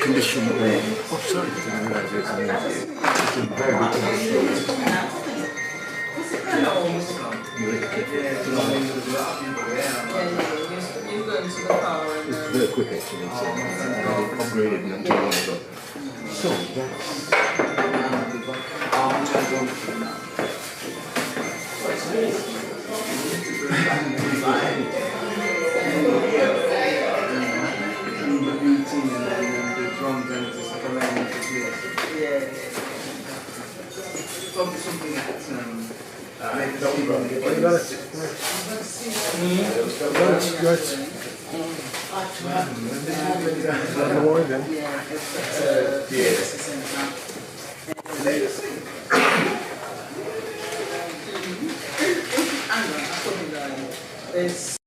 condition. Oh, sorry, I didn't realise it was an interview. It's in very good condition. It's very quick actually. It's upgraded not too long ago. So something that It's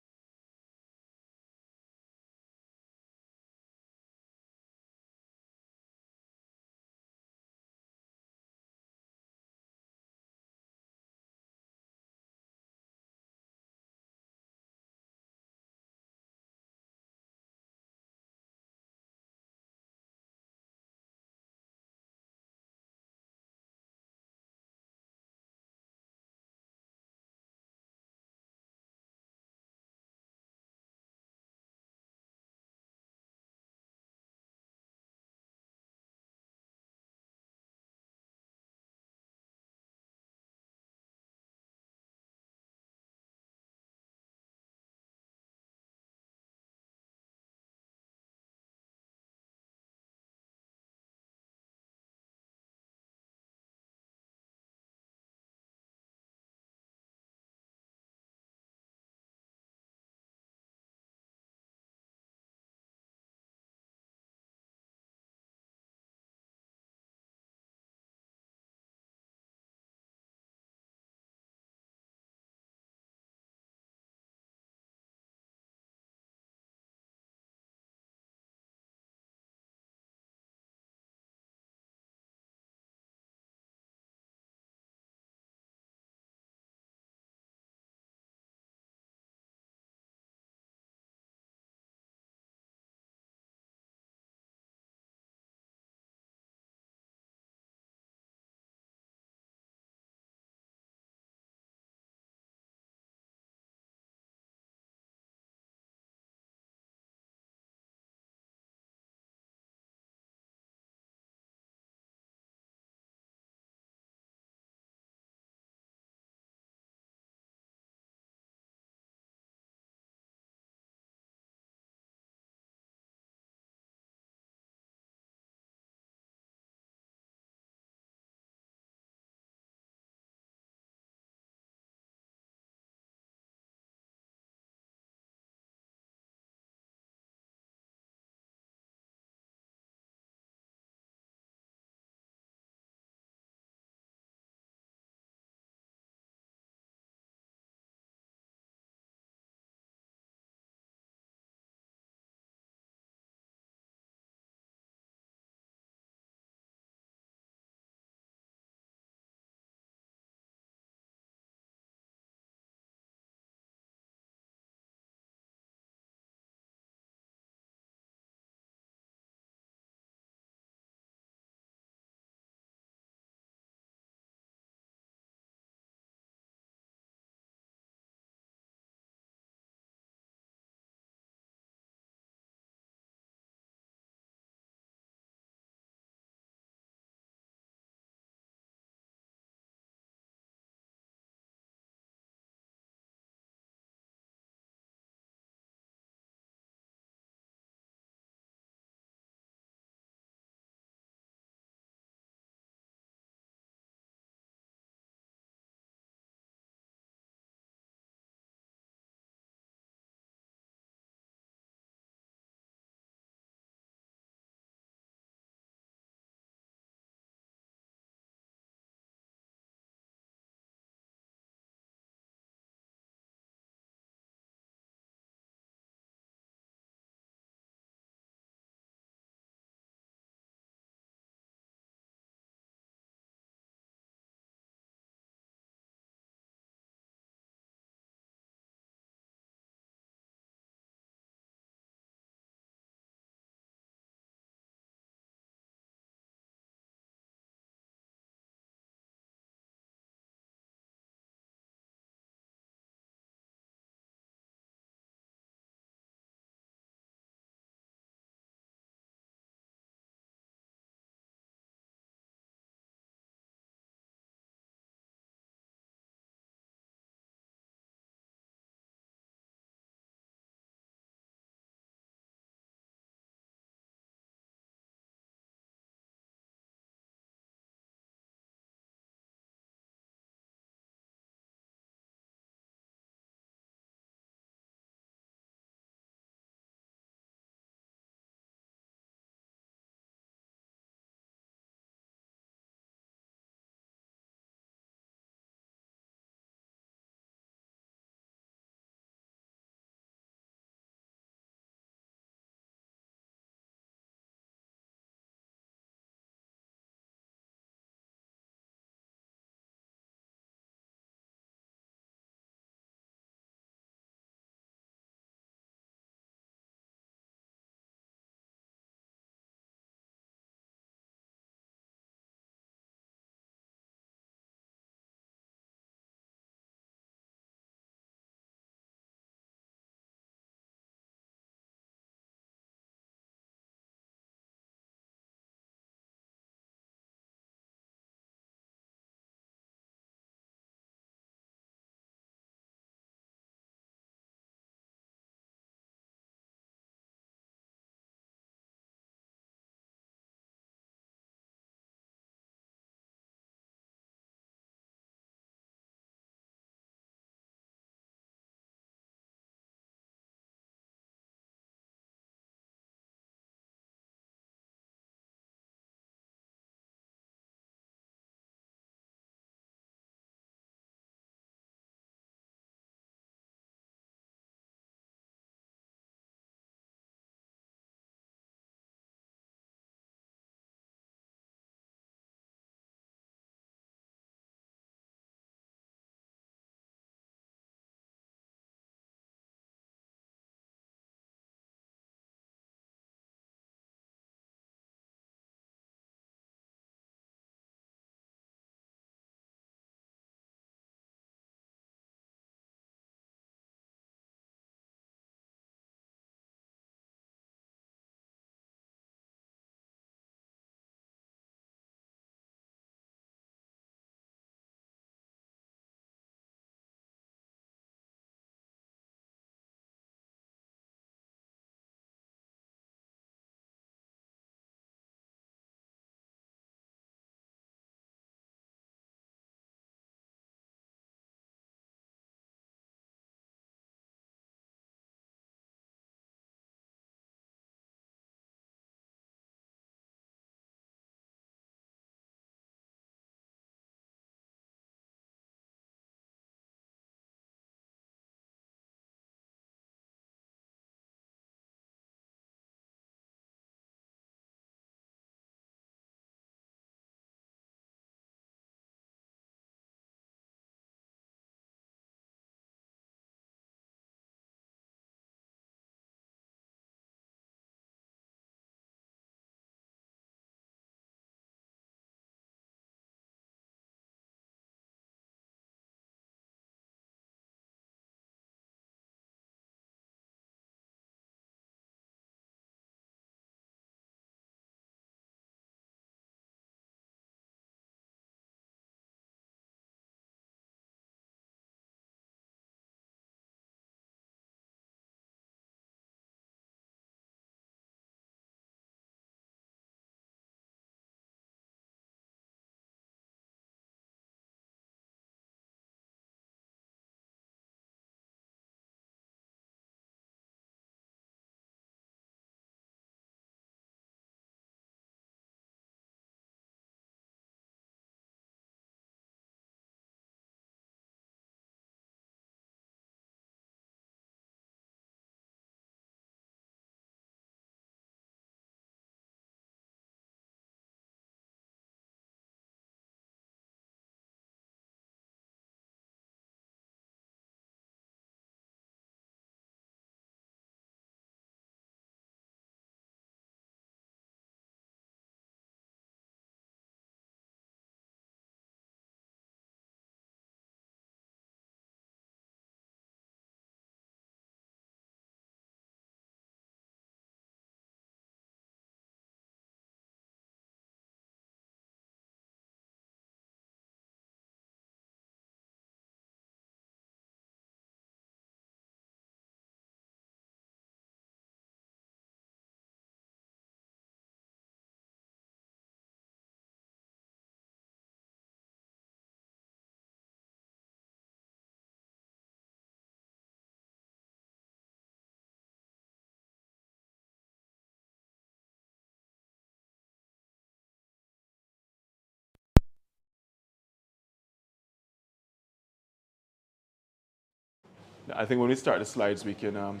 I think when we start the slides, we can.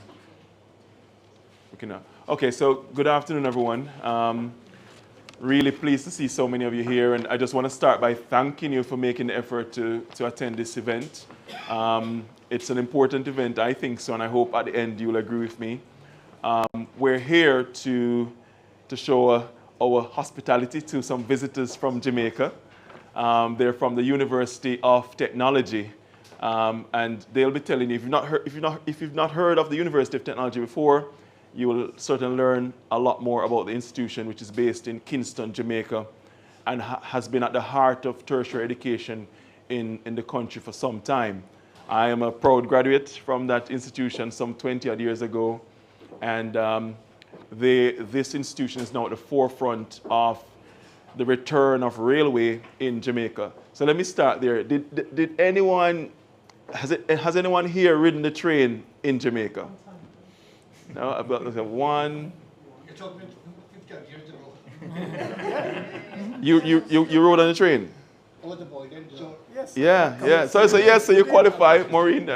Okay, so good afternoon, everyone. Really pleased to see so many of you here, and I just want to start by thanking you for making the effort to attend this event. It's an important event, I think so, and I hope at the end you'll agree with me. We're here to show our hospitality to some visitors from Jamaica. They're from the University of Technology, and they'll be telling you, if you've not heard of the University of Technology before, you will certainly learn a lot more about the institution, which is based in Kingston, Jamaica, and has been at the heart of tertiary education in the country for some time. I am a proud graduate from that institution some 20 odd years ago, and this institution is now at the forefront of the return of railway in Jamaica. So let me start there. Did anyone, has anyone here ridden the train in Jamaica? No, about one. You're talking 50 years ago. You rode on the train? Oh, the boy then. So, yes. Yeah. So yes, so you qualify, Maureen.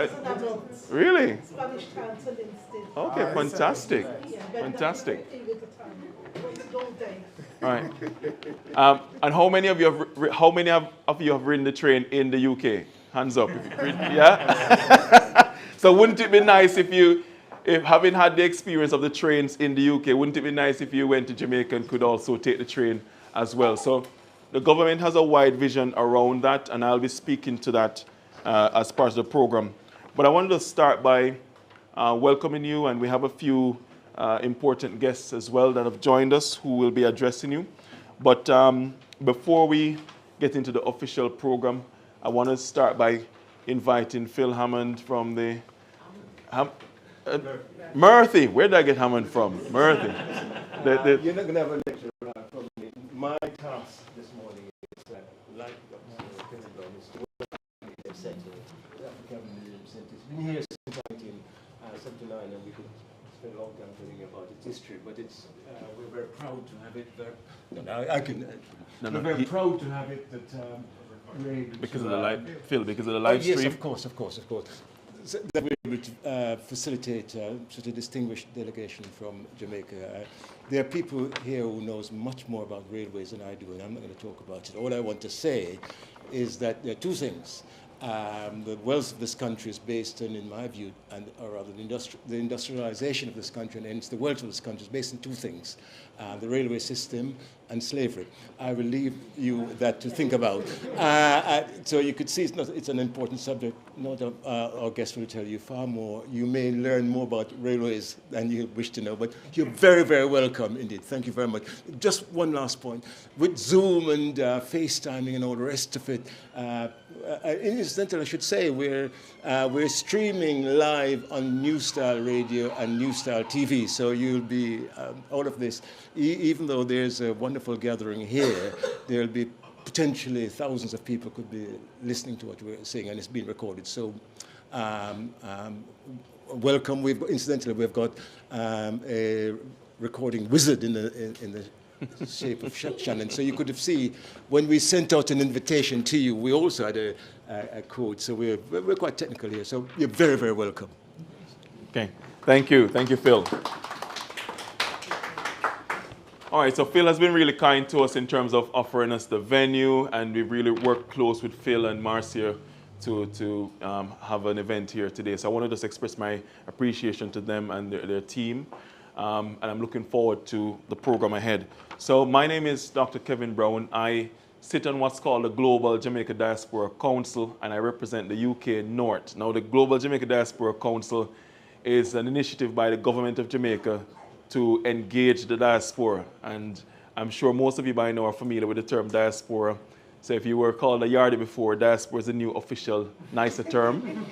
Really? Spanish town to Linstead. Okay, fantastic. Fantastic. All right. And how many of you have ridden the train in the UK? Hands up. Yeah. So wouldn't it be nice if having had the experience of the trains in the UK, wouldn't it be nice if you went to Jamaica and could also take the train as well? So the government has a wide vision around that, and I'll be speaking to that as part of the program. But I wanted to start by welcoming you, and we have a few important guests as well that have joined us who will be addressing you. But before we get into the official program, I want to start by inviting Phil Hammond from the... Murthy, where did I get Hammond from? Murthy. You're not going to have a lecture from me. My task this morning is like Dr. Kevin Brown, is to work at the Center, the African Millennium Center. It's been here since 1979, and we could spend a long time telling you about its history, but it's we're very proud to have it there. We're very proud to have it that because of the live, Phil, because of the live stream. Yes, of course. So that we're able to facilitate such a distinguished delegation from Jamaica. There are people here who knows much more about railways than I do, and I'm not going to talk about it. All I want to say is that there are two things. The wealth of this country is based on, in my view, or rather the industrialization of this country, and hence the wealth of this country is based on two things, the railway system and slavery. I will leave you that to think about. So you could see it's an important subject. Our guest will tell you far more. You may learn more about railways than you wish to know, but you're very, very welcome indeed. Thank you very much. Just one last point. With Zoom and FaceTiming and all the rest of it, incidentally, I should say we're streaming live on New Style Radio and New Style TV, so you'll be out of this. Even though there's a wonderful gathering here, there'll be potentially thousands of people could be listening to what we're saying, and it's being recorded. So, welcome. Incidentally, we've got a recording wizard in the shape of Shannon. So you could have seen when we sent out an invitation to you, we also had a code. So we're quite technical here. So you're very, very welcome. Okay. Thank you, Phil. All right, so Phil has been really kind to us in terms of offering us the venue, and we've really worked close with Phil and Marcia to have an event here today. So I want to just express my appreciation to them and their team, and I'm looking forward to the program ahead. So my name is Dr. Kevin Brown. I sit on what's called the Global Jamaica Diaspora Council, and I represent the UK North. Now, the Global Jamaica Diaspora Council is an initiative by the government of Jamaica to engage the diaspora. And I'm sure most of you by now are familiar with the term diaspora. So if you were called a yardie before, diaspora is a new official, nicer term.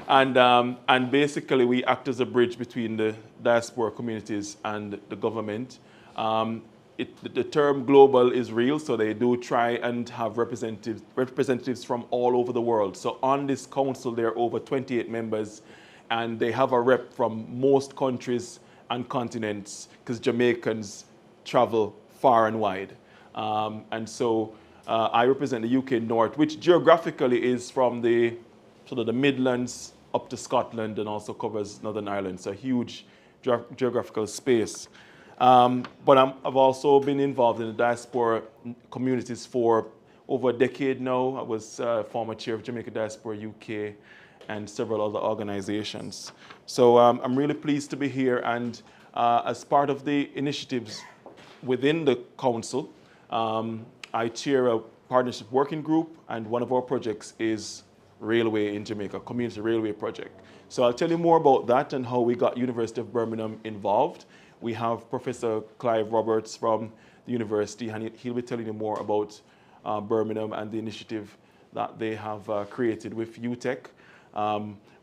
And basically we act as a bridge between the diaspora communities and the government. The term global is real, so they do try and have representatives from all over the world. So on this council, there are over 28 members, and they have a rep from most countries and continents, because Jamaicans travel far and wide. And so I represent the UK North, which geographically is from the sort of the Midlands up to Scotland and also covers Northern Ireland. So a huge geographical space. But I've also been involved in the diaspora communities for over a decade now. I was former chair of Jamaica Diaspora UK and several other organizations. So I'm really pleased to be here, and as part of the initiatives within the council, I chair a partnership working group, and one of our projects is Railway in Jamaica, Community Railway Project. So I'll tell you more about that and how we got University of Birmingham involved. We have Professor Clive Roberts from the university, and he'll be telling you more about Birmingham and the initiative that they have created with UTech.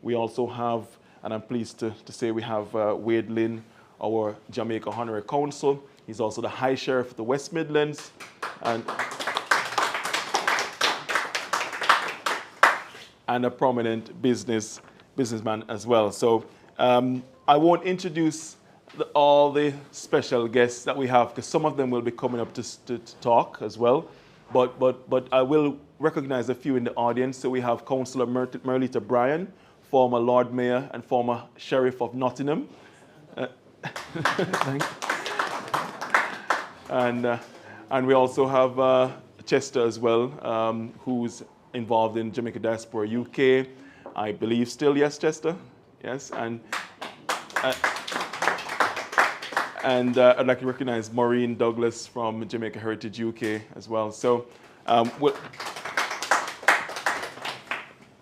We also have, and I'm pleased to say we have Wade Lynn, our Jamaica Honorary Consul. He's also the High Sheriff of the West Midlands. And a prominent businessman as well. So I won't introduce all the special guests that we have, because some of them will be coming up to talk as well. But I will recognize a few in the audience. So we have Councillor Merlita Bryan, former Lord Mayor and former Sheriff of Nottingham. And we also have Chester as well, who's involved in Jamaica Diaspora UK, I believe still, yes, Chester? Yes, and I'd like to recognize Maureen Douglas from Jamaica Heritage UK as well. So,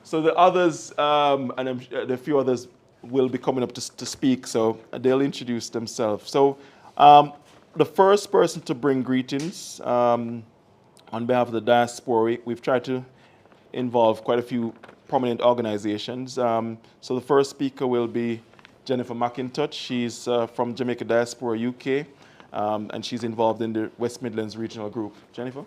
so the others, and a few others will be coming up to speak, so they'll introduce themselves. So the first person to bring greetings on behalf of the diaspora, we've tried to involve quite a few prominent organizations. So the first speaker will be Jennifer McIntosh. She's from Jamaica Diaspora UK, and she's involved in the West Midlands Regional Group. Jennifer?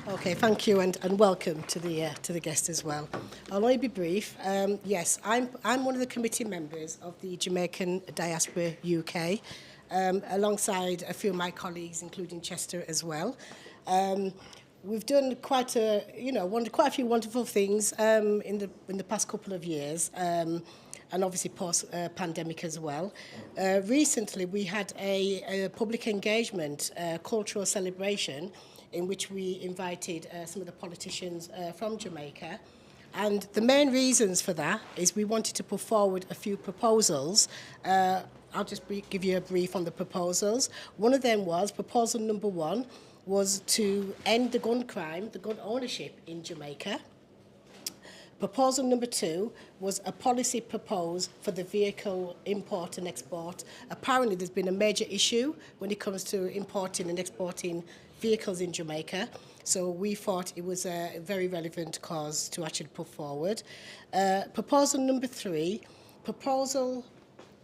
Okay, thank you, and welcome to the guest as well. I'll only be brief. Yes, I'm one of the committee members of the Jamaican Diaspora UK, alongside a few of my colleagues, including Chester as well. We've done quite a few wonderful things in the past couple of years, and obviously post pandemic as well. Recently, we had a public engagement, cultural celebration, in which we invited some of the politicians from Jamaica. And the main reasons for that is we wanted to put forward a few proposals. I'll just give you a brief on the proposals. One of them was, proposal number 1, was to end the gun crime, the gun ownership in Jamaica. Proposal number 2 was a policy proposed for the vehicle import and export. Apparently there's been a major issue when it comes to importing and exporting vehicles in Jamaica. So we thought it was a very relevant cause to actually put forward. Proposal number 3, proposal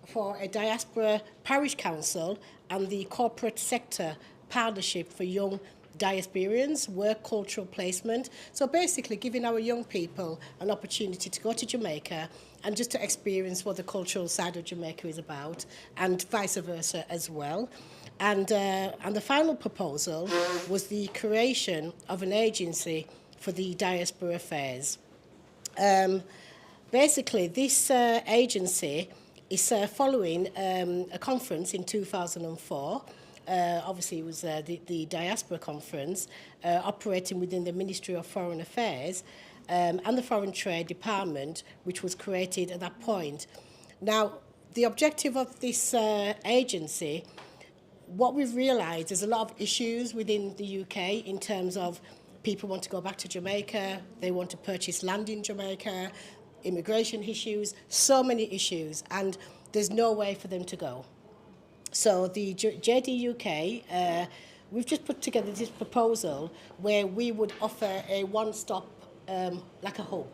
for a diaspora parish council and the corporate sector partnership for young diasporians, work cultural placement. So basically giving our young people an opportunity to go to Jamaica and just to experience what the cultural side of Jamaica is about, and vice versa as well. And the final proposal was the creation of an agency for the diaspora affairs. Basically, this agency is following a conference in 2004. Obviously, it was the Diaspora Conference, operating within the Ministry of Foreign Affairs and the Foreign Trade Department, which was created at that point. Now, the objective of this agency, what we've realised, there's a lot of issues within the UK in terms of people want to go back to Jamaica, they want to purchase land in Jamaica, immigration issues, so many issues, and there's no way for them to go. So the JDUK, we've just put together this proposal where we would offer a one-stop, like a hub.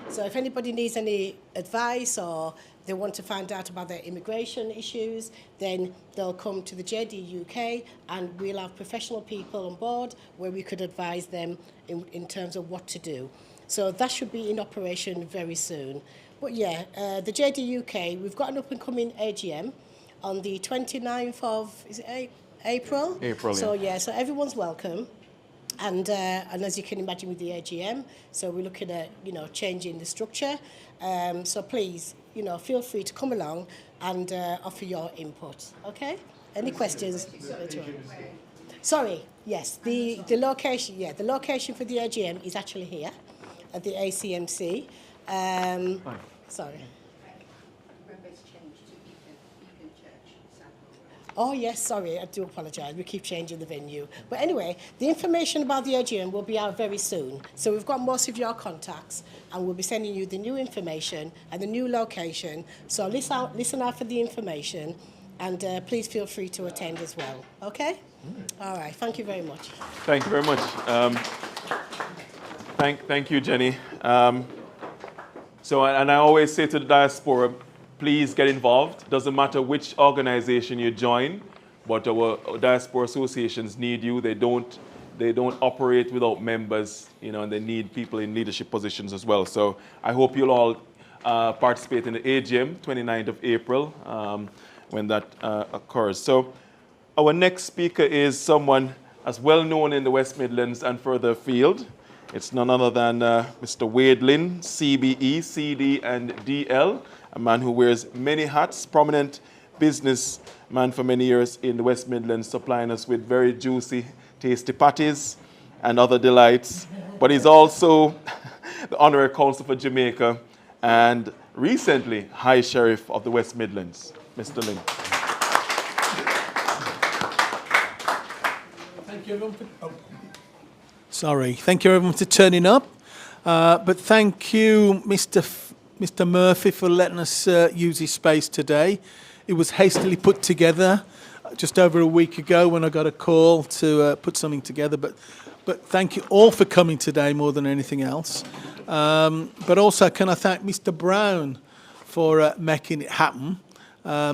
So if anybody needs any advice or they want to find out about their immigration issues, then they'll come to the JDUK and we'll have professional people on board where we could advise them in terms of what to do. So that should be in operation very soon. But yeah, the JDUK, we've got an up-and-coming AGM on the 29th of, is it April? April, yeah. So yeah, so everyone's welcome. And as you can imagine with the AGM, so we're looking at, changing the structure. So please, feel free to come along and offer your input. Okay? Any questions? Sorry, yes, the location, the location for the AGM is actually here at the ACMC. Sorry. Oh, yes, sorry, I do apologise. We keep changing the venue. But anyway, the information about the AGM will be out very soon. So we've got most of your contacts, and we'll be sending you the new information and the new location. So listen out for the information, and please feel free to attend as well. Okay? All right, thank you very much. Thank you very much. Thank you, Jenny. And I always say to the diaspora, please get involved. Doesn't matter which organization you join, but our diaspora associations need you. They don't operate without members, and they need people in leadership positions as well. So I hope you'll all participate in the AGM, 29th of April, when that occurs. So our next speaker is someone as well known in the West Midlands and further afield. It's none other than Mr. Wade Lynn, CBE, CD, and DL, a man who wears many hats, prominent businessman for many years in the West Midlands, supplying us with very juicy, tasty patties and other delights. But he's also the Honorary Consul for Jamaica and recently High Sheriff of the West Midlands. Mr. Lynn. Thank you, everyone. Thank you, everyone, for turning up. But thank you, Mr. Murphy, for letting us use his space today. It was hastily put together just over a week ago when I got a call to put something together. But thank you all for coming today more than anything else. But also, can I thank Mr. Brown for making it happen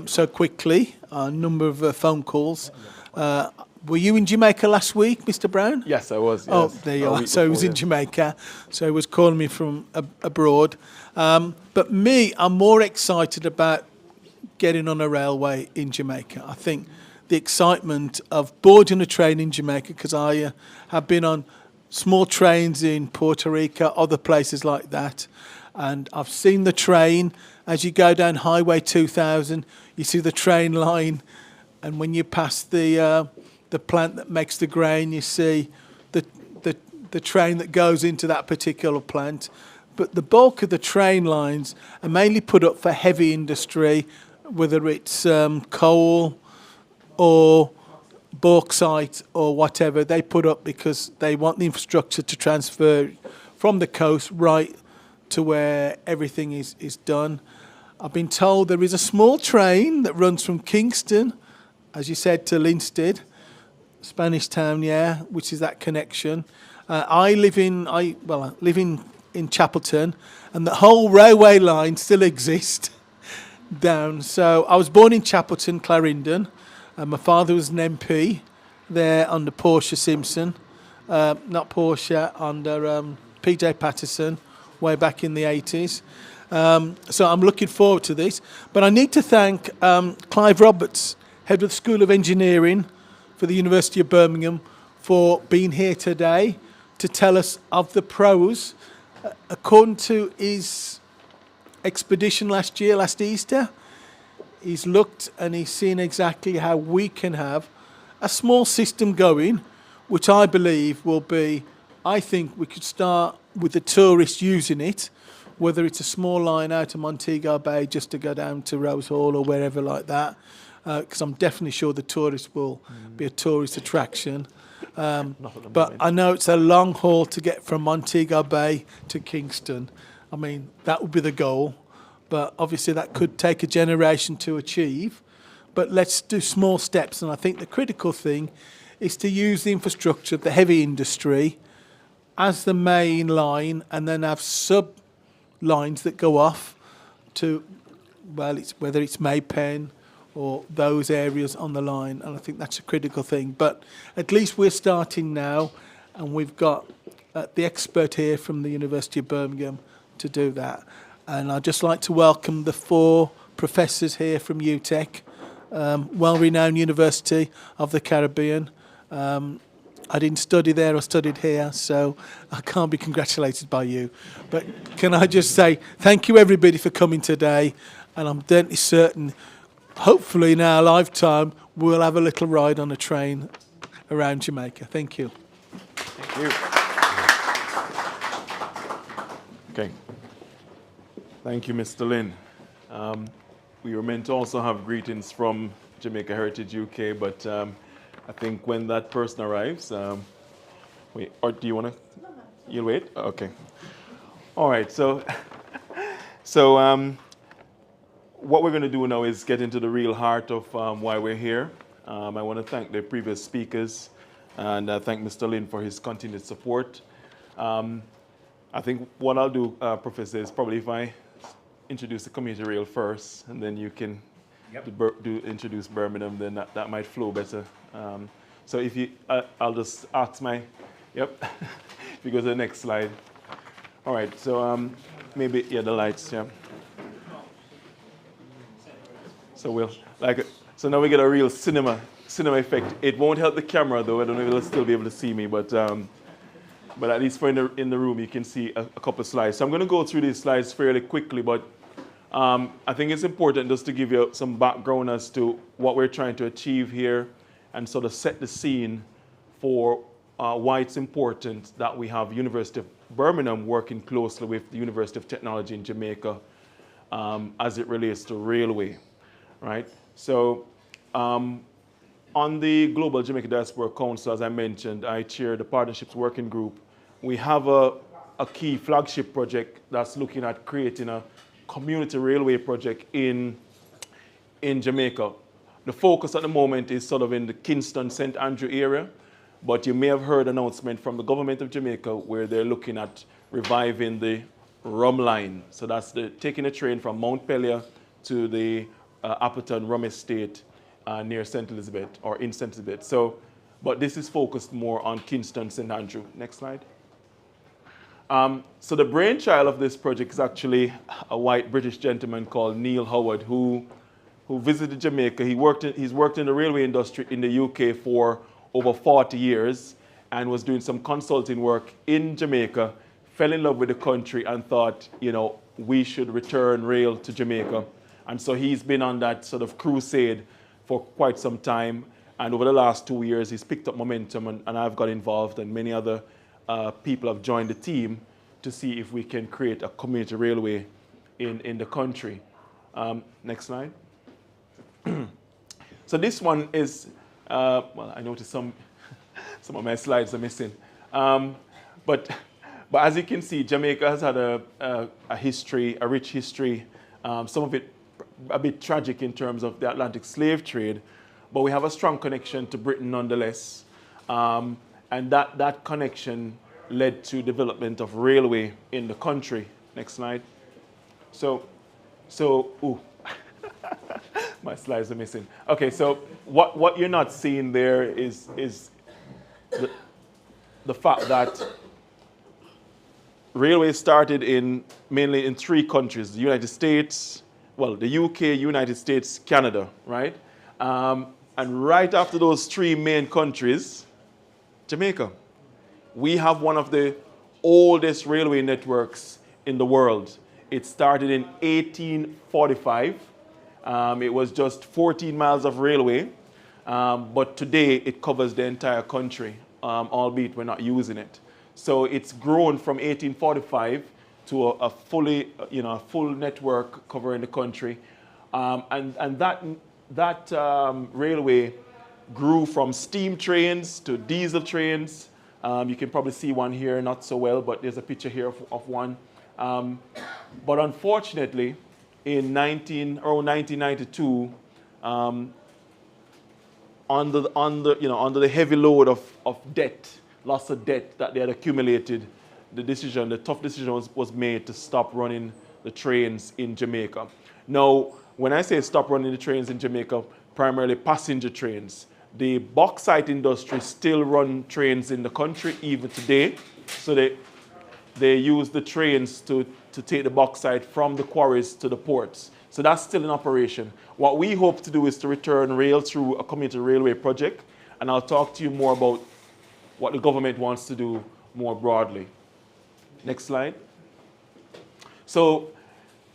so quickly, a number of phone calls. Were you in Jamaica last week, Mr. Brown? Yes, I was. Yes. Oh, there you are. So he was in Jamaica. So he was calling me from abroad. But me, I'm more excited about getting on a railway in Jamaica. I think the excitement of boarding a train in Jamaica, because I have been on small trains in Puerto Rico, other places like that, and I've seen the train. As you go down Highway 2000, you see the train line, and when you pass the plant that makes the grain, you see the train that goes into that particular plant. But the bulk of the train lines are mainly put up for heavy industry, whether it's coal or bauxite or whatever. They put up because they want the infrastructure to transfer from the coast right to where everything is done. I've been told there is a small train that runs from Kingston, as you said, to Linstead, Spanish town, which is that connection. I live in Chapelton, and the whole railway line still exists down. So I was born in Chapelton, Clarendon, and my father was an MP there under Portia Simpson, not Portia, under PJ Patterson, way back in the 80s. So I'm looking forward to this. But I need to thank Clive Roberts, head of the School of Engineering for the University of Birmingham, for being here today to tell us of the pros. According to his expedition last Easter, he's looked and he's seen exactly how we can have a small system going, which I believe will be, I think we could start with the tourists using it, whether it's a small line out of Montego Bay just to go down to Rose Hall or wherever like that, because I'm definitely sure the tourists will be a tourist attraction. But I know it's a long haul to get from Montego Bay to Kingston. I mean, that would be the goal, but obviously that could take a generation to achieve. But let's do small steps, and I think the critical thing is to use the infrastructure of the heavy industry as the main line, and then have sub-lines that go off to, whether it's Maypen or those areas on the line, and I think that's a critical thing. But at least we're starting now, and we've got the expert here from the University of Birmingham to do that. And I'd just like to welcome the 4 professors here from UTEC, well-renowned University of the Caribbean. I didn't study there, I studied here, so I can't be congratulated by you. But can I just say thank you everybody for coming today, and I'm deadly certain, hopefully in our lifetime, we'll have a little ride on a train around Jamaica. Thank you. Thank you. Okay. Thank you, Mr. Lynn. We were meant to also have greetings from Jamaica Heritage UK, but I think when that person arrives, wait, or do you want to? You'll wait? Okay. All right, so what we're going to do now is get into the real heart of why we're here. I want to thank the previous speakers and thank Mr. Lynn for his continued support. I think what I'll do, Professor, is probably if I introduce the community rail first, and then you can introduce Birmingham, then that might flow better. So if you, I'll just ask my, if you go to the next slide. All right, so maybe, the lights, So so now we get a real cinema effect. It won't help the camera though. I don't know if you'll still be able to see me, but at least for in the room, you can see a couple of slides. So I'm going to go through these slides fairly quickly, but I think it's important just to give you some background as to what we're trying to achieve here and sort of set the scene for why it's important that we have University of Birmingham working closely with the University of Technology in Jamaica as it relates to railway, right? So on the Global Jamaica Diaspora Council, as I mentioned, I chair the Partnerships Working Group. We have a key flagship project that's looking at creating a community railway project in Jamaica. The focus at the moment is sort of in the Kingston, St. Andrew area, but you may have heard an announcement from the government of Jamaica where they're looking at reviving the Rum Line. So that's taking a train from Mount Pelier to the Appleton Rum Estate near St. Elizabeth or in St. Elizabeth. So, but this is focused more on Kingston, St. Andrew. Next slide. So the brainchild of this project is actually a white British gentleman called Neil Howard who visited Jamaica. He's worked in the railway industry in the UK for over 40 years and was doing some consulting work in Jamaica, fell in love with the country and thought, we should return rail to Jamaica. And so he's been on that sort of crusade for quite some time. And over the last 2 years, he's picked up momentum and I've got involved and many other people have joined the team to see if we can create a community railway in the country. Next slide. So this one is, I noticed some of my slides are missing. But as you can see, Jamaica has had a history, a rich history, some of it a bit tragic in terms of the Atlantic slave trade, but we have a strong connection to Britain nonetheless. And that connection led to development of railway in the country. Next slide. So ooh, my slides are missing. Okay, so what you're not seeing there is the fact that railway started mainly in 3 countries: the United States, the UK, United States, Canada, right? And right after those 3 main countries, Jamaica. We have one of the oldest railway networks in the world. It started in 1845. It was just 14 miles of railway, but today it covers the entire country, albeit we're not using it. So it's grown from 1845 to a full network covering the country, and that railway grew from steam trains to diesel trains. You can probably see one here, not so well, but there's a picture here of one. But unfortunately, in 1992, under the heavy load of debt, lots of debt that they had accumulated, the tough decision was made to stop running the trains in Jamaica. Now, when I say stop running the trains in Jamaica, primarily passenger trains. The bauxite industry still run trains in the country even today. So they use the trains to take the bauxite from the quarries to the ports. So that's still in operation. What we hope to do is to return rail through a community railway project. And I'll talk to you more about what the government wants to do more broadly. Next slide. So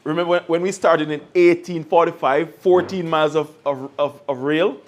remember when we started in 1845, 14 miles of rail,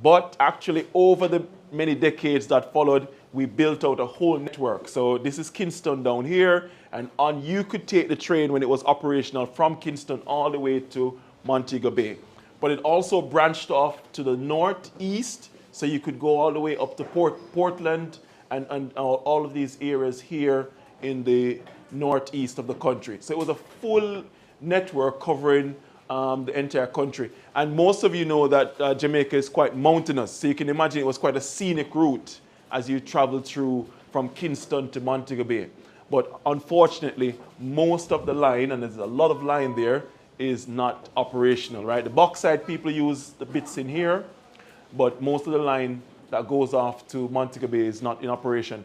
but actually over the many decades that followed, we built out a whole network. So this is Kingston down here, and you could take the train when it was operational from Kingston all the way to Montego Bay. But it also branched off to the northeast, so you could go all the way up to Portland and all of these areas here in the northeast of the country. So it was a full network covering the entire country. And most of you know that Jamaica is quite mountainous, so you can imagine it was quite a scenic route as you travel through from Kingston to Montego Bay. But unfortunately, most of the line, and there's a lot of line there, is not operational, right? The Boxside people use the bits in here, but most of the line that goes off to Montego Bay is not in operation.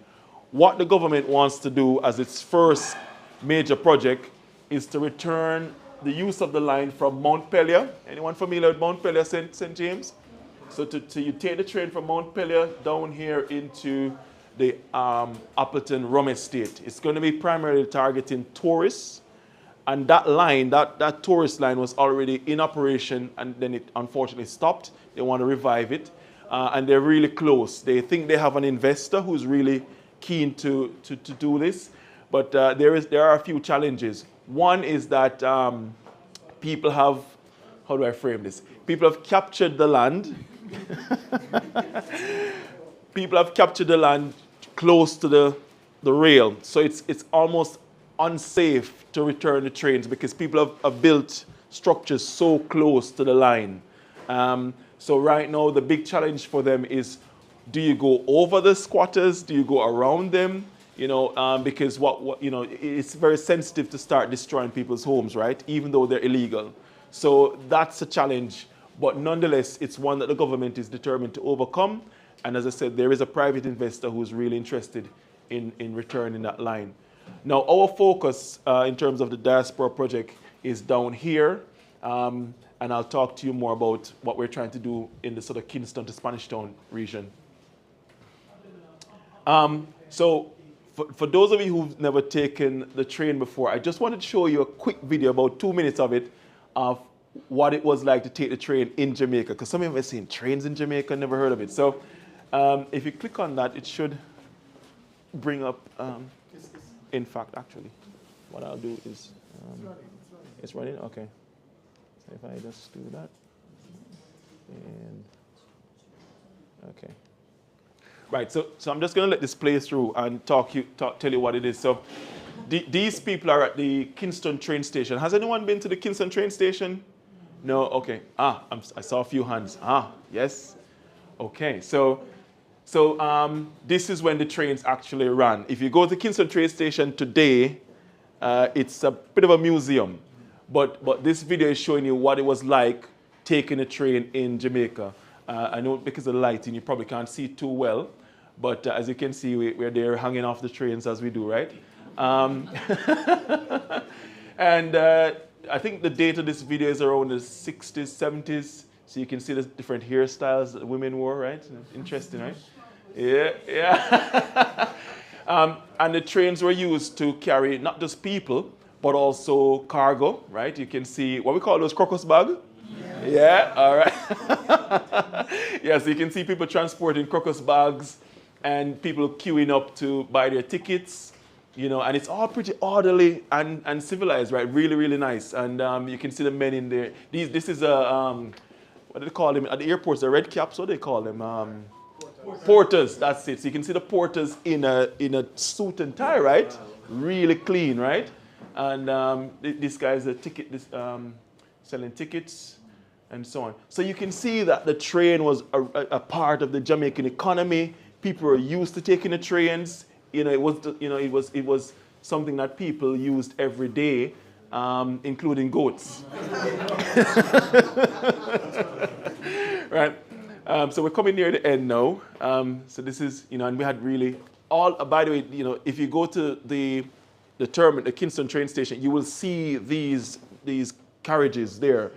What the government wants to do as its first major project is to return the use of the line from Montpelier. Anyone familiar with Montpelier, St. James? So you take the train from Montpelier down here into the Appleton Rum Estate. It's going to be primarily targeting tourists. And that line, that tourist line was already in operation, and then it unfortunately stopped. They want to revive it. And they're really close. They think they have an investor who's really keen to do this. But there are a few challenges. One is that people have, how do I frame this? People have captured the land. People have captured the land close to the rail. So it's almost unsafe to return the trains because people have built structures so close to the line. So right now the big challenge for them is, do you go over the squatters? Do you go around them? Because it's very sensitive to start destroying people's homes, right? Even though they're illegal. So that's a challenge. But nonetheless, it's one that the government is determined to overcome. And as I said, there is a private investor who's really interested in returning that line. Now, our focus in terms of the diaspora project is down here. And I'll talk to you more about what we're trying to do in the sort of Kingston to Spanish Town region. So for those of you who've never taken the train before, I just wanted to show you a quick video, about 2 minutes of it, of what it was like to take the train in Jamaica. Because some of you have seen trains in Jamaica, never heard of it. So if you click on that, it should bring up, in fact, actually, what I'll do is, it's running, okay. So if I just do that, and, okay. Right, so I'm just going to let this play through and tell you what it is. So these people are at the Kingston train station. Has anyone been to the Kingston train station? No? Okay. I saw a few hands. Yes. Okay, so this is when the trains actually ran. If you go to Kingston train station today, it's a bit of a museum. But this video is showing you what it was like taking a train in Jamaica. I know because of the lighting, you probably can't see too well. But as you can see, we're there hanging off the trains as we do, right? And I think the date of this video is around the 60s, 70s. So you can see the different hairstyles that women wore, right? Interesting, right? Yeah. And the trains were used to carry not just people, but also cargo, right? You can see what we call those crocus bag. Yeah, all right. Yeah, so you can see people transporting crocus bags and people queuing up to buy their tickets, and it's all pretty orderly and civilized, right? Really, really nice. And you can see the men in there. This is what do they call them? At the airports, the red caps, what do they call them? Porters, that's it. So you can see the porters in a suit and tie, right? Really clean, right? And this guy's selling tickets and so on. So you can see that the train was a part of the Jamaican economy. People were used to taking the trains. It was something that people used every day, including goats. Right. So we're coming near the end now. So this is, and we had really by the way, if you go to the terminal, the Kingston train station, you will see these carriages there,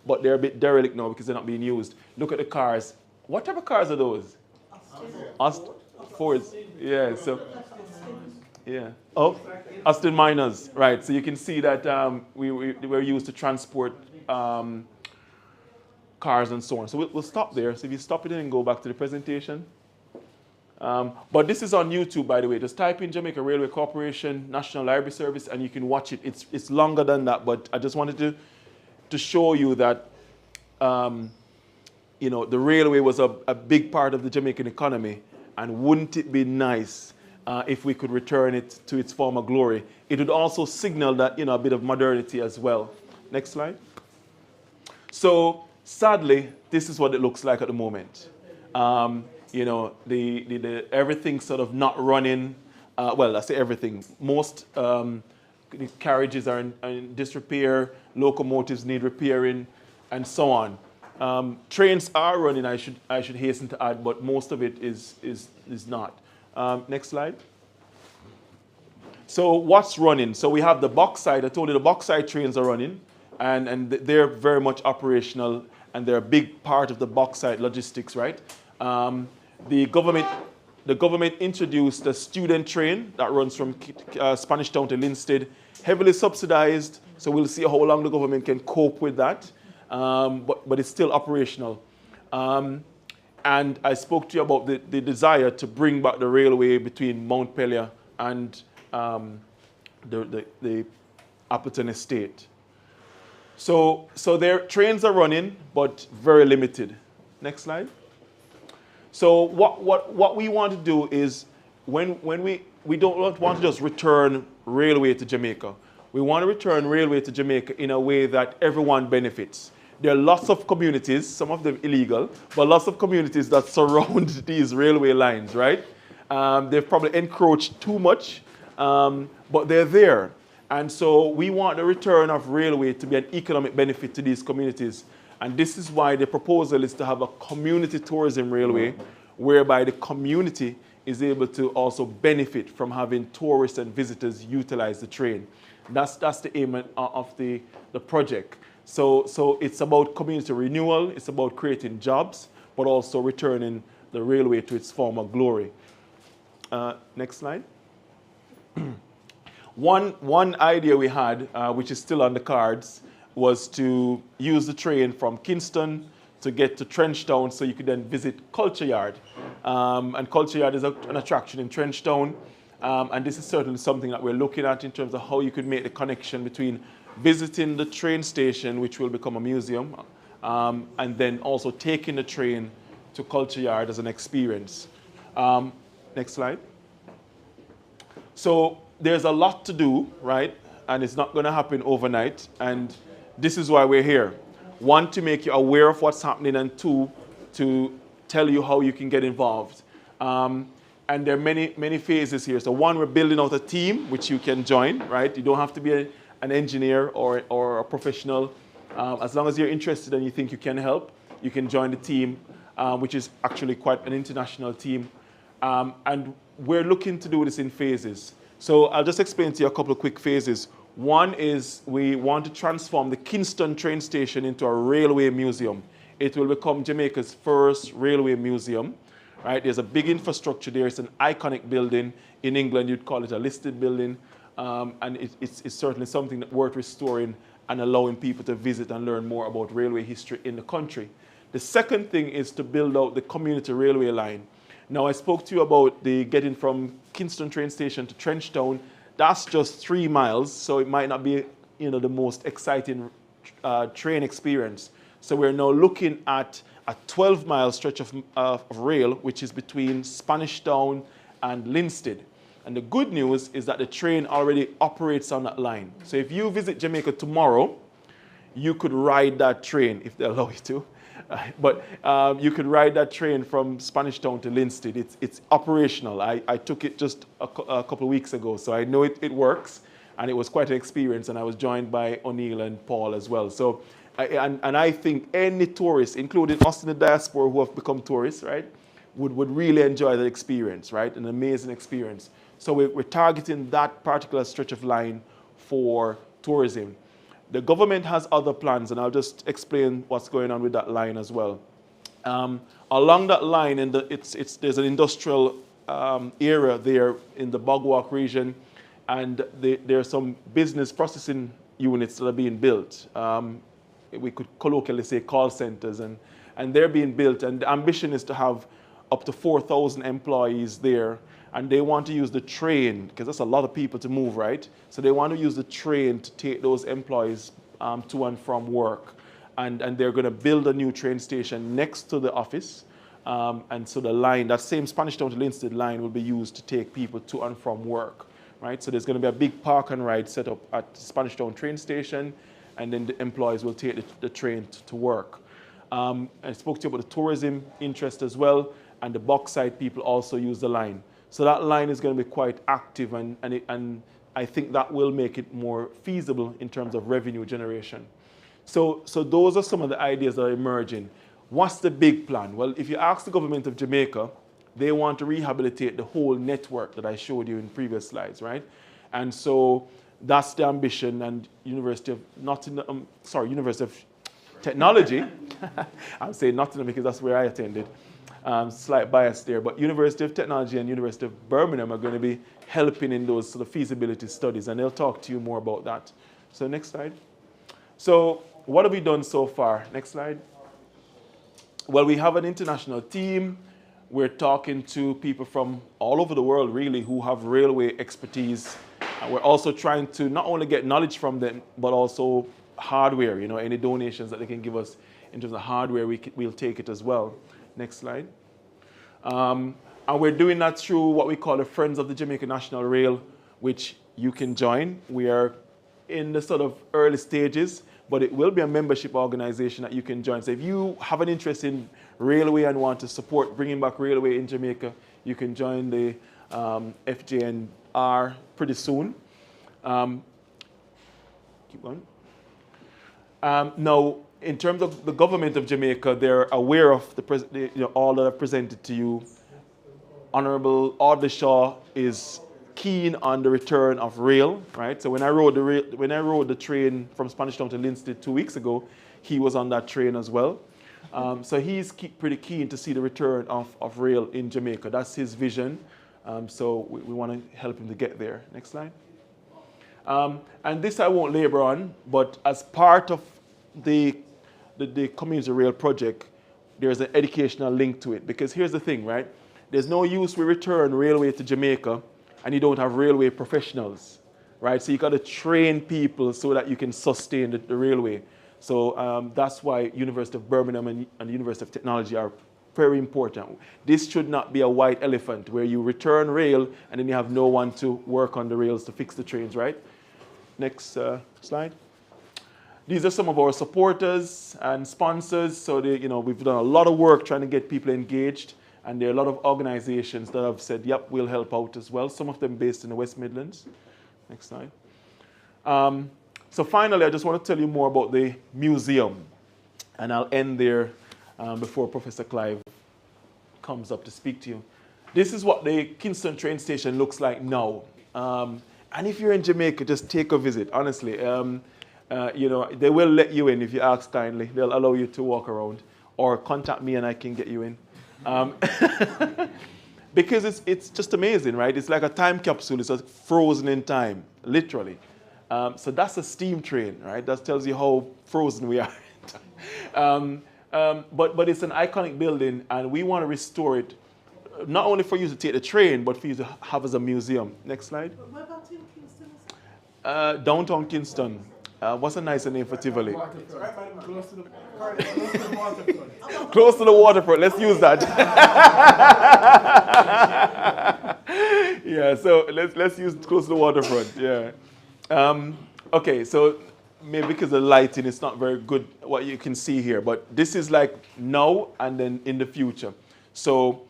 but they're a bit derelict now because they're not being used. Look at the cars. What type of cars are those? Fords. Yeah, so, yeah. Oh, Austin Miners, right. So you can see that we were used to transport cars and so on. So we'll stop there. So if you stop it and go back to the presentation. But this is on YouTube, by the way. Just type in Jamaica Railway Corporation National Library Service and you can watch it. It's longer than that, but I just wanted to show you that you know, the railway was a big part of the Jamaican economy, and wouldn't it be nice if we could return it to its former glory? It would also signal that, you know, a bit of modernity as well. Next slide. So sadly, this is what it looks like at the moment. You know, the everything's sort of not running. Well, I say everything. Most the carriages are in disrepair. Locomotives need repairing, and so on. Trains are running. I should hasten to add, but most of it is not. Next slide. So what's running? So we have the bauxite. I told you the bauxite trains are running, and they're very much operational, and they're a big part of the bauxite logistics, right? The government introduced a student train that runs from Spanish Town to Linstead, heavily subsidized. So we'll see how long the government can cope with that. But it's still operational. And I spoke to you about the desire to bring back the railway between Montpellier and the Appleton estate. So their trains are running, but very limited. Next slide. So what we want to do is when we don't want to just return railway to Jamaica. We want to return railway to Jamaica in a way that everyone benefits. There are lots of communities, some of them illegal, but lots of communities that surround these railway lines, right? They've probably encroached too much, but they're there. And so we want the return of railway to be an economic benefit to these communities. And this is why the proposal is to have a community tourism railway, whereby the community is able to also benefit from having tourists and visitors utilize the train. That's the aim of the project. So it's about community renewal, it's about creating jobs, but also returning the railway to its former glory. Next slide. One idea we had, which is still on the cards, was to use the train from Kingston to get to Trenchtown so you could then visit Culture Yard. And Culture Yard is an attraction in Trenchtown. And this is certainly something that we're looking at in terms of how you could make the connection between visiting the train station, which will become a museum, and then also taking the train to Culture Yard as an experience. Next slide. So there's a lot to do, right? And it's not going to happen overnight. And this is why we're here. One, to make you aware of what's happening, and two, to tell you how you can get involved. And there are many phases here. So one, we're building out a team, which you can join, right? You don't have to be an engineer or a professional. As long as you're interested and you think you can help, you can join the team, which is actually quite an international team. And we're looking to do this in phases. So I'll just explain to you a couple of quick phases. One is we want to transform the Kingston train station into a railway museum. It will become Jamaica's first railway museum. Right? There's a big infrastructure there. It's an iconic building. In England, you'd call it a listed building. And it's certainly something that's worth restoring and allowing people to visit and learn more about railway history in the country. The second thing is to build out the community railway line. Now, I spoke to you about the getting from Kingston train station to Trenchtown. That's just 3 miles, so it might not be, you know, the most exciting train experience. So we're now looking at a 12-mile stretch of rail, which is between Spanish Town and Linstead. And the good news is that the train already operates on that line. So if you visit Jamaica tomorrow, you could ride that train, if they allow you to. But you could ride that train from Spanish Town to Linstead. It's operational. I took it just a couple of weeks ago, so I know it works. And it was quite an experience, and I was joined by O'Neill and Paul as well. So, and I think any tourist, including us in the diaspora who have become tourists, right, would really enjoy the experience, right? An amazing experience. So we're targeting that particular stretch of line for tourism. The government has other plans, and I'll just explain what's going on with that line as well. Along that line, there's an industrial area there in the Bogwalk region, and there are some business processing units that are being built. We could colloquially say call centers, and they're being built, and the ambition is to have up to 4,000 employees there, and they want to use the train, because that's a lot of people to move, right? So they want to use the train to take those employees to and from work, and they're going to build a new train station next to the office, and so the line, that same Spanish Town to Linstead line, will be used to take people to and from work, right? So there's going to be a big park and ride set up at Spanish Town train station, and then the employees will take the train to work. I spoke to you about the tourism interest as well, and the Boxside people also use the line. So that line is going to be quite active, and I think that will make it more feasible in terms of revenue generation. So those are some of the ideas that are emerging. What's the big plan? Well, if you ask the government of Jamaica, they want to rehabilitate the whole network that I showed you in previous slides, right? And so that's the ambition, and University of Technology, I'm saying Nottingham because that's where I attended, slight bias there, but University of Technology and University of Birmingham are going to be helping in those sort of feasibility studies, and they'll talk to you more about that. So next slide. So what have we done so far? Next slide. Well, we have an international team. We're talking to people from all over the world, really, who have railway expertise. And we're also trying to not only get knowledge from them, but also hardware, you know, any donations that they can give us in terms of hardware, we'll take it as well. Next slide. And we're doing that through what we call the Friends of the Jamaica National Rail, which you can join. We are in the sort of early stages, but it will be a membership organization that you can join. So if you have an interest in railway and want to support bringing back railway in Jamaica, you can join the FJNR pretty soon. Keep going. Now, in terms of the government of Jamaica, they're aware of all that I've presented to you. Honorable Audley Shaw is keen on the return of rail, right? So when I rode the train from Spanish Town to Linstead 2 weeks ago, he was on that train as well. So he's pretty keen to see the return of rail in Jamaica. That's his vision. So we want to help him to get there. Next slide. And this I won't labor on, but as part of the community rail project, there's an educational link to it. Because here's the thing, right? There's no use we return railway to Jamaica and you don't have railway professionals, right? So you got to train people so that you can sustain the railway. So that's why University of Birmingham and University of Technology are very important. This should not be a white elephant where you return rail and then you have no one to work on the rails to fix the trains, right? Next slide. These are some of our supporters and sponsors. So we've done a lot of work trying to get people engaged, and there are a lot of organizations that have said, yep, we'll help out as well, some of them based in the West Midlands. Next slide. So finally, I just want to tell you more about the museum, and I'll end there before Professor Clive comes up to speak to you. This is what the Kingston train station looks like now. And if you're in Jamaica, just take a visit, honestly. They will let you in if you ask kindly. They'll allow you to walk around, or contact me and I can get you in. Because it's just amazing, right? It's like a time capsule. It's frozen in time, literally. So that's a steam train, right? That tells you how frozen we are. But it's an iconic building, and we want to restore it, not only for you to take the train, but for you to have as a museum. Next slide. Where about in Kingston? Downtown Kingston. What's a nicer name for Tivoli? Close to the waterfront. Let's use that. Yeah, so let's use close to the waterfront. Yeah. Okay, so maybe because of the lighting, it's not very good what you can see here, but this is like now and then in the future. So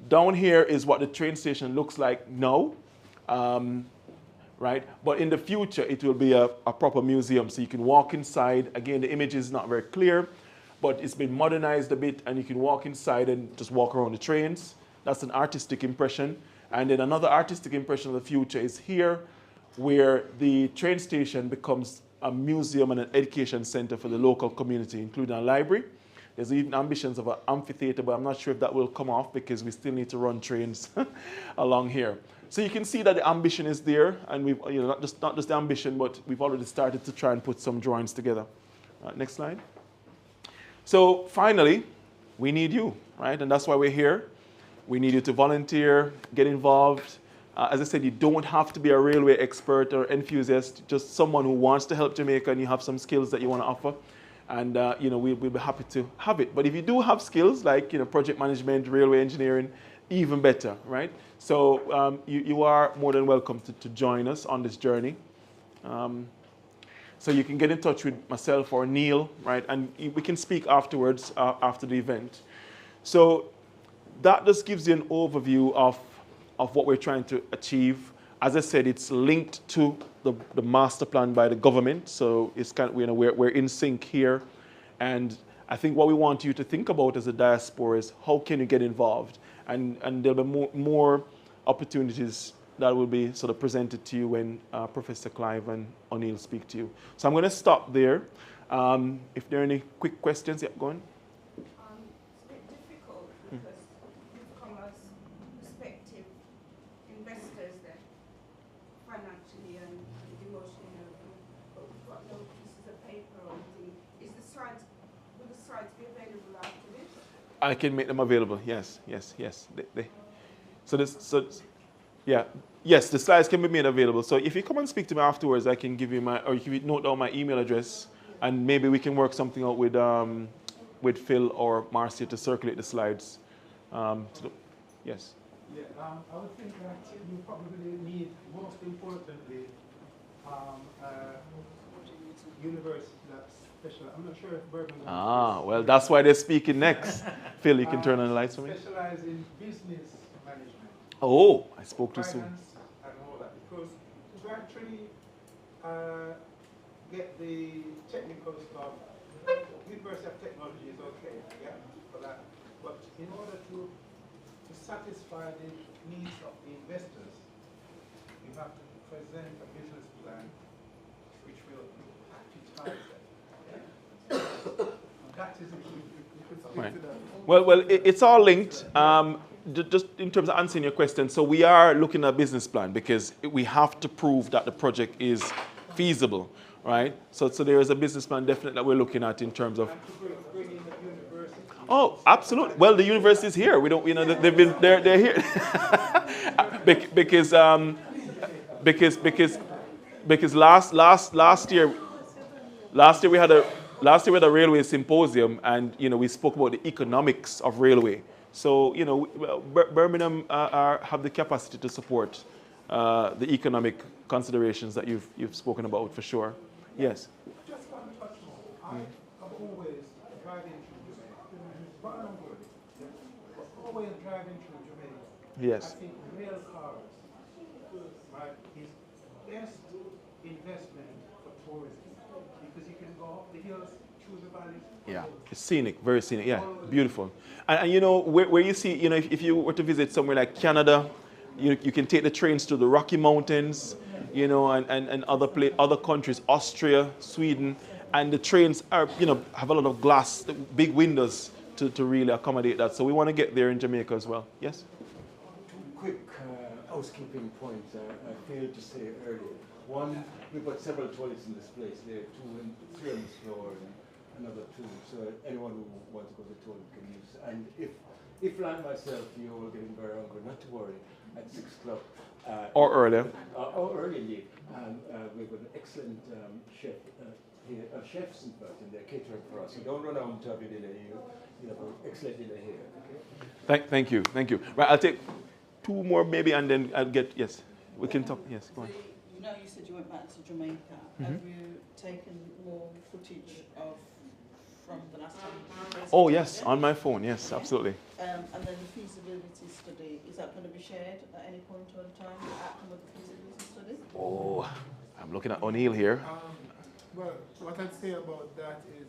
down here is what the train station looks like now. Right? But in the future, it will be a proper museum. So you can walk inside. Again, the image is not very clear, but it's been modernized a bit, and you can walk inside and just walk around the trains. That's an artistic impression. And then another artistic impression of the future is here, where the train station becomes a museum and an education center for the local community, including a library. There's even ambitions of an amphitheater, but I'm not sure if that will come off because we still need to run trains along here. So you can see that the ambition is there, and we've, not just the ambition, but we've already started to try and put some drawings together. Next slide. So finally, we need you, right? And that's why we're here. We need you to volunteer, get involved. As I said, you don't have to be a railway expert or enthusiast, just someone who wants to help Jamaica and you have some skills that you want to offer. And we'll be happy to have it. But if you do have skills like project management, railway engineering, even better, right? So you are more than welcome to join us on this journey. So you can get in touch with myself or Neil, right? And we can speak afterwards, after the event. So that just gives you an overview of what we're trying to achieve. As I said, it's linked to the master plan by the government. So it's kind of, we're in sync here. And I think what we want you to think about as a diaspora is how can you get involved? And there'll be more opportunities that will be sort of presented to you when Professor Clive and O'Neill speak to you. So I'm going to stop there. If there are any quick questions, yeah, go on. It's a bit difficult because you've come as prospective investors then, financially and emotionally, but we've got no pieces of paper or anything. Will the slides be available after this? I can make them available, yes. Yes, the slides can be made available. So if you come and speak to me afterwards, I can give you or you can note down my email address, and maybe we can work something out with Phil or Marcia to circulate the slides. Yes. Yeah, I would think that you probably need, most importantly, university that's special. I'm not sure if Birmingham. Well, that's why they're speaking next. Phil, you can turn on the lights for me. Specialize in business management. Oh, I spoke too soon. Finance and all that, because to actually get the technical stuff, University of Technology is okay, yeah, for that. But in order to satisfy the needs of the investors, you have to present a business plan which will package them. That is the key. You could speak Right. to that. Well, it's all linked. Just in terms of answering your question, so we are looking at a business plan because we have to prove that the project is feasible, right? So there is a business plan definitely that we're looking at in terms of. Oh, absolutely. Well, the university is here. We don't, they're here because last year we had a railway symposium, and we spoke about the economics of railway. So Birmingham have the capacity to support the economic considerations that you've spoken about for sure. Yes. Just one touch more. I'm always driving through Jamaica. But I'm good. Always driving through Jamaica. Yes. I think rail cars, right, is best investment for tourism because you can go up the hills, through the valleys. Yeah, it's scenic, very scenic. Yeah, beautiful. And where you see, if you were to visit somewhere like Canada, you can take the trains to the Rocky Mountains, and other countries, Austria, Sweden, and the trains are, have a lot of glass, big windows to really accommodate that. So we want to get there in Jamaica as well. Yes? Two quick housekeeping points I failed to say earlier. One, we've got several toilets in this place. There are three on this floor and another two. So anyone who wants to go to the toilet can use. And if like myself, you're all getting very hungry, not to worry. At 6 o'clock. Or earlier. Or early. We've got an excellent chef here, chefs in fact, and they're catering for us. So don't run out to have your dinner. You have an excellent dinner here. Okay? Thank you. Right, I'll take two more maybe, and then I'll get, yes, we can talk. Yes, go on. You said you went back to Jamaica. Have you taken more footage from the last time? Oh yes, on my phone. Yes, absolutely. And then the feasibility study, is that going to be shared at any point in time? The outcome of the feasibility study? Oh, I'm looking at O'Neill here. Well, what I'd say about that is,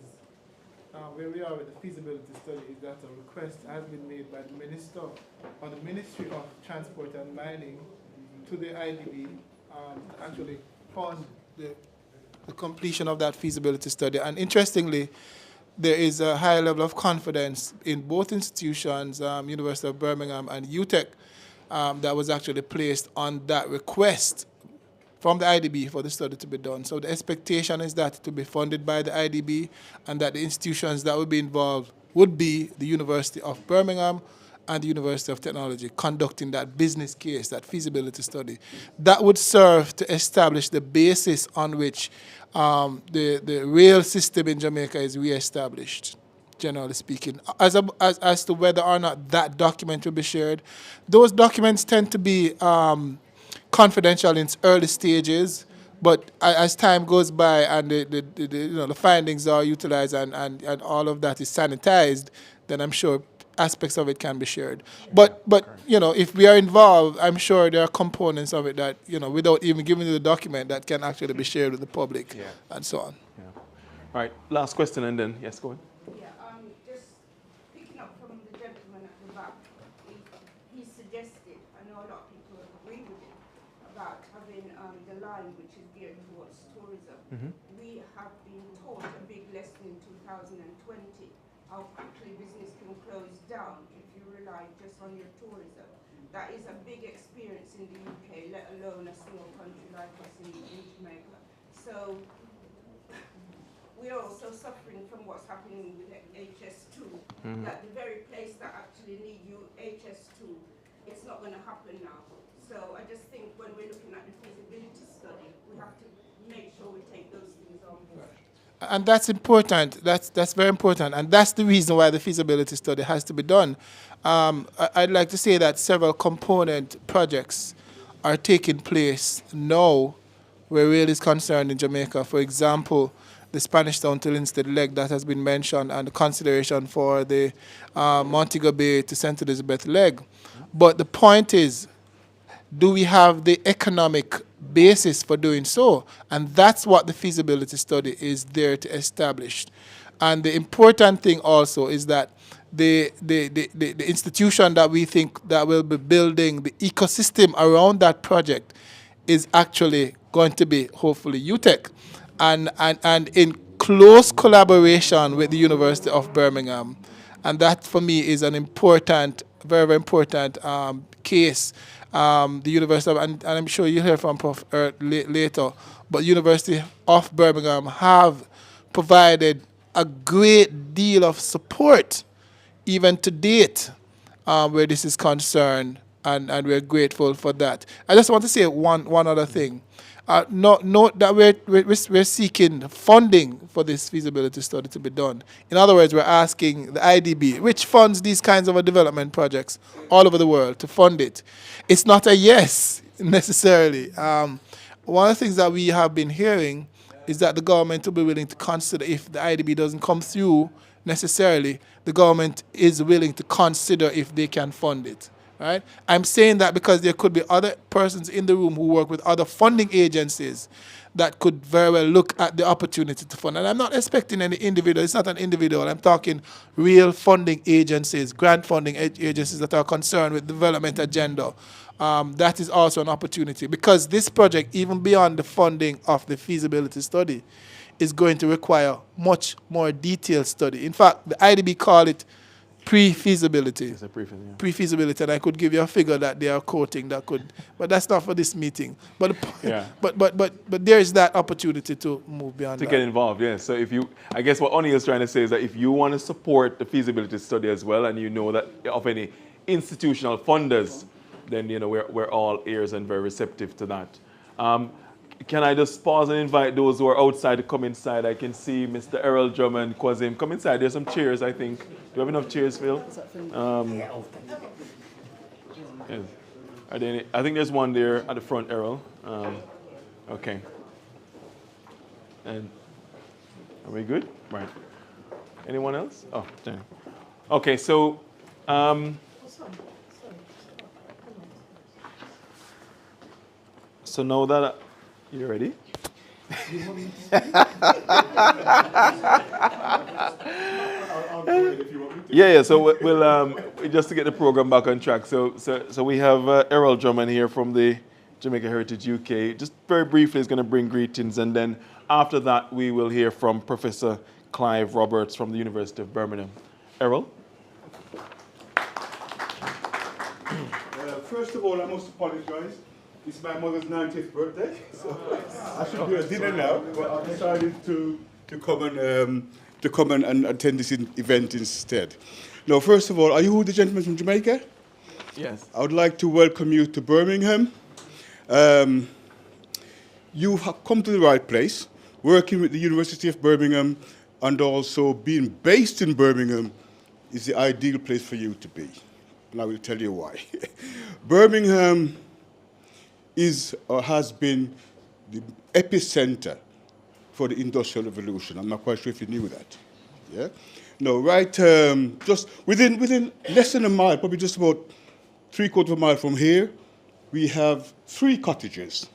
where we are with the feasibility study is that a request has been made by the Minister or the Ministry of Transport and Mining to the IDB to actually fund the completion of that feasibility study. And interestingly, there is a high level of confidence in both institutions, University of Birmingham and UTech, that was actually placed on that request from the IDB for the study to be done. So the expectation is that it will be funded by the IDB and that the institutions that will be involved would be the University of Birmingham and the University of Technology conducting that business case, that feasibility study. That would serve to establish the basis on which the rail system in Jamaica is reestablished, generally speaking. As to whether or not that document will be shared, those documents tend to be confidential in its early stages, but as time goes by and the findings are utilized and all of that is sanitized, then I'm sure aspects of it can be shared. But if we are involved, I'm sure there are components of it that, without even giving you the document, that can actually be shared with the public and so on. Yeah. All right, last question and then, yes, go on. Yeah, just picking up from the gentleman at the back, he suggested, I know a lot of people agree with it, about having the line which is geared towards tourism. Mm-hmm. We have been taught a big lesson in 2020, how quickly business can close down if you rely just on your tourism. That is a big experience in the UK, let alone a small country like us in Jamaica. So we are also suffering from what's happening with HS2, that the very place that actually need you HS2, it's not going to happen now. So I just think when we're looking at the feasibility study, we have to make sure we take those things on board. And that's important. That's very important. And that's the reason why the feasibility study has to be done. I'd like to say that several component projects are taking place now where rail is concerned in Jamaica. For example, the Spanish Town to Linstead leg that has been mentioned and the consideration for the Montego Bay to St. Elizabeth leg. But the point is, do we have the economic basis for doing so? And that's what the feasibility study is there to establish. And the important thing also is that the institution that we think that will be building the ecosystem around that project is actually going to be hopefully UTech. And in close collaboration with the University of Birmingham. And that for me is an important, very, very important case. The University of, and I'm sure you'll hear from Prof. later, but University of Birmingham have provided a great deal of support, even to date, where this is concerned, and we're grateful for that. I just want to say one other thing. Note that we're seeking funding for this feasibility study to be done. In other words, we're asking the IDB, which funds these kinds of development projects all over the world, to fund it. It's not a yes, necessarily. One of the things that we have been hearing is that the government will be willing to consider, if the IDB doesn't come through necessarily, the government is willing to consider if they can fund it. Right? I'm saying that because there could be other persons in the room who work with other funding agencies that could very well look at the opportunity to fund. And I'm not expecting any individual. It's not an individual. I'm talking real funding agencies, grant funding agencies that are concerned with development agenda. That is also an opportunity, because this project, even beyond the funding of the feasibility study, is going to require much more detailed study. In fact, the IDB call it pre-feasibility. It's a pre-feasibility. Pre-feasibility, and I could give you a figure that they are quoting that could, but that's not for this meeting. But but there is that opportunity to move beyond to that. get involved, yeah. So if you, I guess what Oni is trying to say is that if you want to support the feasibility study as well, and you know that of any institutional funders, then we're all ears and very receptive to that. Can I just pause and invite those who are outside to come inside? I can see Mr. Errol Drummond, Kwazim. Come inside. There's some chairs, I think. Do you have enough chairs, Phil? Yes. Are there any? I think there's one there at the front, Errol. Okay. And are we good? Right. Anyone else? Oh, damn. Okay, so so now that you ready? Yeah. So we'll just to get the program back on track. So we have Errol Drummond here from the Jamaica Heritage UK. Just very briefly, is going to bring greetings, and then after that we will hear from Professor Clive Roberts from the University of Birmingham. Errol? First of all, I must apologize. It's my mother's 90th birthday, so I should be at dinner now, but I've decided to come and attend this event instead. Now, first of all, are you the gentleman from Jamaica? Yes. I would like to welcome you to Birmingham. You have come to the right place, working with the University of Birmingham and also being based in Birmingham is the ideal place for you to be. And I will tell you why. Birmingham is or has been the epicenter for the Industrial Revolution. I'm not quite sure if you knew that. Yeah? No, right, just within less than a mile, probably just about 3/4 of a mile from here, we have 3 cottages.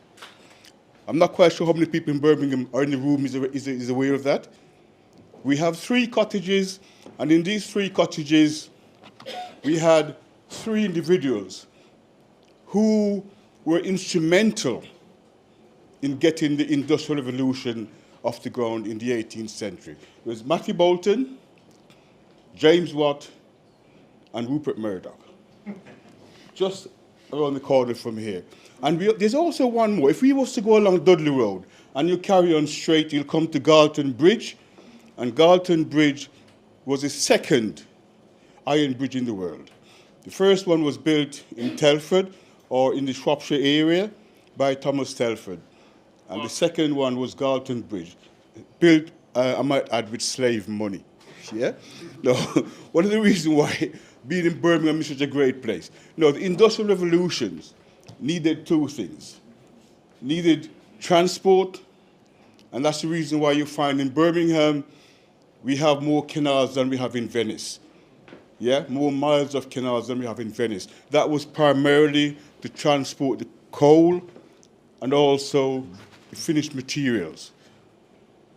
I'm not quite sure how many people in Birmingham are in the room is aware of that. We have 3 cottages, and in these 3 cottages, we had 3 individuals who were instrumental in getting the Industrial Revolution off the ground in the 18th century. It was Matthew Bolton, James Watt, and Rupert Murdoch, just around the corner from here. And there's also one more. If we was to go along Dudley Road and you carry on straight, you'll come to Galton Bridge, and Galton Bridge was the 2nd iron bridge in the world. The first one was built in Telford, or in the Shropshire area, by Thomas Telford. And the second one was Galton Bridge, built, I might add, with slave money. Yeah? No, one of the reasons why being in Birmingham is such a great place. No, the Industrial Revolutions needed 2 things. Needed transport, and that's the reason why you find in Birmingham we have more canals than we have in Venice. Yeah, more miles of canals than we have in Venice. That was primarily to transport the coal and also the finished materials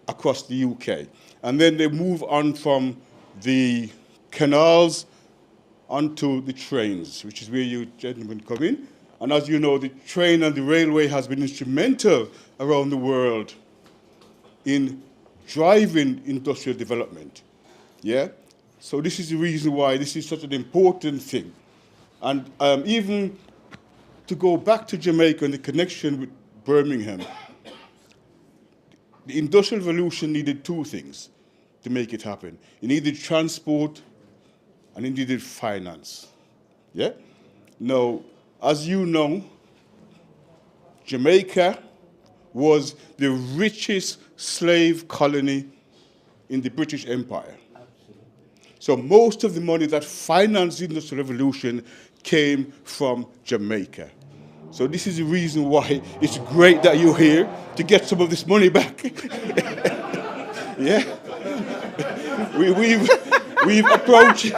across the UK. And then they move on from the canals onto the trains, which is where you gentlemen come in. And as you know, the train and the railway has been instrumental around the world in driving industrial development. Yeah? So this is the reason why this is such an important thing. And even to go back to Jamaica and the connection with Birmingham, the Industrial Revolution needed 2 things to make it happen. It needed transport and it needed finance. Yeah? Now, as you know, Jamaica was the richest slave colony in the British Empire. So most of the money that financed the Industrial Revolution came from Jamaica. So this is the reason why it's great that you're here to get some of this money back. Yeah, we've approached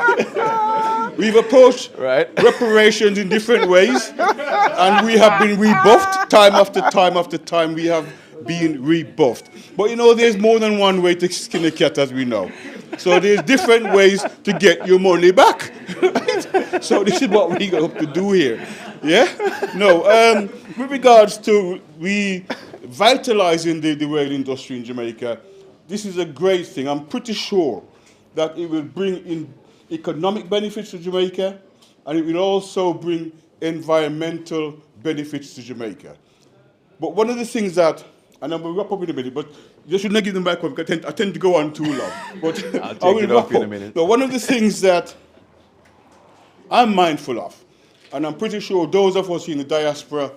reparations in different ways, and we have been rebuffed time after time after time. We have been rebuffed. But you know, there's more than one way to skin a cat, as we know. So there's different ways to get your money back. So this is what we got to do here. Yeah? No, with regards to revitalizing the rail industry in Jamaica, this is a great thing. I'm pretty sure that it will bring in economic benefits to Jamaica, and it will also bring environmental benefits to Jamaica. But one of the things that, and I'm going to wrap up in a minute, but you should not give them back up because I tend to go on too long. But I will wrap up. Now, one of the things that I'm mindful of, and I'm pretty sure those of us in the diaspora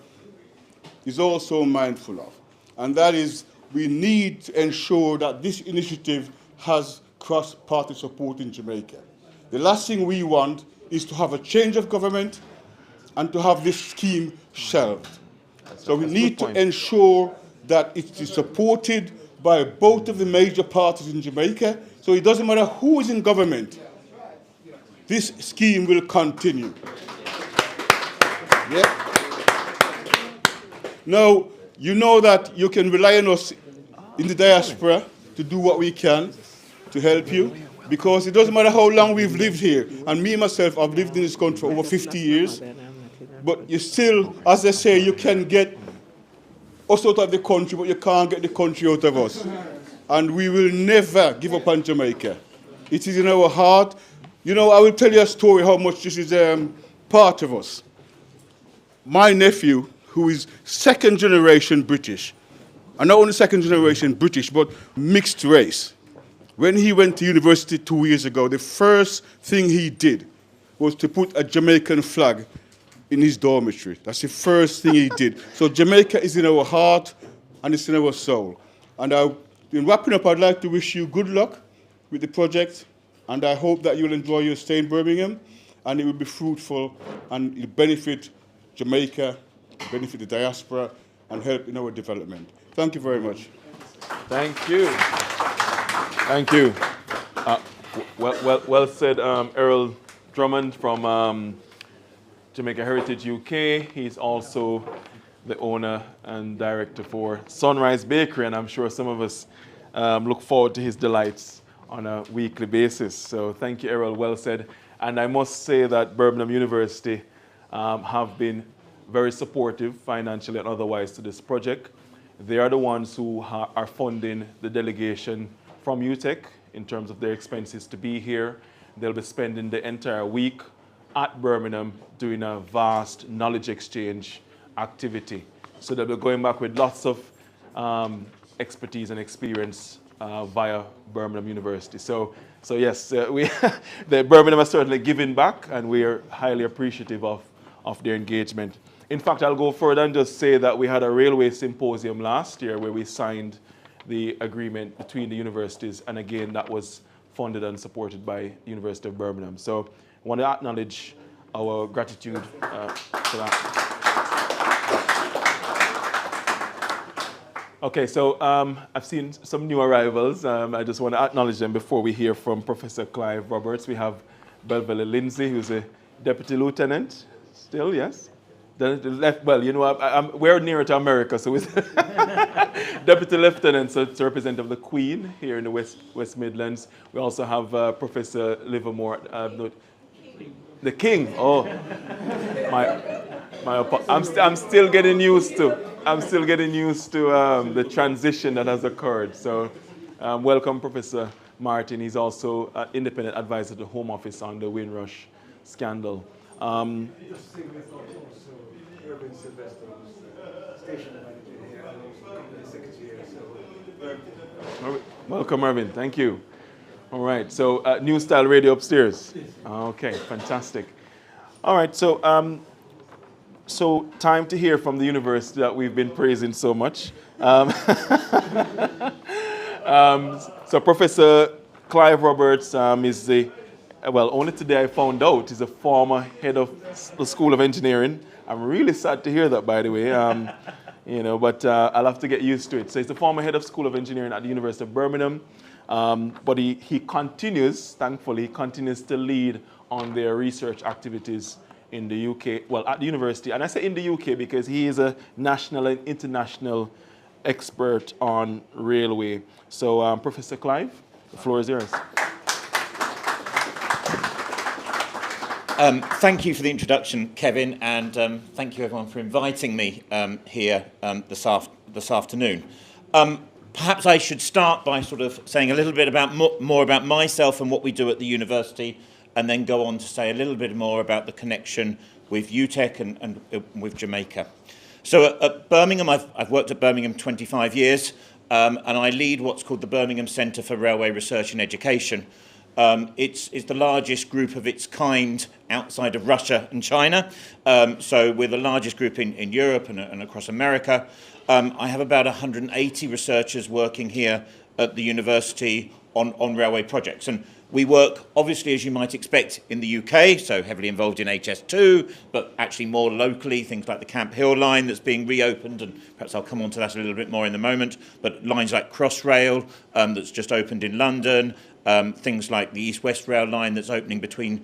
is also mindful of, and that is we need to ensure that this initiative has cross-party support in Jamaica. The last thing we want is to have a change of government and to have this scheme shelved. So we need to ensure that it is supported by both of the major parties in Jamaica. So it doesn't matter who is in government, this scheme will continue. Yeah? Now, you know that you can rely on us in the diaspora to do what we can to help you, because it doesn't matter how long we've lived here. And me, myself, I've lived in this country for over 50 years. But you still, as they say, you can get us out of the country, but you can't get the country out of us. and we will never give up on Jamaica. It is in our heart. You know, I will tell you a story how much this is part of us. My nephew, who is second generation British, and not only second generation British, but mixed race, when he went to university 2 years ago, the first thing he did was to put a Jamaican flag in his dormitory. That's the first thing he did. So Jamaica is in our heart and it's in our soul. And in wrapping up, I'd like to wish you good luck with the project, and I hope that you'll enjoy your stay in Birmingham, and it will be fruitful, and it'll benefit Jamaica, benefit the diaspora, and help in our development. Thank you very much. Thank you. Thank you. Well said, Errol Drummond from Jamaica Heritage UK. He's also the owner and director for Sunrise Bakery, and I'm sure some of us look forward to his delights on a weekly basis. So thank you, Errol. Well said. And I must say that Birmingham University have been very supportive financially and otherwise to this project. They are the ones who are funding the delegation from UTech in terms of their expenses to be here. They'll be spending the entire week at Birmingham doing a vast knowledge exchange activity. So they'll be going back with lots of expertise and experience via Birmingham University. So yes, the Birmingham are certainly giving back, and we are highly appreciative of their engagement. In fact, I'll go further and just say that we had a railway symposium last year where we signed the agreement between the universities, and again, that was funded and supported by the University of Birmingham. So I want to acknowledge our gratitude for that. Okay, so I've seen some new arrivals. I just want to acknowledge them before we hear from Professor Clive Roberts. We have Belville Lindsay, who's a deputy lieutenant still, yes? Well, you know, we're nearer to America, so it's Deputy Lieutenant, so it's a representative of the Queen here in the West Midlands. We also have Professor Livermore, the King. Oh, I'm still getting used to. The transition that has occurred. So, welcome, Professor Martin. He's also an independent advisor to the Home Office on the Windrush scandal. Just think we've got also Irving Sylvester, who's the station manager here, and also company secretary here. So, welcome, Irving. Thank you. All right. So, new style radio upstairs. Okay, fantastic. All right. So, so time to hear from the university that we've been praising so much. So, Professor Clive Roberts is the well, only today I found out he's a former head of the School of Engineering. I'm really sad to hear that, by the way. You know, but I'll have to get used to it. So he's the former head of School of Engineering at the University of Birmingham. But he continues, thankfully, he continues to lead on their research activities in the UK, well, at the university. And I say in the UK because he is a national and international expert on railway. So, Professor Clive, the floor is yours. Thank you for the introduction, Kevin, and thank you everyone for inviting me here this afternoon. Perhaps I should start by sort of saying a little bit about more about myself and what we do at the university, and then go on to say a little bit more about the connection with UTech and with Jamaica. So at Birmingham, I've worked at Birmingham 25 years, and I lead what's called the Birmingham Centre for Railway Research and Education. It's the largest group of its kind outside of Russia and China. So we're the largest group in Europe and across America. I have about 180 researchers working here at the university on railway projects. And we work, obviously, as you might expect, in the UK, so heavily involved in HS2, but actually more locally, things like the Camp Hill line that's being reopened, and perhaps I'll come on to that a little bit more in a moment, but lines like Crossrail that's just opened in London, things like the East-West Rail line that's opening between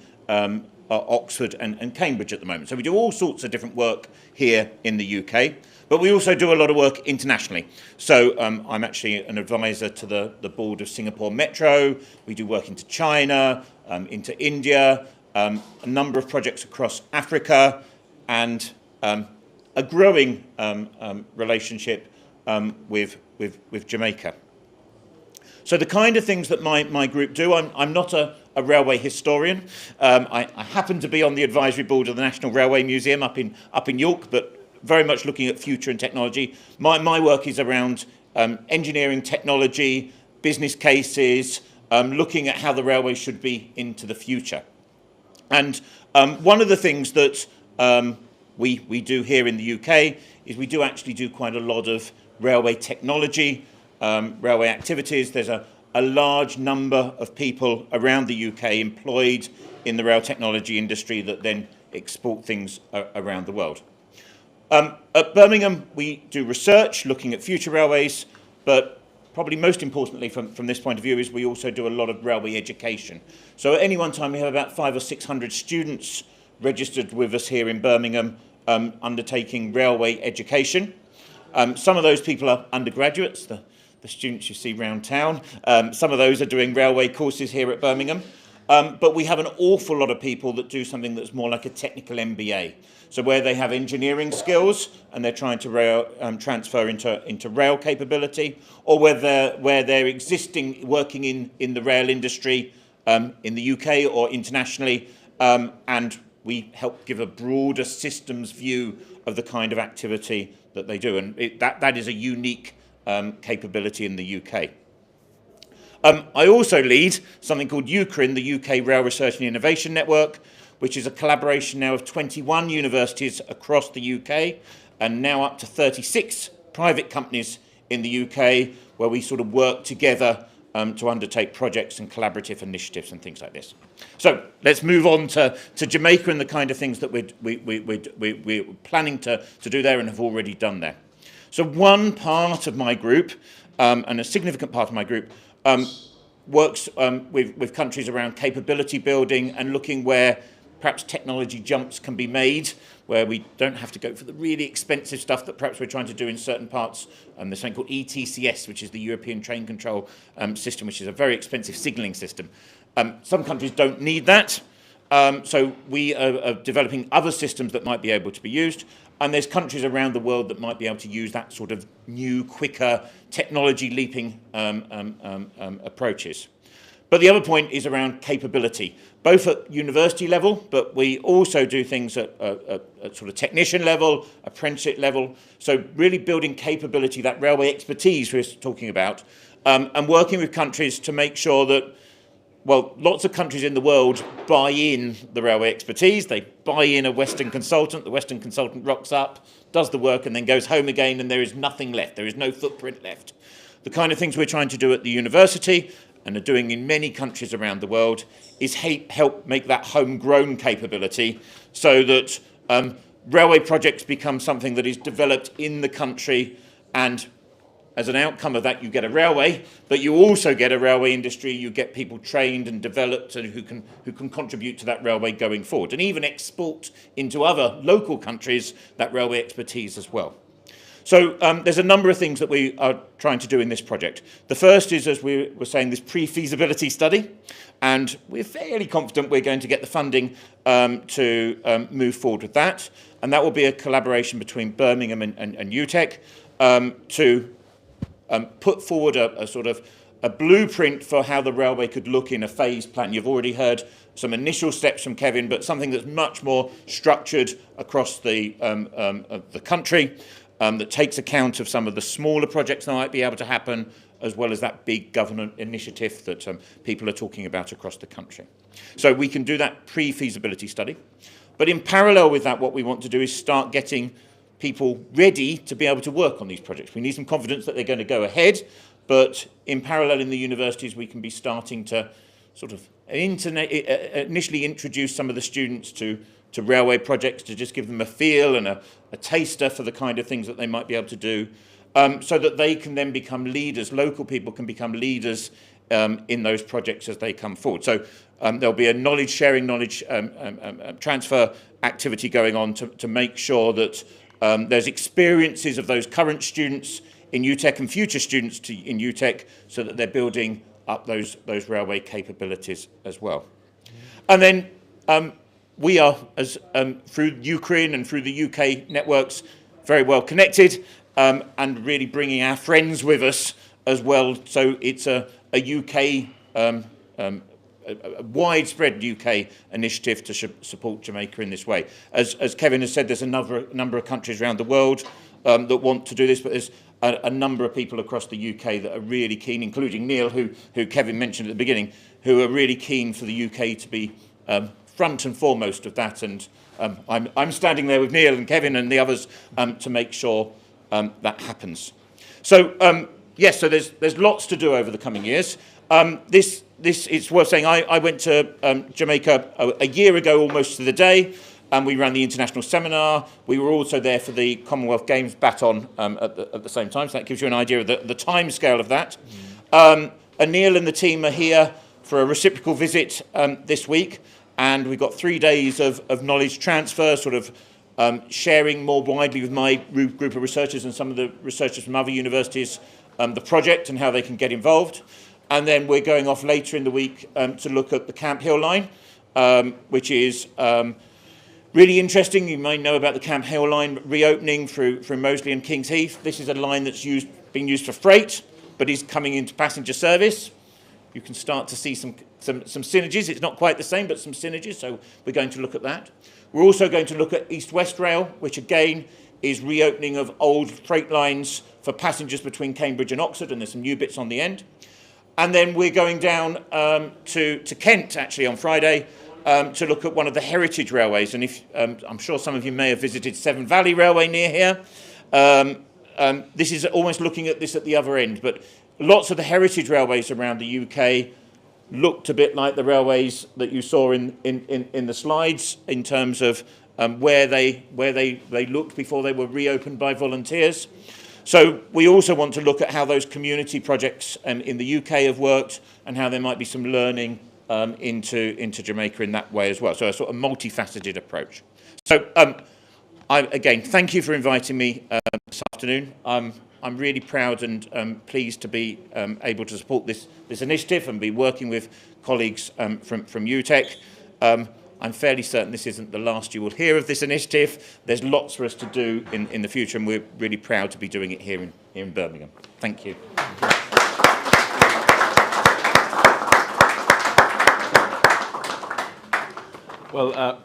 Oxford and Cambridge at the moment. So we do all sorts of different work here in the UK, but we also do a lot of work internationally. So I'm actually an advisor to the board of Singapore Metro. We do work into China, into India, a number of projects across Africa, and a growing relationship with Jamaica. So the kind of things that my group do, I'm not a railway historian. I happen to be on the advisory board of the National Railway Museum up in York, but very much looking at future and technology. My work is around engineering, technology, business cases, looking at how the railway should be into the future. And one of the things that we do here in the UK is we do actually do quite a lot of railway technology, railway activities. There's a large number of people around the UK employed in the rail technology industry that then export things around the world. At Birmingham, we do research looking at future railways, but probably most importantly from this point of view is we also do a lot of railway education. So at any one time, we have about 500 or 600 students registered with us here in Birmingham undertaking railway education. Some of those people are undergraduates, the students you see round town. Some of those are doing railway courses here at Birmingham. But we have an awful lot of people that do something that's more like a technical MBA. So where they have engineering skills and they're trying to transfer into rail capability, or where they're existing working in the rail industry in the UK or internationally, and we help give a broader systems view of the kind of activity that they do. And that is a unique capability in the UK. I also lead something called UCRIN, the UK Rail Research and Innovation Network, which is a collaboration now of 21 universities across the UK and now up to 36 private companies in the UK where we sort of work together to undertake projects and collaborative initiatives and things like this. So let's move on to Jamaica and the kind of things that we're planning to do there and have already done there. So one part of my group, and a significant part of my group, works with countries around capability building and looking where perhaps technology jumps can be made, where we don't have to go for the really expensive stuff that perhaps we're trying to do in certain parts. There's something called ETCS, which is the European Train Control System, which is a very expensive signalling system. Some countries don't need that, so we are developing other systems that might be able to be used. And there's countries around the world that might be able to use that sort of new, quicker, technology-leaping approaches. But the other point is around capability, both at university level, but we also do things at sort of technician level, apprenticeship level. So really building capability, that railway expertise we're talking about, and working with countries to make sure that, well, lots of countries in the world buy in the railway expertise. They buy in a Western consultant. The Western consultant rocks up, does the work, and then goes home again, and there is nothing left. There is no footprint left. The kind of things we're trying to do at the university and are doing in many countries around the world is help make that homegrown capability so that railway projects become something that is developed in the country, and as an outcome of that, you get a railway, but you also get a railway industry. You get people trained and developed and who can contribute to that railway going forward, and even export into other local countries that railway expertise as well. So there's a number of things that we are trying to do in this project. The first is, as we were saying, this pre-feasibility study, and we're fairly confident we're going to get the funding to move forward with that, and that will be a collaboration between Birmingham and UTEC to put forward a sort of a blueprint for how the railway could look in a phased plan. You've already heard some initial steps from Kevin, but something that's much more structured across the country, that takes account of some of the smaller projects that might be able to happen, as well as that big government initiative that people are talking about across the country. So we can do that pre-feasibility study. But in parallel with that, what we want to do is start getting people ready to be able to work on these projects. We need some confidence that they're going to go ahead, but in parallel in the universities, we can be starting to sort of initially introduce some of the students to railway projects, to just give them a feel and a taster for the kind of things that they might be able to do, so that they can then become leaders, local people can become leaders in those projects as they come forward. So there'll be a knowledge sharing, knowledge transfer activity going on to make sure that there's experiences of those current students in UTEC and future students in UTEC, so that they're building up those railway capabilities as well. And then we are, as through UCRIN and through the UK networks, very well connected, and really bringing our friends with us as well. So it's a a UK, a widespread UK initiative to support Jamaica in this way. As Kevin has said, there's a number of countries around the world that want to do this, but there's a number of people across the UK that are really keen, including Neil, who Kevin mentioned at the beginning, who are really keen for the UK to be front and foremost of that. And I'm standing there with Neil and Kevin and the others to make sure that happens. So yes, so there's lots to do over the coming years. This it's worth saying. I went to Jamaica a year ago, almost to the day. We ran the international seminar. We were also there for the Commonwealth Games baton at the same time. So that gives you an idea of the time scale of that. Anil and the team are here for a reciprocal visit this week. And we've got 3 days of knowledge transfer, sort of sharing more widely with my group of researchers and some of the researchers from other universities, the project and how they can get involved. And then we're going off later in the week to look at the Camp Hill line, which is really interesting. You may know about the Camp Hill line reopening through Moseley and Kings Heath. This is a line that's being used for freight, but is coming into passenger service. You can start to see some synergies. It's not quite the same, but some synergies. So we're going to look at that. We're also going to look at East-West Rail, which again is reopening of old freight lines for passengers between Cambridge and Oxford, and there's some new bits on the end. And then we're going down to Kent, actually, on Friday, to look at one of the heritage railways. And if I'm sure some of you may have visited Severn Valley Railway near here. This is almost looking at this at the other end, but lots of the heritage railways around the UK looked a bit like the railways that you saw in the slides in terms of where they looked before they were reopened by volunteers. So we also want to look at how those community projects in the UK have worked and how there might be some learning into Jamaica in that way as well. So a sort of multifaceted approach. So again, thank you for inviting me this afternoon. I'm really proud and pleased to be able to support this initiative and be working with colleagues from UTEC. I'm fairly certain this isn't the last you will hear of this initiative. There's lots for us to do in the future, and we're really proud to be doing it here in Birmingham. Thank you. Well,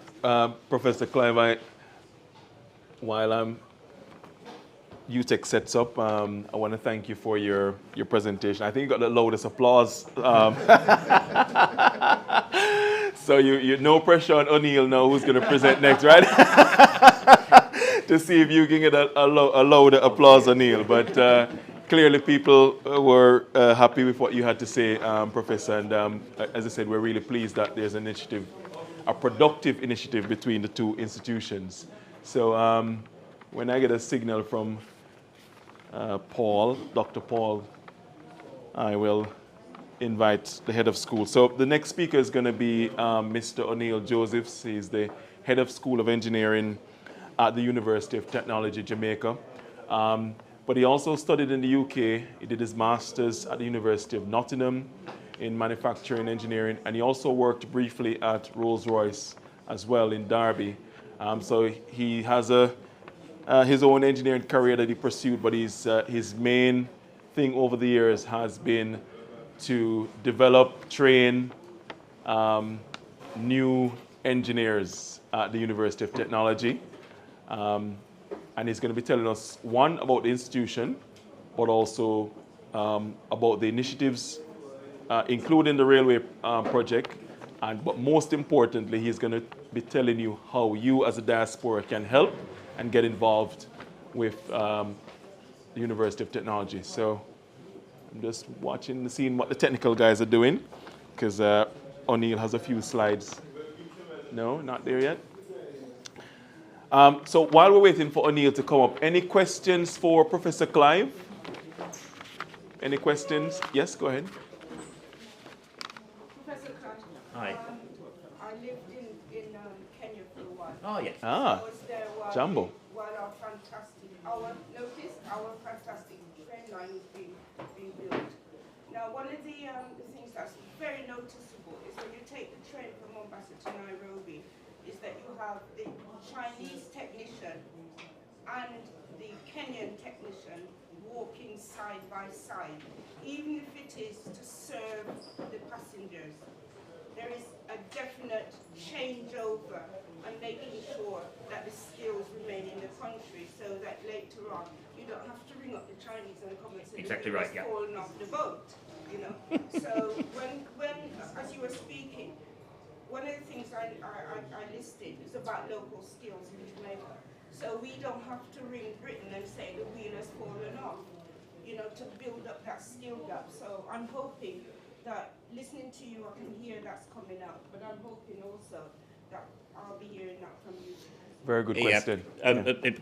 Professor Clive, while UTEC sets up, I want to thank you for your presentation. I think you got the loudest applause. So you no pressure on O'Neill now, who's going to present next, right? To see if you can get a louder applause, O'Neill. But clearly people were happy with what you had to say, Professor. And as I said, we're really pleased that there's an initiative, a productive initiative between the two institutions. So when I get a signal from Paul, Dr. Paul, I will invite the head of school. So the next speaker is going to be Mr. O'Neill Josephs. He's the head of School of Engineering at the University of Technology, Jamaica. But he also studied in the UK. He did his master's at the University of Nottingham in manufacturing engineering, and he also worked briefly at Rolls-Royce as well in Derby. So he has his own engineering career that he pursued, but his main thing over the years has been to develop, train new engineers at the University of Technology. And he's going to be telling us, one, about the institution, but also about the initiatives, including the railway project. But most importantly, he's going to be telling you how you as a diaspora can help and get involved with the University of Technology. So I'm just watching, seeing what the technical guys are doing, because O'Neill has a few slides. No, not there yet. So while we're waiting for O'Neill to come up, any questions for Professor Clive? Any questions? Yes, go ahead. Professor Clark. Hi. I lived in Kenya for a while. Oh, yes. Ah, I was there Jambo. while our fantastic train line was being built. Now, one of the things that's very noticeable is when you take the train from Mombasa to Nairobi, is that you have the Chinese technician and the Kenyan technician walking side by side, even if it is to serve the passengers. There is a definite changeover and making sure that the skills remain in the country so that later on you don't have to ring up the Chinese and come and say Exactly the right, has yeah. fallen off the boat, you know. So when as you were speaking, one of the things I listed is about local skills in Jamaica. So we don't have to ring Britain and say the wheel has fallen off, you know, to build up that skill gap. So I'm hoping that listening to you, I can hear that's coming out, but I'm hoping also that I'll be hearing that from you. Very good question.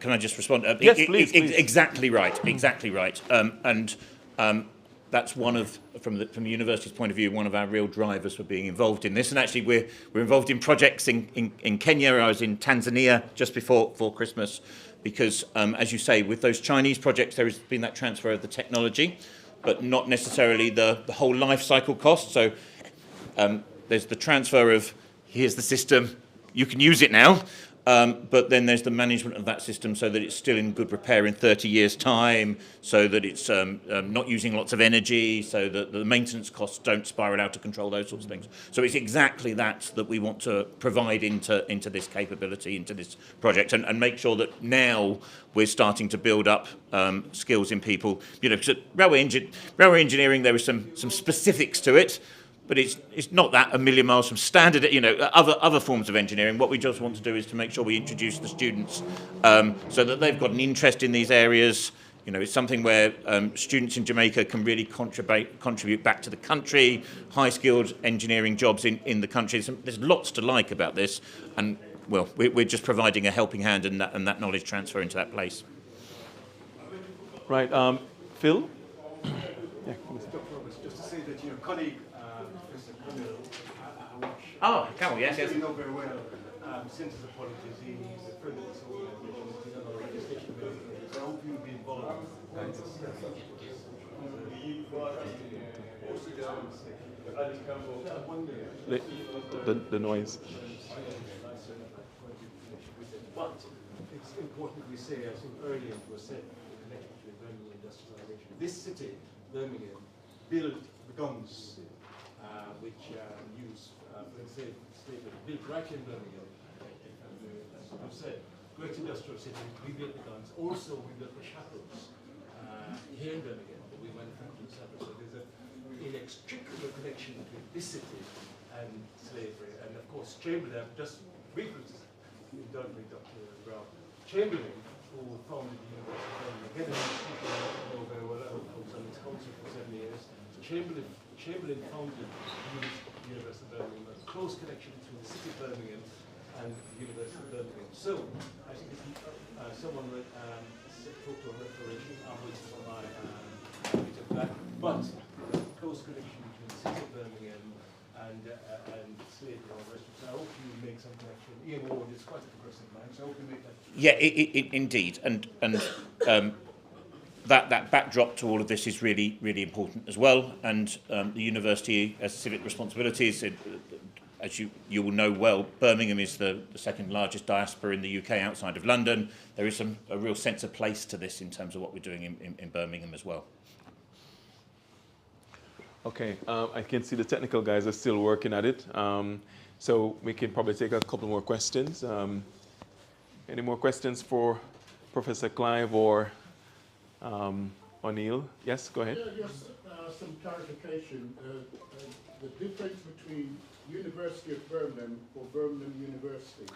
Can I just respond? Yes, please. Exactly right. Exactly right. That's one of, from the university's point of view, one of our real drivers for being involved in this. And actually, we're involved in projects in Kenya. I was in Tanzania just before Christmas, because, as you say, with those Chinese projects, there has been that transfer of the technology, but not necessarily the whole life cycle cost. So there's the transfer of, here's the system, you can use it now. But then there's the management of that system so that it's still in good repair in 30 years' time, so that it's not using lots of energy, so that the maintenance costs don't spiral out of control, those sorts of things. So it's exactly that we want to provide into this capability, into this project, and make sure that now we're starting to build up skills in people. You know, railway engineering, there are some specifics to it, but it's not that a million miles from standard, you know, other forms of engineering. What we just want to do is to make sure we introduce the students so that they've got an interest in these areas. You know, it's something where students in Jamaica can really contribute back to the country, high-skilled engineering jobs in the country. There's lots to like about this, and, well, we're just providing a helping hand and that knowledge transfer into that place. Right, Phil? Yeah. Just to say that your colleague, Oh, Carol, yes. You know very well, Centres of Politics, he's a friend of this organization, he's on our registration committee, so I hope you'll be involved in this. The noise. But it's important we say, I think earlier it was said, in connection to the Birmingham industrialization, this city, Birmingham, built the guns which use, let's say, built right in Birmingham. As I've said, great industrial city, we built the guns. Also, we built the shackles here in Birmingham, we manufactured the shackles. So there's an inextricable connection between this city and slavery. And of course, Chamberlain, just briefly, Dudley, Dr. Brown, Chamberlain, who founded the University of Birmingham, again, people know very well, I was on its council for 7 years. Chamberlain founded the University of Birmingham, a close connection between the city of Birmingham and the University of Birmingham. So, I think if someone would talk to a restoration, I'm waiting for my bit of that, but close connection between the city of Birmingham and slavery and all the rest of it. So I hope you make some connection. Ian Ward is quite a progressive man, so I hope you make that. Yeah, indeed, and that backdrop to all of this is really, really important as well. And the university has civic responsibilities. As you will know well, Birmingham is the second largest diaspora in the UK outside of London. There is a real sense of place to this in terms of what we're doing in Birmingham as well. Okay, I can see the technical guys are still working at it. So we can probably take a couple more questions. Any more questions for Professor Clive or O'Neill? Yes, go ahead. Yeah, just some clarification. The difference between University of Birmingham or Birmingham University.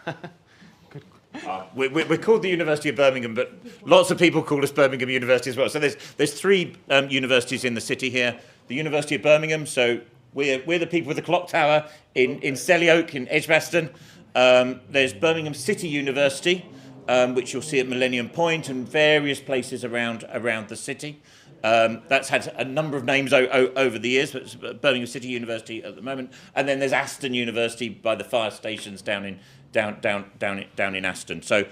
We're called the University of Birmingham, but lots of people call us Birmingham University as well. So there's three universities in the city here. The University of Birmingham, so we're the people with the clock tower in Selly Oak in Edgbaston. There's Birmingham City University, which you'll see at Millennium Point and various places around the city. That's had a number of names over the years, but it's Birmingham City University at the moment. And then there's Aston University by the fire stations down in Aston. So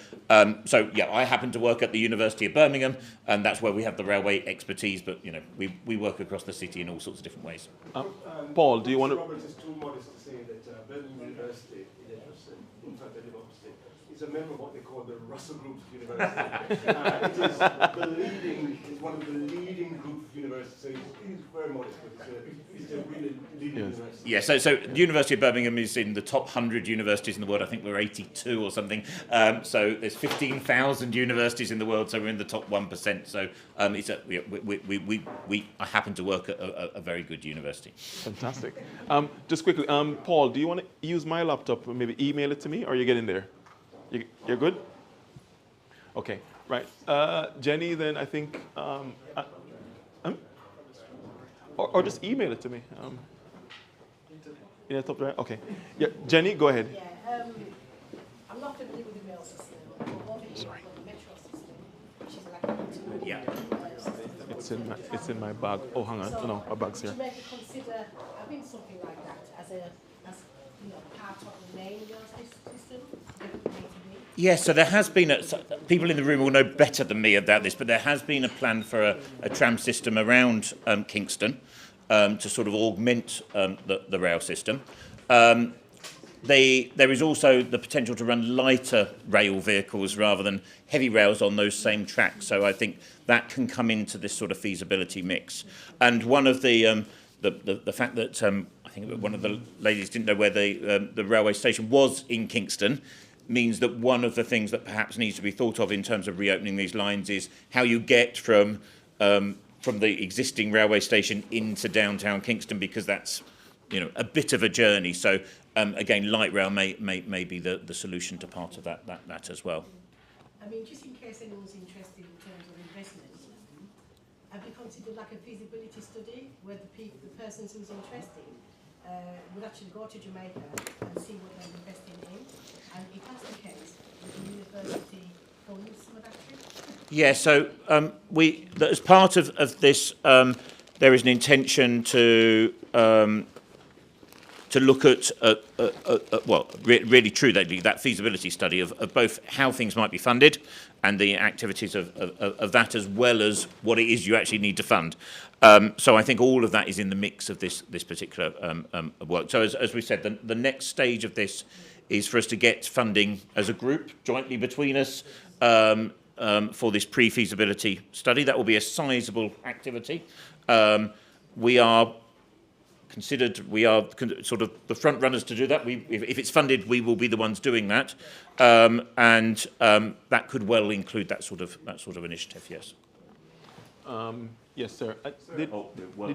yeah, I happen to work at the University of Birmingham, and that's where we have the railway expertise. But you know, we work across the city in all sorts of different ways. Paul, do you want to? Robert is too modest to say that Birmingham University, in fact, I live opposite, is a member of what they call the Russell Group of Universities. It's one of the leading group of universities. So it's very modest, but it's a really leading university. Yeah, so the University of Birmingham is in the top 100 universities in the world. I think we're 82 or something. So there's 15,000 universities in the world, so we're in the top 1%. So I happen to work at a very good university. Fantastic. Just quickly, Paul, do you want to use my laptop or maybe email it to me, or are you getting there? You're good? Okay, right. Jenny, then I think, or just email it to me. In the top right? Okay. Yeah, Jenny, go ahead. Yeah, I'm not familiar with the mail system, but over here I've got the metro system, which is like a Yeah. It's in my bag. Oh, hang on. So, No, our bag's here. would you maybe consider having something like that as part of the main system? Yes, so there has been, people in the room will know better than me about this, but there has been a plan for a tram system around Kingston to sort of augment the rail system. There is also the potential to run lighter rail vehicles rather than heavy rails on those same tracks. So I think that can come into this sort of feasibility mix. And one of the fact that I think one of the ladies didn't know where the railway station was in Kingston means that one of the things that perhaps needs to be thought of in terms of reopening these lines is how you get from the existing railway station into downtown Kingston, because that's a bit of a journey. So again, light rail may be the solution to part of that as well. I mean, just in case anyone's interested in terms of investment, have you considered like a feasibility study where the persons who's interested would actually go to Jamaica and see what they're investing in? And if that's the case, would the university fund some of that trip? Yeah, so as part of this, there is an intention to look at really true that feasibility study of both how things might be funded and the activities of that, as well as what it is you actually need to fund. So I think all of that is in the mix of this particular work. So as we said, the next stage of this is for us to get funding as a group, jointly between us, for this pre-feasibility study. That will be a sizable activity. We are sort of the front runners to do that. If it's funded, we will be the ones doing that, and that could well include that sort of initiative. Yes. Yes, sir. Did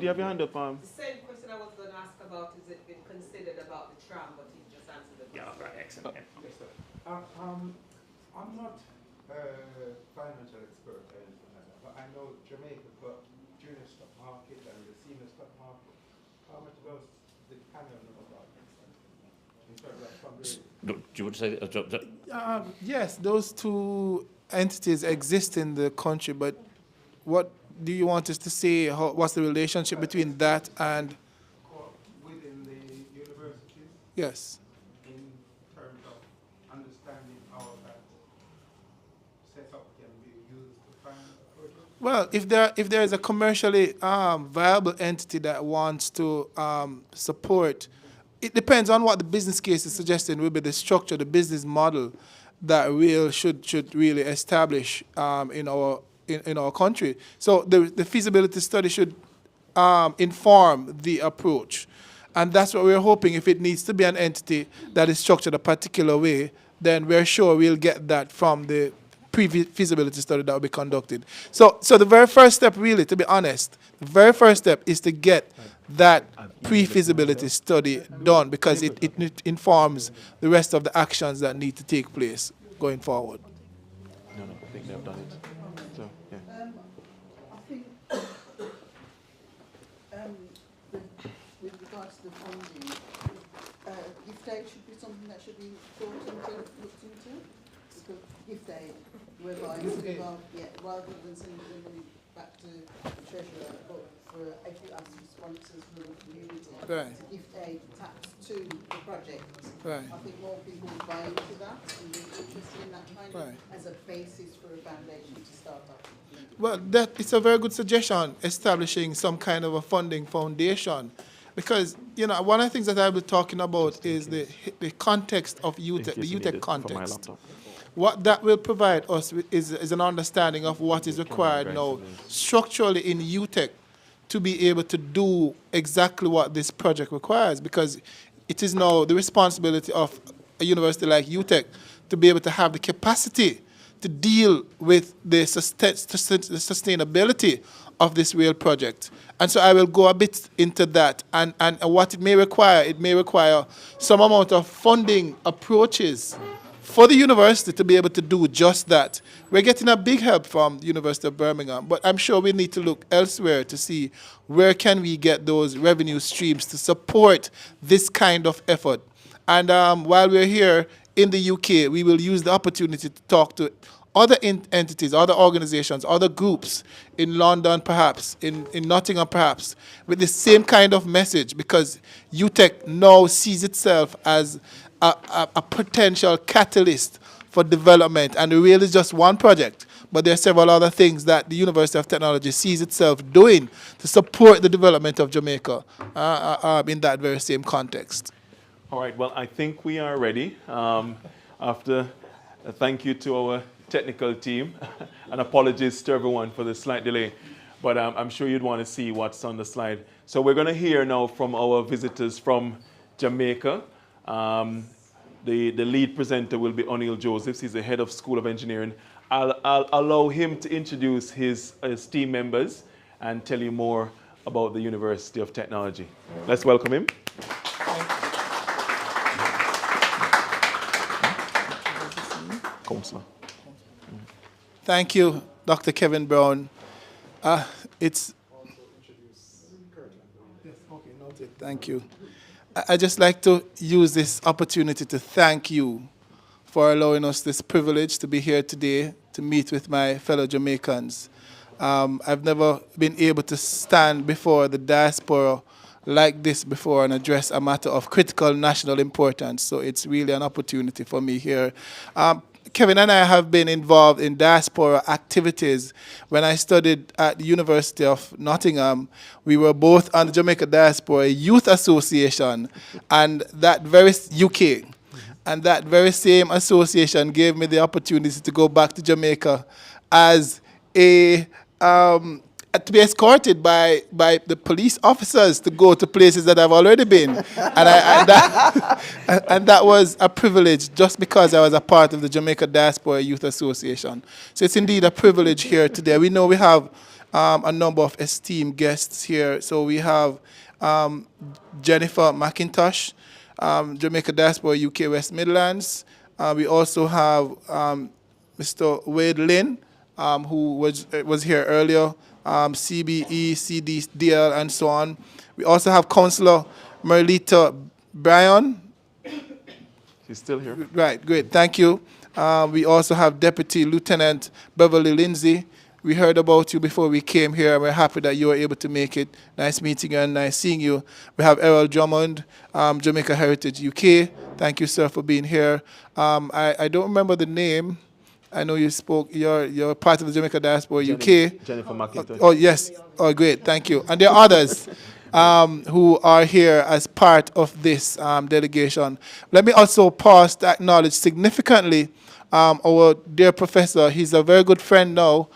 you have your hand up? The same question I was going to ask about, is it been considered about the tram, but he just answered it. Yeah, right, excellent. Yes, sir. I'm not a financial expert or anything like that, but I know Jamaica got junior stock market and the senior stock market. How much does the panel know about this in terms of fundraising? Do you want to say? Yes, those two entities exist in the country, but what do you want us to say? What's the relationship between that and? Within the universities? Yes. In terms of understanding how that setup can be used to fund projects? Well, if there is a commercially viable entity that wants to support, it depends on what the business case is suggesting will be the structure, the business model that should really establish in our country. So the feasibility study should inform the approach. And that's what we're hoping. If it needs to be an entity that is structured a particular way, then we're sure we'll get that from the pre-feasibility study that will be conducted. So the very first step, really, to be honest, the very first step is to get that pre-feasibility study done, because it informs the rest of the actions that need to take place going forward. No, I think they've done it. So, yeah. I think with regards to the funding, gift aid should be something that should be looked into. Because gift aid, whereby rather than sending the money back to the treasurer, but if you ask for sponsors from the community, Right. to gift aid tax to the project. Right. I think more people would buy into that and be interested in that kind Right. of as a basis for a foundation to start up. Well, it's a very good suggestion, establishing some kind of a funding foundation. Because, one of the things that I've been talking about is the context of UTEC, the UTEC context. What that will provide us is an understanding of what is required now structurally in UTEC to be able to do exactly what this project requires, because it is now the responsibility of a university like UTEC to be able to have the capacity to deal with the sustainability of this real project. And so I will go a bit into that and what it may require some amount of funding approaches for the university to be able to do just that. We're getting a big help from the University of Birmingham, but I'm sure we need to look elsewhere to see where can we get those revenue streams to support this kind of effort. And while we're here in the UK, we will use the opportunity to talk to other entities, other organizations, other groups in London perhaps, in Nottingham perhaps, with the same kind of message, because UTEC now sees itself as a potential catalyst for development. And the Rail is just one project, but there are several other things that the University of Technology sees itself doing to support the development of Jamaica in that very same context. All right, well, I think we are ready. After a thank you to our technical team, and apologies to everyone for the slight delay, but I'm sure you'd want to see what's on the slide. So we're going to hear now from our visitors from Jamaica. The lead presenter will be O'Neill Josephs. He's the head of School of Engineering. I'll allow him to introduce his team members and tell you more about the University of Technology. Let's welcome him. Counselor. Thank you, Dr. Kevin Brown. Thank you. I'd just like to use this opportunity to thank you for allowing us this privilege to be here today to meet with my fellow Jamaicans. I've never been able to stand before the diaspora like this before and address a matter of critical national importance, so it's really an opportunity for me here. Kevin and I have been involved in diaspora activities. When I studied at the University of Nottingham, we were both on the Jamaica Diaspora Youth Association and that very UK. And that very same association gave me the opportunity to go back to Jamaica as a to be escorted by the police officers to go to places that I've already been. And that was a privilege just because I was a part of the Jamaica Diaspora Youth Association. So it's indeed a privilege here today. We know we have a number of esteemed guests here. So we have Jennifer McIntosh, Jamaica Diaspora UK West Midlands. We also have Mr. Wade Lynn, who was here earlier. CBE, CDL, and so on. We also have Councillor Merlita Bryan. She's still here. Right, great, thank you. We also have Deputy Lieutenant Beverly Lindsay. We heard about you before we came here, and we're happy that you were able to make it. Nice meeting you and nice seeing you. We have Errol Drummond, Jamaica Heritage UK. Thank you, sir, for being here. I don't remember the name. I know you spoke, you're part of the Jamaica Diaspora UK. Jennifer McIntosh. Oh, yes. Oh, great. Thank you. And there are others who are here as part of this delegation. Let me also pause to acknowledge significantly our dear professor. He's a very good friend now,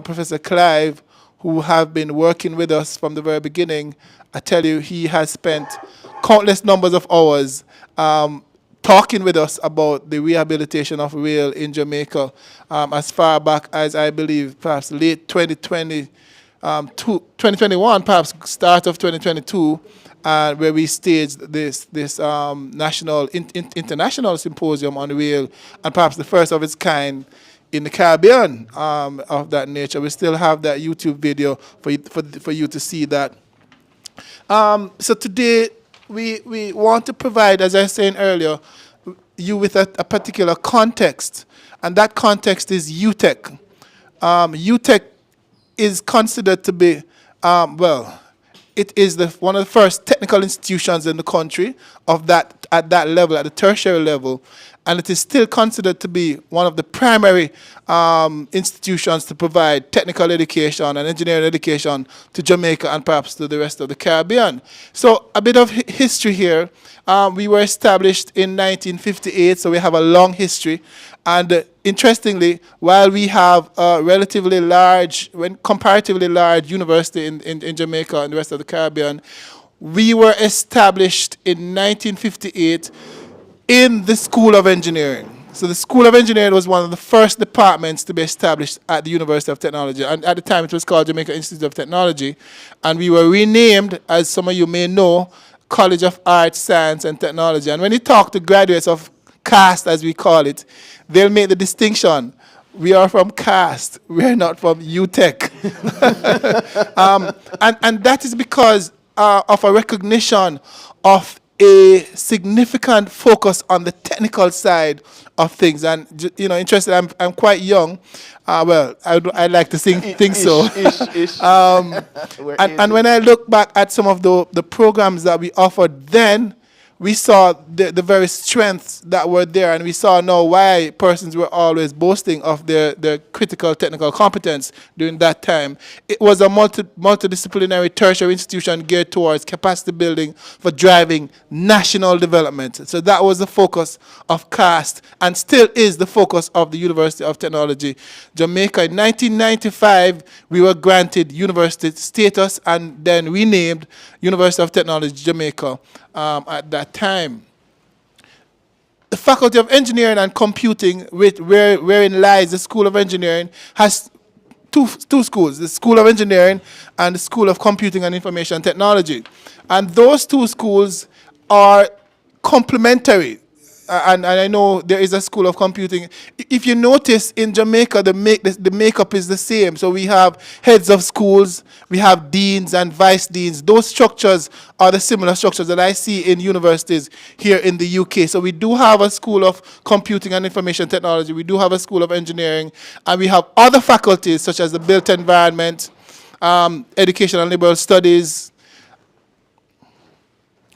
Professor Clive, who have been working with us from the very beginning. I tell you, he has spent countless numbers of hours talking with us about the rehabilitation of rail in Jamaica as far back as, I believe, perhaps late 2021, perhaps start of 2022, where we staged this national, international symposium on rail, and perhaps the first of its kind in the Caribbean of that nature. We still have that YouTube video for you to see that. So today, we want to provide, as I was saying earlier, you with a particular context, and that context is UTEC. UTEC is considered to be, it is one of the first technical institutions in the country of that at that level, at the tertiary level, and it is still considered to be one of the primary institutions to provide technical education and engineering education to Jamaica and perhaps to the rest of the Caribbean. So a bit of history here. We were established in 1958, so we have a long history. And interestingly, while we have a relatively large, comparatively large university in Jamaica and the rest of the Caribbean, we were established in 1958 in the School of Engineering. So the School of Engineering was one of the first departments to be established at the University of Technology. And at the time, it was called Jamaica Institute of Technology. And we were renamed, as some of you may know, College of Arts, Science, and Technology. And when you talk to graduates of CAST, as we call it, they'll make the distinction. We are from CAST. We're not from UTech. And that is because of a recognition of a significant focus on the technical side of things. And, you know, interested, I'm quite young. Well, I like to think so. And when I look back at some of the programs that we offered then, we saw the very strengths that were there, and we saw now why persons were always boasting of their critical technical competence during that time. It was a multidisciplinary tertiary institution geared towards capacity building for driving national development. So that was the focus of CAST, and still is the focus of the University of Technology Jamaica. In 1995, we were granted university status and then renamed University of Technology Jamaica at that time. The Faculty of Engineering and Computing, wherein lies the School of Engineering, has two schools, the School of Engineering and the School of Computing and Information Technology. And those two schools are complementary. And I know there is a School of Computing. If you notice, in Jamaica, the makeup is the same. So we have heads of schools, we have deans and vice deans. Those structures are the similar structures that I see in universities here in the UK. So we do have a School of Computing and Information Technology, we do have a School of Engineering, and we have other faculties such as the Built Environment, Education and Liberal Studies,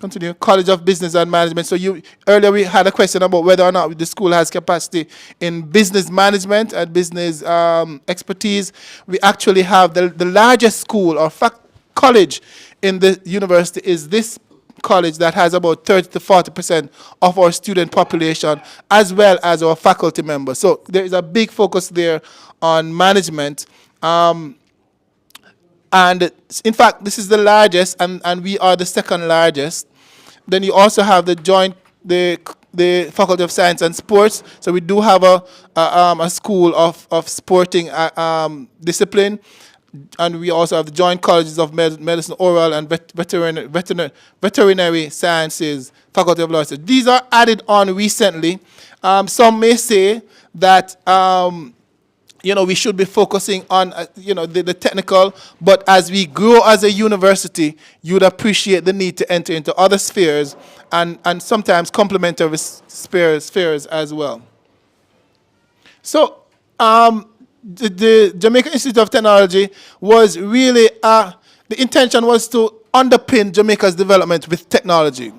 continue, College of Business and Management. So earlier we had a question about whether or not the school has capacity in business management and business expertise. We actually have the largest school or college in the university is this college that has about 30 to 40% of our student population as well as our faculty members. So there is a big focus there on management. And in fact, this is the largest, and we are the second largest. Then you also have the Faculty of Science and Sports. So we do have a school of sporting discipline, and we also have the Joint Colleges of Medicine, Oral, and Veterinary Sciences, Faculty of Law. So these are added on recently. Some may say that we should be focusing on, the technical, but as we grow as a university, you'd appreciate the need to enter into other spheres and sometimes complementary spheres as well. So the Jamaica Institute of Technology was really, the intention was to underpin Jamaica's development with technology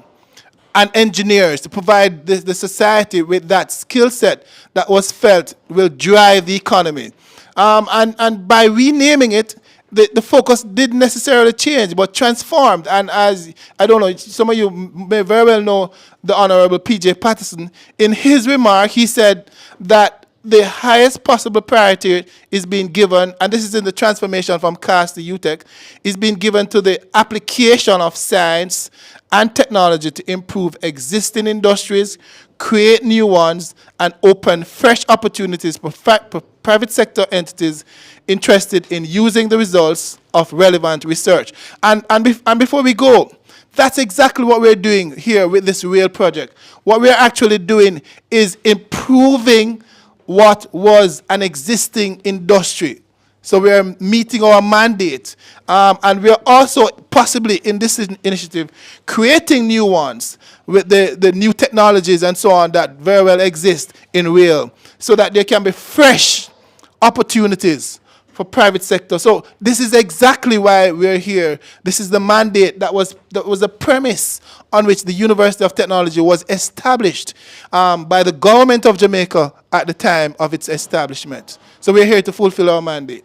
and engineers, to provide the society with that skill set that was felt will drive the economy. And by renaming it, the focus didn't necessarily change, but transformed. And as, I don't know, some of you may very well know the Honorable P.J. Patterson. In his remark, he said that the highest possible priority is being given, and this is in the transformation from CAST to UTech, is being given to the application of science and technology to improve existing industries, create new ones, and open fresh opportunities for private sector entities interested in using the results of relevant research. And before we go, that's exactly what we're doing here with this real project. What we're actually doing is improving what was an existing industry. So we are meeting our mandate. And we are also possibly in this initiative creating new ones with the new technologies and so on that very well exist in real, so that there can be fresh opportunities for private sector. So this is exactly why we're here. This is the mandate that was a premise on which the University of Technology was established by the government of Jamaica at the time of its establishment. So we're here to fulfill our mandate.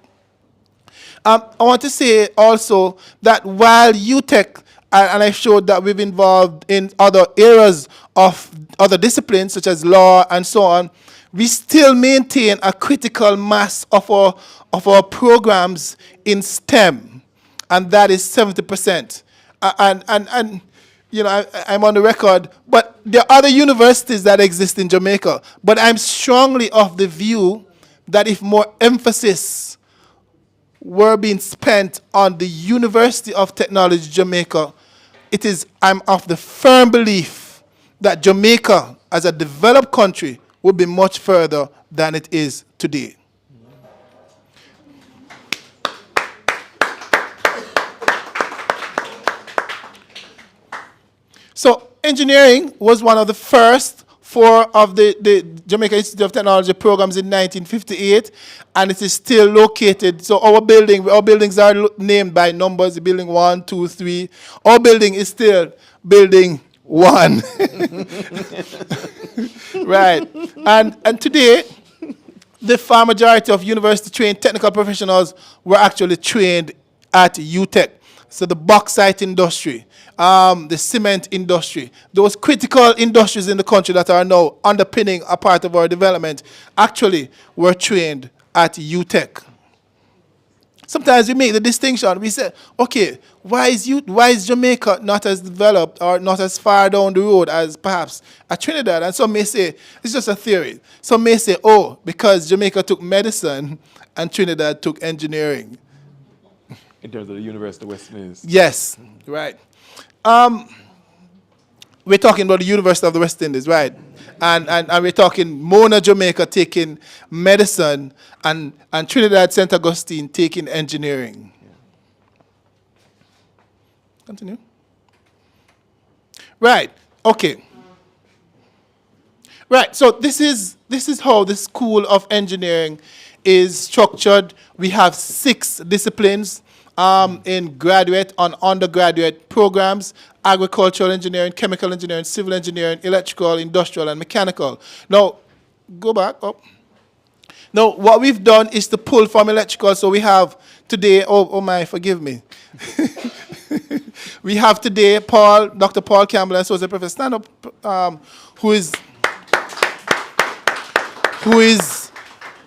I want to say also that while UTech, and I showed that we've involved in other areas of other disciplines such as law and so on, we still maintain a critical mass of our programs in STEM, and that is 70%. And you know, I'm on the record, but there are other universities that exist in Jamaica. But I'm strongly of the view that if more emphasis were being spent on the University of Technology Jamaica, I'm of the firm belief that Jamaica, as a developed country, would be much further than it is today. So engineering was one of the first four of the Jamaica Institute of Technology programs in 1958, and it is still located. So our buildings are named by numbers, building 1, 2, 3. Our building is still building 1. Right. And today, the far majority of university-trained technical professionals were actually trained at UTech. So the bauxite industry, the cement industry, those critical industries in the country that are now underpinning a part of our development actually were trained at UTech. Sometimes we make the distinction. We say, okay, why is Jamaica not as developed or not as far down the road as perhaps at Trinidad? And some may say, it's just a theory. Some may say, oh, because Jamaica took medicine and Trinidad took engineering. In terms of the University of West Indies. Yes, right. We're talking about the University of the West Indies, right? And we're talking Mona, Jamaica taking medicine and Trinidad St. Augustine taking engineering. Yeah. Continue. Right, okay. Right, so this is how the School of Engineering is structured. We have 6 disciplines in graduate and undergraduate programs: agricultural engineering, chemical engineering, civil engineering, electrical, industrial, and mechanical. Now, go back up. Now, what we've done is to pull from electrical. So we have today, oh my, forgive me. We have today Dr. Paul Campbell, Associate Professor, stand up, who is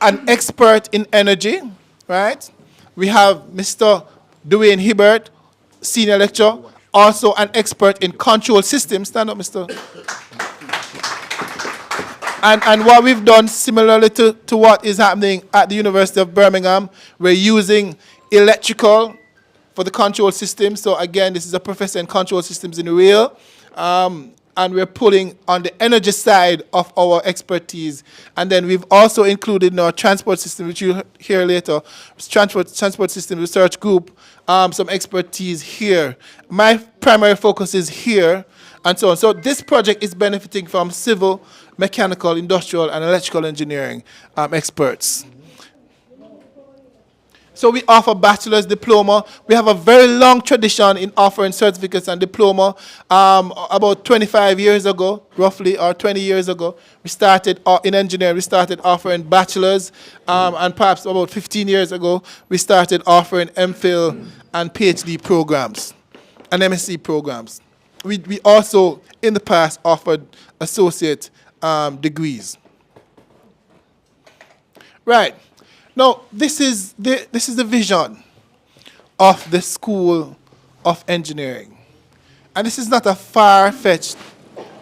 an expert in energy, right? We have Mr. Dwayne Hibbert, Senior Lecturer, also an expert in control systems. Stand up, Mr. And what we've done, similarly to what is happening at the University of Birmingham, we're using electrical for the control system. So again, this is a professor in control systems in rail. And we're pulling on the energy side of our expertise. And then we've also included in our transport system, which you'll hear later, transport system research group, some expertise here. My primary focus is here, and so on. So this project is benefiting from civil, mechanical, industrial, and electrical engineering experts. So we offer bachelor's diploma. We have a very long tradition in offering certificates and diploma. About 25 years ago, roughly, or 20 years ago, we started in engineering. We started offering bachelor's, and perhaps about 15 years ago, we started offering MPhil and PhD programs and MSc programs. We also, in the past, offered associate degrees. Right. Now, this is the vision of the School of Engineering. And this is not a far-fetched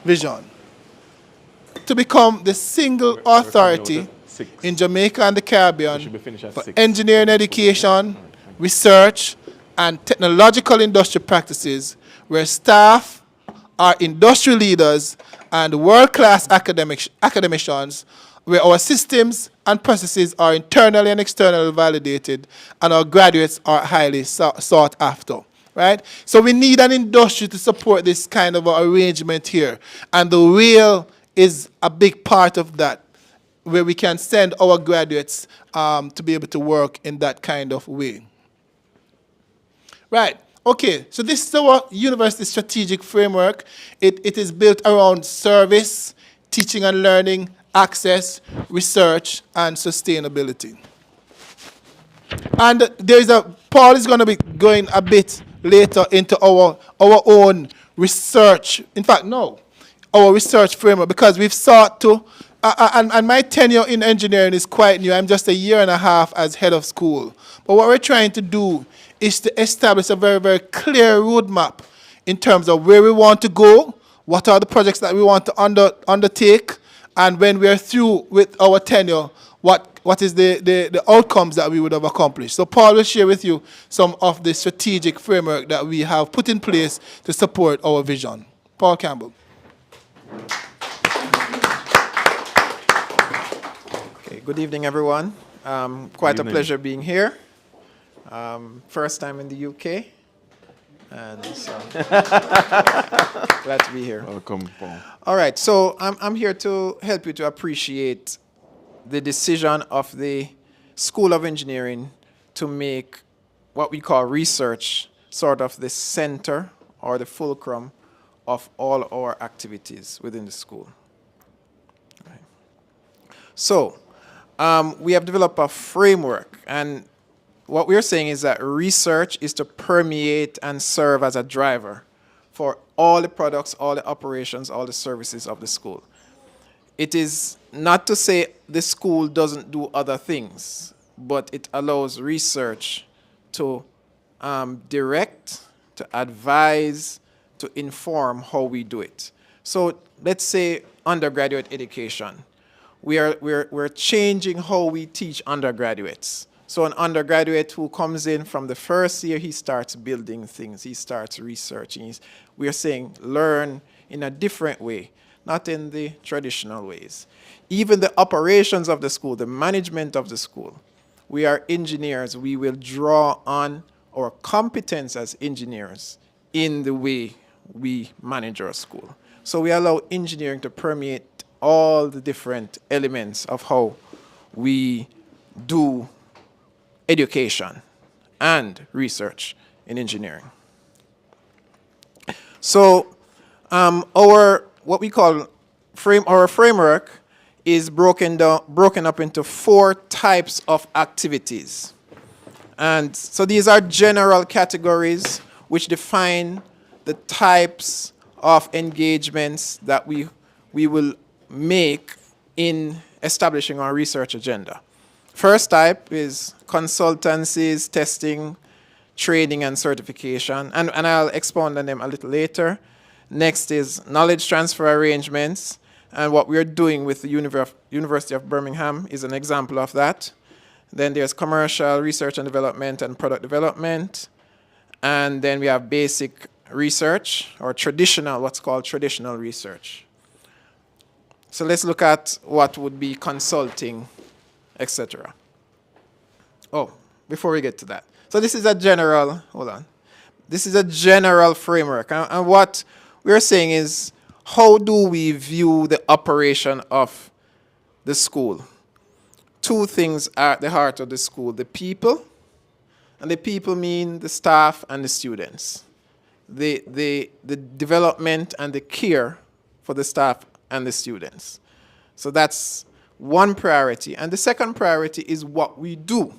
vision. To become the single authority in Jamaica and the Caribbean for engineering education, research, and technological industry practices, where staff are industry leaders and world-class academicians, where our systems and processes are internally and externally validated, and our graduates are highly sought after, right? So we need an industry to support this kind of arrangement here, and the rail is a big part of that. where we can send our graduates to be able to work in that kind of way. Right. Okay, so this is our university strategic framework. It is built around service, teaching and learning, access, research, and sustainability. And Paul is going to be going a bit later into our own research. In fact, no, our research framework, because we've sought to, and my tenure in engineering is quite new. I'm just a year and a half as head of school. But what we're trying to do is to establish a very, very clear roadmap in terms of where we want to go, what are the projects that we want to undertake, and when we're through with our tenure, what is the outcomes that we would have accomplished. So Paul will share with you some of the strategic framework that we have put in place to support our vision. Paul Campbell. Okay, good evening, everyone. Quite a pleasure being here. First time in the UK, and so glad to be here. Welcome, Paul. All right, so I'm here to help you to appreciate the decision of the School of Engineering to make what we call research sort of the center or the fulcrum of all our activities within the school. Right. So we have developed a framework, and what we're saying is that research is to permeate and serve as a driver for all the products, all the operations, all the services of the school. It is not to say the school doesn't do other things, but it allows research to direct, to advise, to inform how we do it. So let's say undergraduate education. We're changing how we teach undergraduates. So an undergraduate who comes in from the first year, he starts building things, he starts researching. We're saying learn in a different way, not in the traditional ways. Even the operations of the school, the management of the school, we are engineers. We will draw on our competence as engineers in the way we manage our school. So we allow engineering to permeate all the different elements of how we do education and research in engineering. So our what we call our framework is broken up into 4 types of activities. And so these are general categories which define the types of engagements that we will make in establishing our research agenda. First type is consultancies, testing, training, and certification. And I'll expound on them a little later. Next is knowledge transfer arrangements. And what we're doing with the University of Birmingham is an example of that. Then there's commercial research and development and product development. And then we have basic research, or traditional, what's called traditional research. So let's look at what would be consulting, etc. Oh, before we get to that. So this is a general, This is a general framework. And what we're saying is, how do we view the operation of the school? 2 things are at the heart of the school: the people, and the people mean the staff and the students. The development and the care for the staff and the students. So that's one priority. And the second priority is what we do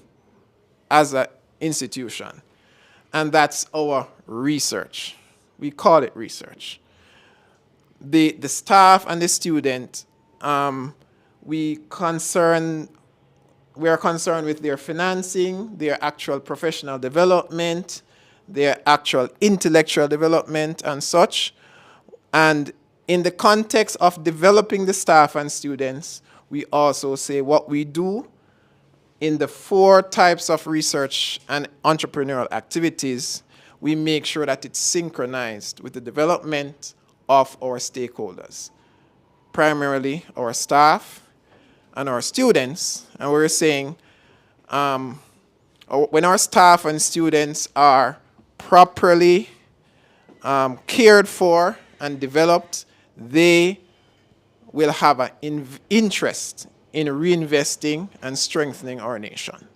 as an institution. And that's our research. We call it research. The staff and the student, we are concerned with their financing, their actual professional development, their actual intellectual development and such. And in the context of developing the staff and students, we also say what we do in the 4 types of research and entrepreneurial activities, we make sure that it's synchronized with the development of our stakeholders, primarily our staff and our students. And we're saying when our staff and students are properly cared for and developed, they will have an interest in reinvesting and strengthening our nation.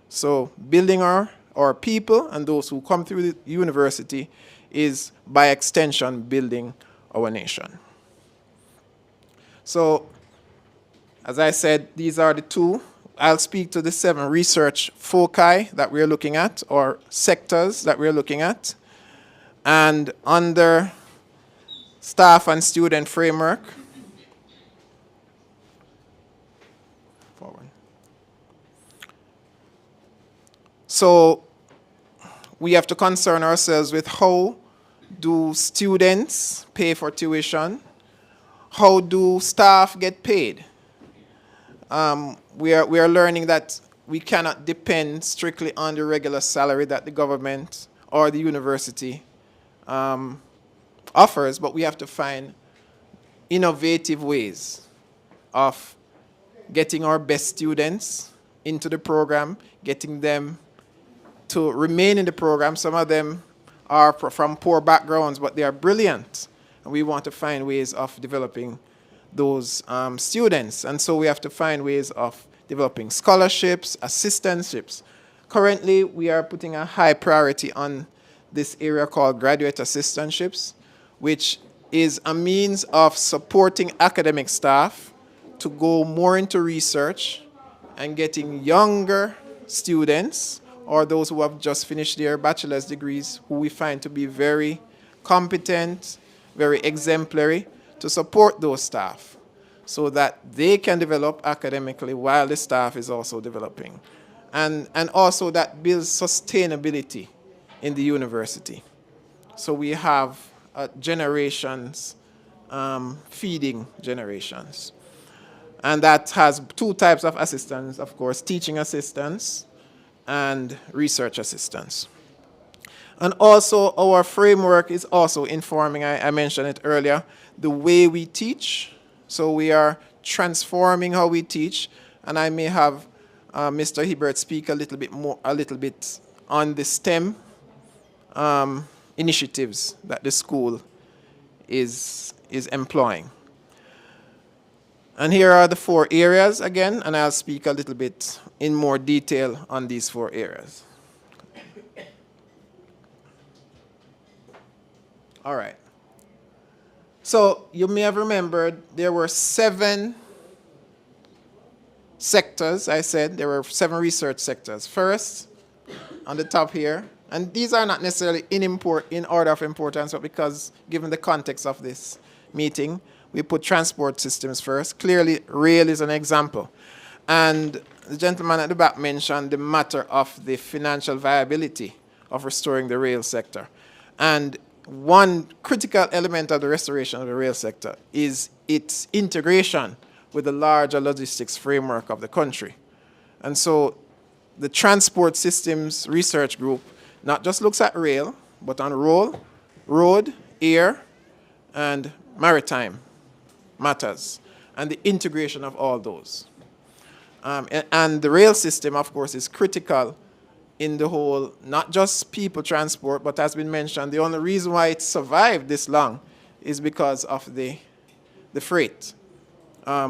So building our people and those who come through the university is, by extension, building our nation. So, as I said, these are the two. I'll speak to the 7 research foci that we're looking at, or sectors that we're looking at. And under staff and student framework, forward. So we have to concern ourselves with how do students pay for tuition? How do staff get paid? We are learning that we cannot depend strictly on the regular salary that the government or the university offers, but we have to find innovative ways of getting our best students into the program, getting them to remain in the program. Some of them are from poor backgrounds, but they are brilliant. And we want to find ways of developing those students. And so we have to find ways of developing scholarships, assistantships. Currently, we are putting a high priority on this area called graduate assistantships, which is a means of supporting academic staff to go more into research and getting younger students or those who have just finished their bachelor's degrees, who we find to be very competent, very exemplary, to support those staff so that they can develop academically while the staff is also developing. And also that builds sustainability in the university. So we have generations, feeding generations. And that has 2 types of assistants, of course, teaching assistants and research assistants. And also our framework is also informing, I mentioned it earlier, the way we teach. So we are transforming how we teach, and I may have Mr. Hibbert speak a little bit on the STEM initiatives that the school is employing. And here are the 4 areas again, and I'll speak a little bit in more detail on these 4 areas. All right. So you may have remembered there were 7 sectors, I said. There were 7 research sectors. First, on the top here, and these are not necessarily in order of importance, but because given the context of this meeting, we put transport systems first. Clearly, rail is an example. And the gentleman at the back mentioned the matter of the financial viability of restoring the rail sector. And one critical element of the restoration of the rail sector is its integration with the larger logistics framework of the country. And so the Transport Systems Research Group not just looks at rail, but on road, air, and maritime matters, and the integration of all those. And the rail system, of course, is critical in the whole, not just people transport, but as been mentioned, the only reason why it survived this long is because of the freight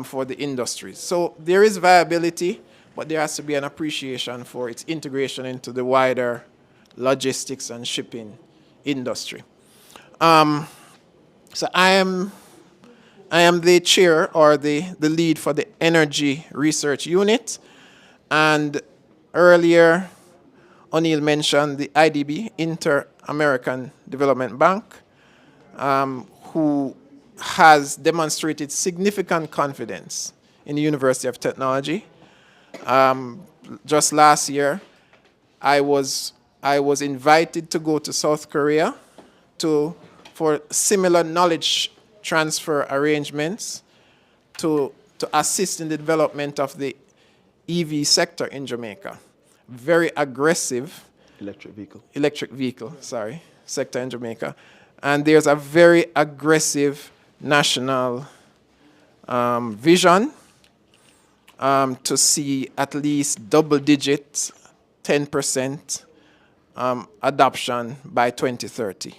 for the industries. So there is viability, but there has to be an appreciation for its integration into the wider logistics and shipping industry. So I am the chair or the lead for the Energy Research Unit, and earlier O'Neill mentioned the IDB, Inter-American Development Bank, who has demonstrated significant confidence in the University of Technology. Just last year, I was invited to go to South Korea for similar knowledge transfer arrangements to assist in the development of the EV sector in Jamaica. Very aggressive electric vehicle sector in Jamaica. And there's a very aggressive national vision to see at least double-digit 10% adoption by 2030.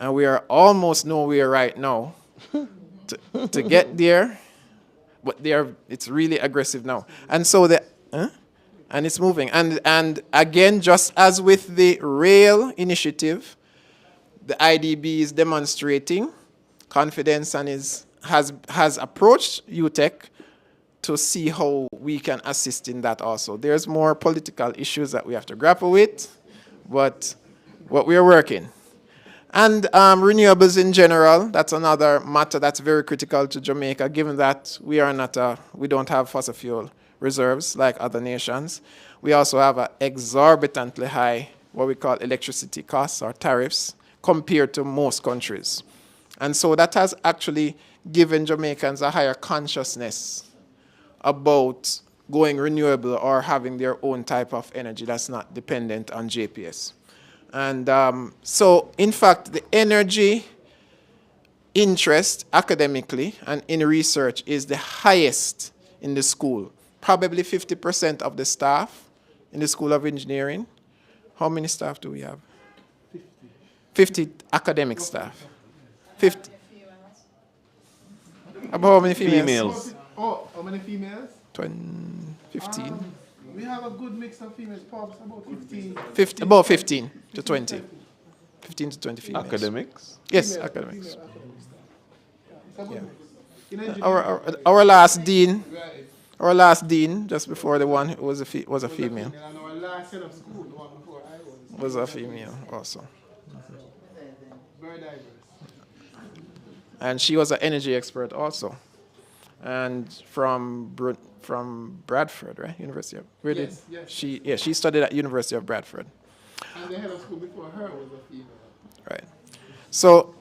And we are almost nowhere right now to get there, but it's really aggressive now. And so and it's moving. And again, just as with the rail initiative, the IDB is demonstrating confidence and has approached UTEC to see how we can assist in that also. There's more political issues that we have to grapple with, but we are working. And renewables in general, that's another matter that's very critical to Jamaica, given that we don't have fossil fuel reserves like other nations. We also have an exorbitantly high, what we call electricity costs or tariffs, compared to most countries. And so that has actually given Jamaicans a higher consciousness about going renewable or having their own type of energy that's not dependent on JPS. And so, in fact, the energy interest academically and in research is the highest in the school. Probably 50% of the staff in the School of Engineering. How many staff do we have? 50 academic staff. 50. About how many females? Oh, how many females? 15. We have a good mix of females, perhaps about 15. About 15 to 20. 15 to 20 females. Academics? Yes, academics. Yeah. Our last dean, just before the one was a female. And our last head of school, the one before I was a female also. Very diverse. And she was an energy expert also. And from Bradford, right? University of Yes. She studied at University of Bradford. And the head of school before her was a female. Right. So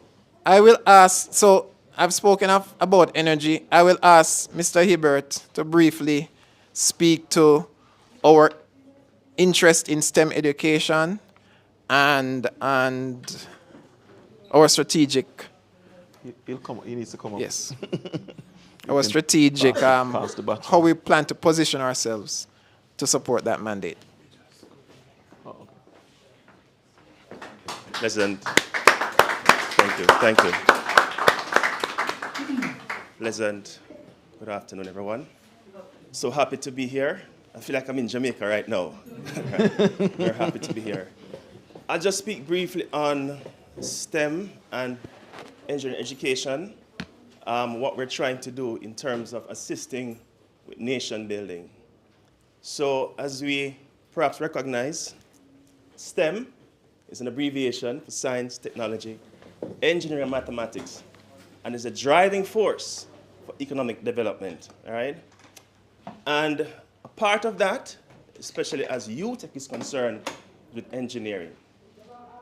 I will ask, so I've spoken about energy. I will ask Mr. Hibbert to briefly speak to our interest in STEM education and our strategic. He needs to come up. Yes. Our strategic, how we plan to position ourselves to support that mandate. Oh, okay. Pleasant. Thank you. Pleasant. Good afternoon, everyone. So happy to be here. I feel like I'm in Jamaica right now. We're happy to be here. I'll just speak briefly on STEM and engineering education. What we're trying to do in terms of assisting with nation building. So as we perhaps recognize, STEM is an abbreviation for science, technology, engineering, and mathematics, and is a driving force for economic development, all right? And a part of that, especially as UTEC is concerned with engineering.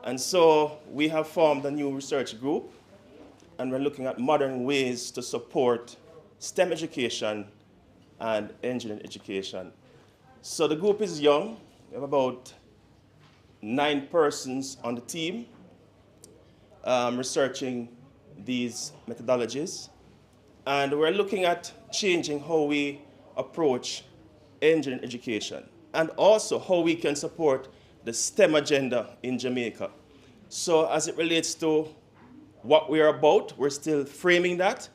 And so we have formed a new research group, and we're looking at modern ways to support STEM education and engineering education. So the group is young. We have about 9 persons on the team researching these methodologies. And we're looking at changing how we approach engineering education and also how we can support the STEM agenda in Jamaica. So as it relates to what we are about, we're still framing that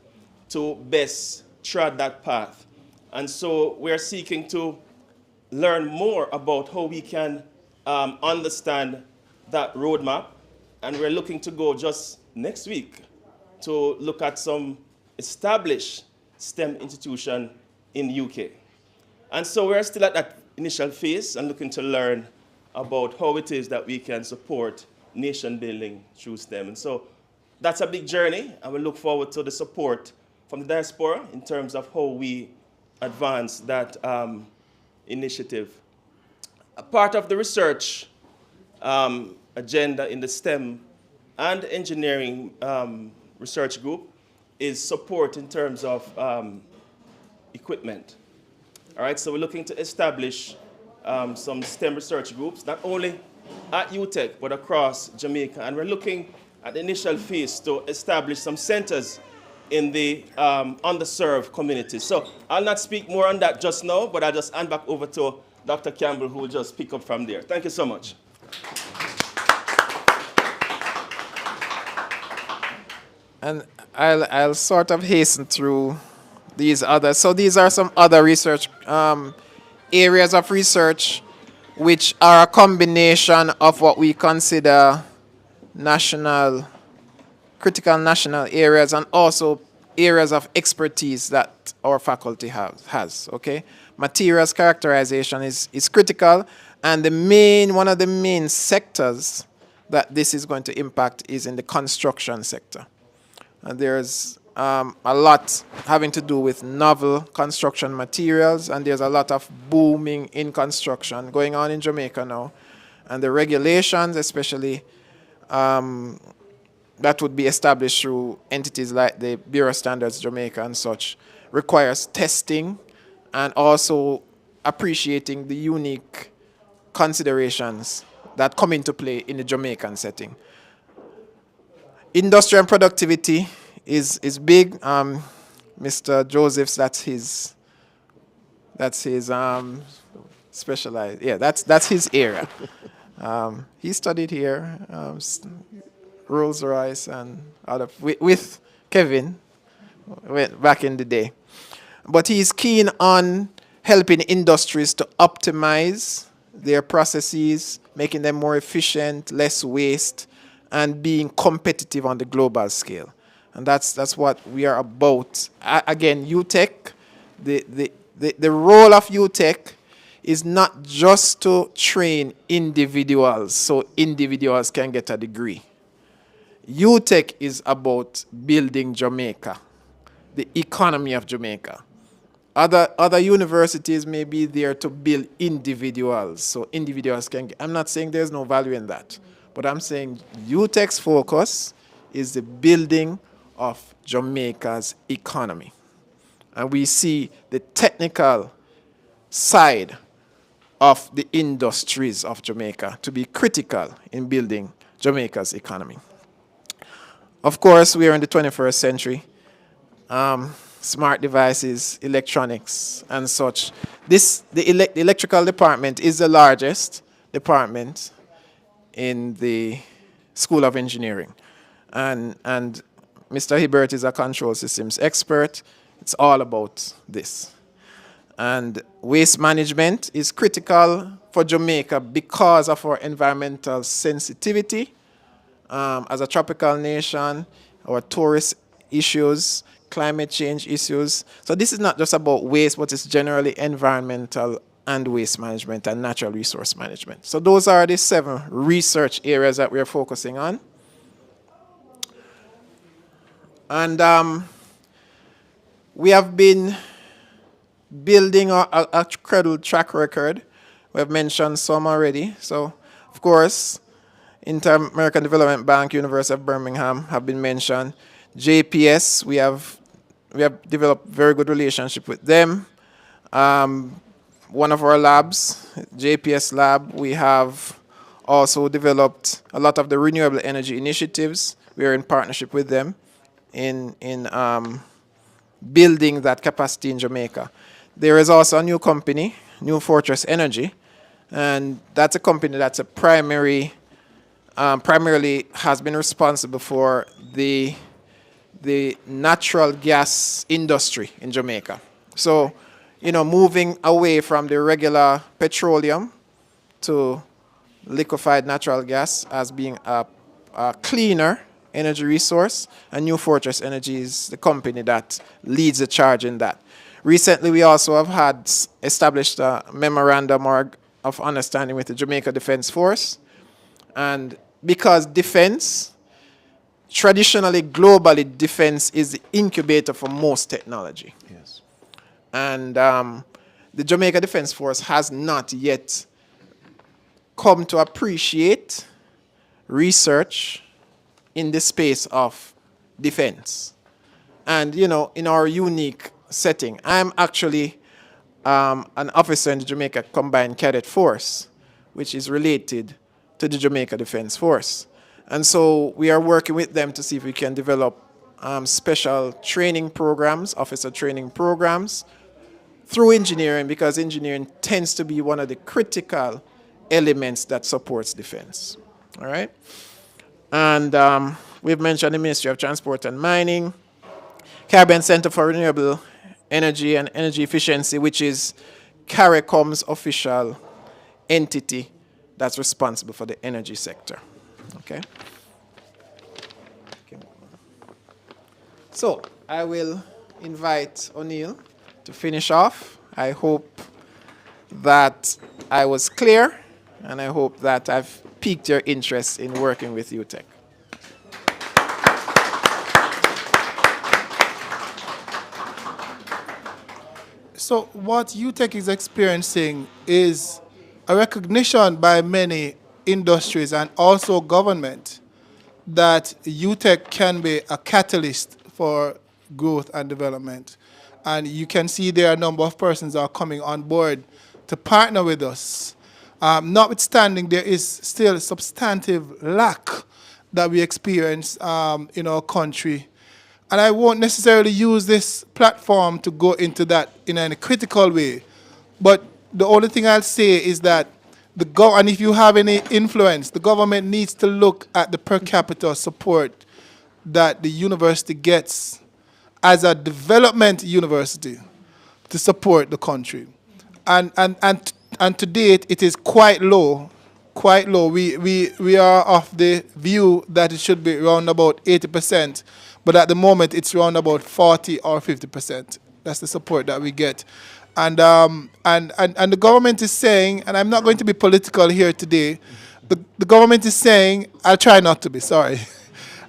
to best tread that path. And so we're seeking to learn more about how we can understand that roadmap. And we're looking to go just next week to look at some established STEM institution in the UK. And so we're still at that initial phase and looking to learn about how it is that we can support nation building through STEM. And so that's a big journey, and we look forward to the support from the diaspora in terms of how we advance that initiative. A part of the research agenda in the STEM and engineering research group is support in terms of equipment. All right, so we're looking to establish some STEM research groups, not only at UTEC, but across Jamaica. And we're looking at the initial phase to establish some centers in the underserved communities. So I'll not speak more on that just now, but I'll just hand back over to Dr. Campbell, who will just pick up from there. Thank you so much. And I'll sort of hasten through these others. So these are some other research areas of research which are a combination of what we consider critical national areas and also areas of expertise that our faculty has. Okay, materials characterization is critical, and one of the main sectors that this is going to impact is in the construction sector. And there's a lot having to do with novel construction materials, and there's a lot of booming in construction going on in Jamaica now. And the regulations, especially that would be established through entities like the Bureau of Standards Jamaica and such, requires testing and also appreciating the unique considerations that come into play in the Jamaican setting. Industry and productivity is big. Mr. Joseph's, that's his specialized. Yeah, that's his area. He studied here, Rolls Royce and with Kevin back in the day. But he's keen on helping industries to optimize their processes, making them more efficient, less waste, and being competitive on the global scale. And that's what we are about. Again, UTech, the role of UTech is not just to train individuals so individuals can get a degree. UTech is about building Jamaica, the economy of Jamaica. Other universities may be there to build individuals so individuals can get. I'm not saying there's no value in that, but I'm saying UTech's focus is the building of Jamaica's economy. And we see the technical side of the industries of Jamaica to be critical in building Jamaica's economy. Of course, we are in the 21st century. Smart devices, electronics, and such. The electrical department is the largest department in the School of Engineering. And Mr. Hibbert is a control systems expert. It's all about this. And waste management is critical for Jamaica because of our environmental sensitivity. As a tropical nation, our tourist issues, climate change issues. So this is not just about waste, but it's generally environmental and waste management and natural resource management. So those are the 7 research areas that we're focusing on. And we have been building a credible track record. We have mentioned some already. So, of course, Inter-American Development Bank, University of Birmingham have been mentioned. JPS, we have developed very good relationship with them. One of our labs, JPS lab, we have also developed a lot of the renewable energy initiatives. We are in partnership with them in building that capacity in Jamaica. There is also a new company, New Fortress Energy, and that's a company that's primarily has been responsible for the natural gas industry in Jamaica. So, moving away from the regular petroleum to liquefied natural gas as being a cleaner energy resource, and New Fortress Energy is the company that leads the charge in that. Recently, we also have established a memorandum of understanding with the Jamaica Defense Force, and because defense, traditionally, globally, defense is the incubator for most technology. Yes. And the Jamaica Defense Force has not yet come to appreciate research in the space of defense. And, in our unique setting, I'm actually an officer in the Jamaica Combined Cadet Force, which is related to the Jamaica Defense Force. And so we are working with them to see if we can develop special training programs, officer training programs, through engineering, because engineering tends to be one of the critical elements that supports defense. All right? And we've mentioned the Ministry of Transport and Mining, Caribbean Center for Renewable Energy and Energy Efficiency, which is CARICOM's official entity that's responsible for the energy sector. Okay. So I will invite O'Neill to finish off. I hope that I was clear, and I hope that I've piqued your interest in working with UTech. So what UTech is experiencing is a recognition by many industries and also government that UTech can be a catalyst for growth and development. And you can see there are a number of persons are coming on board to partner with us. Notwithstanding, there is still a substantive lack that we experience in our country. And I won't necessarily use this platform to go into that in any critical way. But the only thing I'll say is that and if you have any influence, the government needs to look at the per capita support that the university gets as a development university to support the country. And to date, it is quite low. Quite low. We are of the view that it should be around about 80%, but at the moment it's around about 40 or 50%. That's the support that we get. And the government is saying, and I'm not going to be political here today, the government is saying, I'll try not to be, sorry.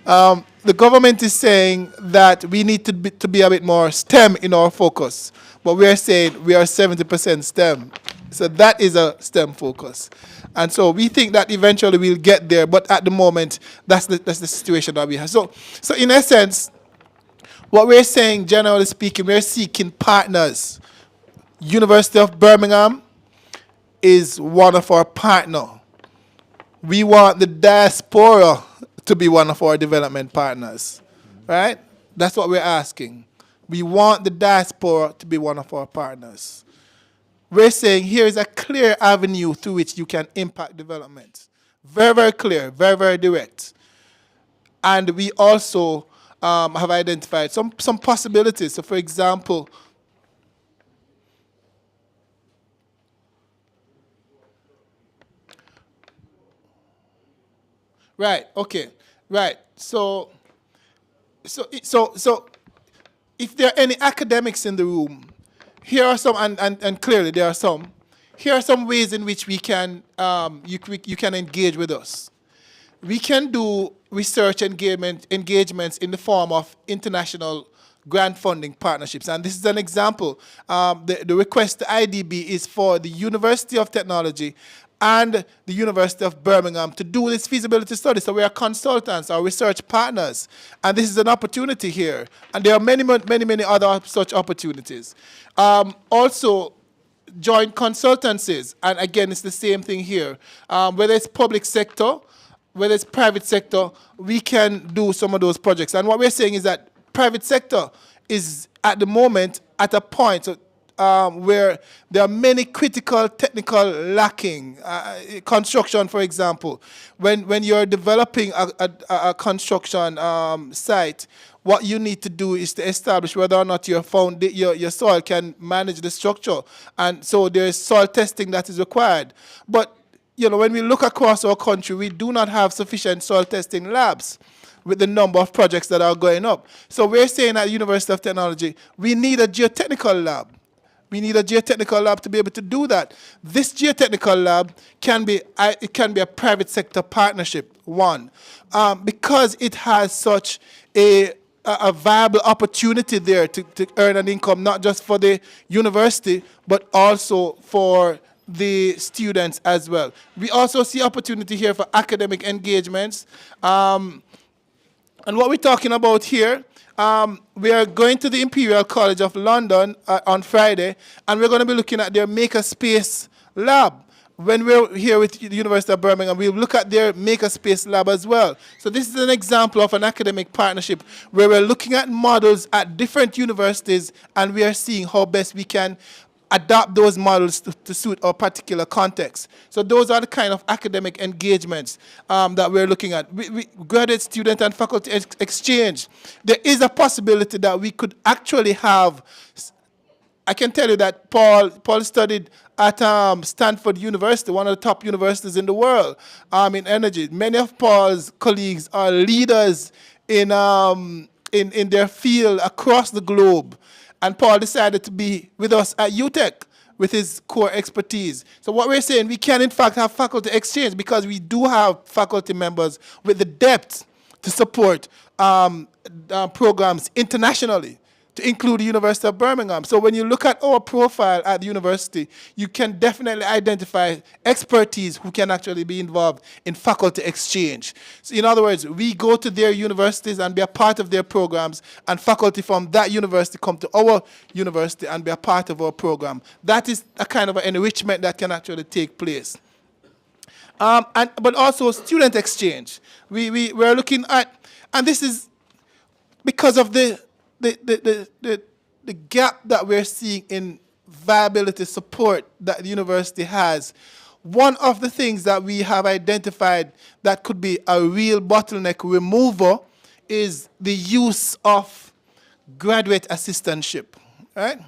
The government is saying that we need to be a bit more STEM in our focus, but we are saying we are 70% STEM. So that is a STEM focus. And so we think that eventually we'll get there, but at the moment, that's the situation that we have. So in essence, what we're saying, generally speaking, we're seeking partners. University of Birmingham is one of our partners. We want the diaspora to be one of our development partners, right? That's what we're asking. We want the diaspora to be one of our partners. We're saying here is a clear avenue through which you can impact development. Very, very clear, very, very direct. And we also have identified some possibilities. So for example, right, okay, right. So if there are any academics in the room, here are some, and clearly there are some, here are some ways in which we can, you can engage with us. We can do research engagements in the form of international grant funding partnerships. And this is an example. The request to IDB is for the University of Technology and the University of Birmingham to do this feasibility study. So we are consultants, our research partners, and this is an opportunity here. And there are many, many other such opportunities. Also, joint consultancies, and again, it's the same thing here. Whether it's public sector, whether it's private sector, we can do some of those projects. And what we're saying is that private sector is at the moment at a point where there are many critical technical lacking. Construction, for example. When you're developing a construction site, what you need to do is to establish whether or not your soil can manage the structure. And so there is soil testing that is required. But when we look across our country, we do not have sufficient soil testing labs with the number of projects that are going up. So we're saying at University of Technology, we need a geotechnical lab. We need a geotechnical lab to be able to do that. This geotechnical lab can be a private sector partnership, one, because it has such a viable opportunity there to earn an income, not just for the university, but also for the students as well. We also see opportunity here for academic engagements. And what we're talking about here, we are going to the Imperial College of London on Friday, and we're going to be looking at their Makerspace lab. When we're here with the University of Birmingham, we'll look at their Makerspace lab as well. So this is an example of an academic partnership where we're looking at models at different universities, and we are seeing how best we can adapt those models to suit our particular context. So those are the kind of academic engagements that we're looking at. We graduate student and faculty exchange. There is a possibility that we could actually have I can tell you that Paul studied at Stanford University, one of the top universities in the world, in energy. Many of Paul's colleagues are leaders in their field across the globe. And Paul decided to be with us at UTech with his core expertise. So what we're saying, we can in fact have faculty exchange because we do have faculty members with the depth to support programs internationally, to include the University of Birmingham. So when you look at our profile at the university, you can definitely identify expertise who can actually be involved in faculty exchange. So in other words, we go to their universities and be a part of their programs, and faculty from that university come to our university and be a part of our program. That is a kind of an enrichment that can actually take place. But also student exchange. We're looking at, and this is because of the gap that we're seeing in viability support that the university has. One of the things that we have identified that could be a real bottleneck remover is the use of graduate assistantship, right?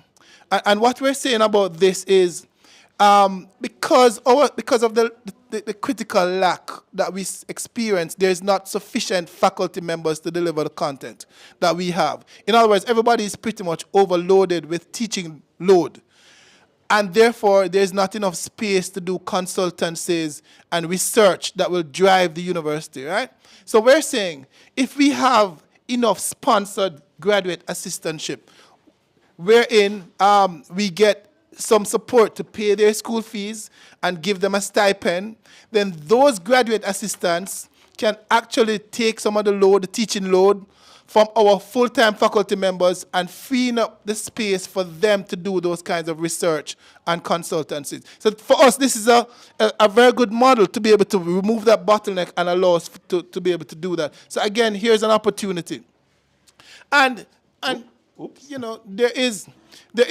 And what we're saying about this is because of the critical lack that we experience, there's not sufficient faculty members to deliver the content that we have. In other words, everybody is pretty much overloaded with teaching load. And therefore, there's not enough space to do consultancies and research that will drive the university, right? So we're saying, if we have enough sponsored graduate assistantship, wherein we get some support to pay their school fees and give them a stipend, then those graduate assistants can actually take some of the load, the teaching load, from our full-time faculty members and freeing up the space for them to do those kinds of research and consultancies. So for us, this is a very good model to be able to remove that bottleneck and allow us to be able to do that. So again, here's an opportunity. And you know, there is, you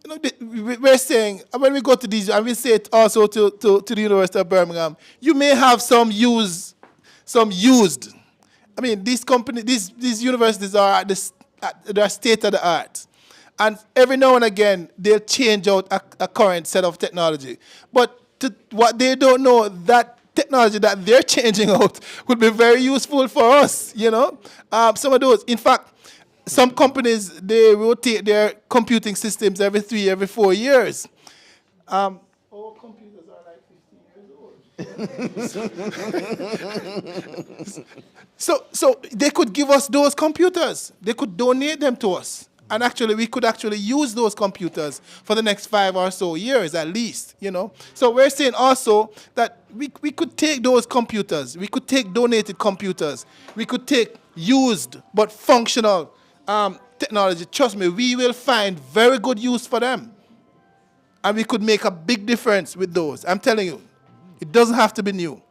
know, we're saying, when we go to these, and we say it also to the University of Birmingham, you may have some used. I mean, these companies, these universities are they're state of the art. And every now and again, they'll change out a current set of technology. But what they don't know, that technology that they're changing out would be very useful for us, you know. Some of those, in fact, some companies, they rotate their computing systems every 3, every 4 years. Our computers are like 15 years old. So they could give us those computers. They could donate them to us. And actually, we could actually use those computers for the next 5 or so years at least, you know. So we're saying also that we could take those computers. We could take donated computers. We could take used but functional technology. Trust me, we will find very good use for them. And we could make a big difference with those. I'm telling you, it doesn't have to be new.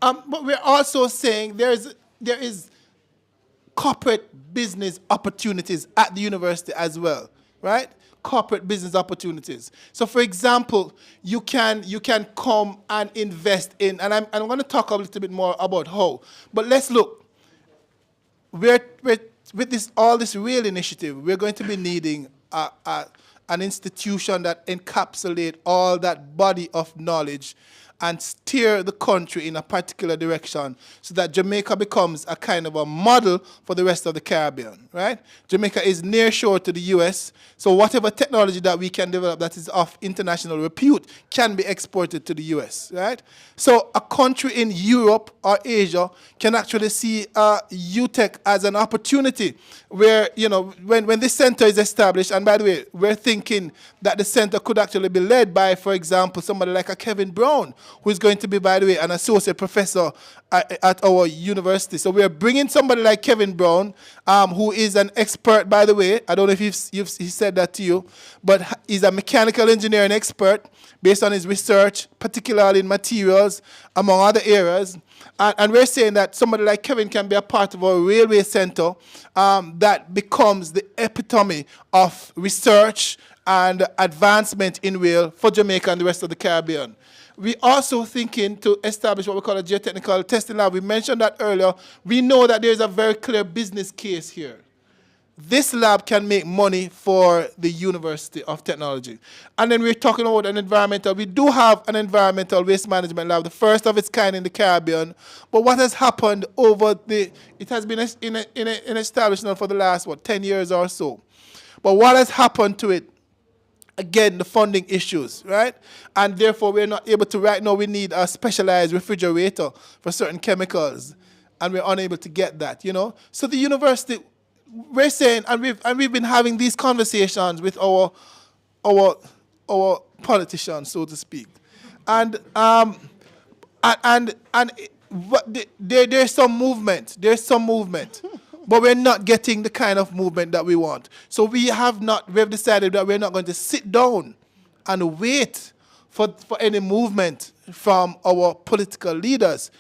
But we're also saying there is corporate business opportunities at the university as well, right? Corporate business opportunities. So, for example, you can come and invest in, and I'm going to talk a little bit more about how. But let's look. With all this real initiative, we're going to be needing an institution that encapsulates all that body of knowledge and steer the country in a particular direction so that Jamaica becomes a kind of a model for the rest of the Caribbean, right? Jamaica is near shore to the US, so whatever technology that we can develop that is of international repute can be exported to the US, right? So a country in Europe or Asia can actually see UTech as an opportunity where, you know, when this center is established, and by the way, we're thinking that the center could actually be led by, for example, somebody like a Kevin Brown, who is going to be, by the way, an associate professor at our university. So we're bringing somebody like Kevin Brown, who is an expert, by the way. I don't know if he said that to you, but he's a mechanical engineering expert based on his research, particularly in materials, among other areas. And we're saying that somebody like Kevin can be a part of our railway center that becomes the epitome of research and advancement in rail for Jamaica and the rest of the Caribbean. We also thinking to establish what we call a geotechnical testing lab. We mentioned that earlier. We know that there's a very clear business case here. This lab can make money for the University of Technology. And then we're talking about an environmental. We do have an environmental waste management lab, the first of its kind in the Caribbean. But what has happened it has been in establishment for the last, 10 years or so. But what has happened to it? Again, the funding issues, right? And therefore, we're not able to, right now, we need a specialized refrigerator for certain chemicals. And we're unable to get that, So the university, we're saying, and we've been having these conversations with our politicians, so to speak. And there's some movement. But we're not getting the kind of movement that we want. So we've decided that we're not going to sit down and wait for any movement from our political leaders.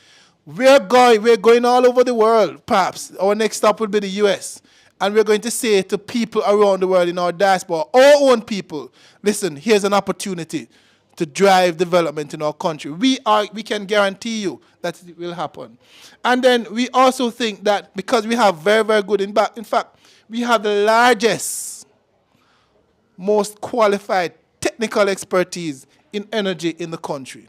We're going all over the world, perhaps. Our next stop will be the US. And we're going to say to people around the world in our diaspora, our own people, listen, here's an opportunity to drive development in our country. We can guarantee you that it will happen. And then we also think that because we have very, very good, in fact, we have the largest, most qualified technical expertise in energy in the country.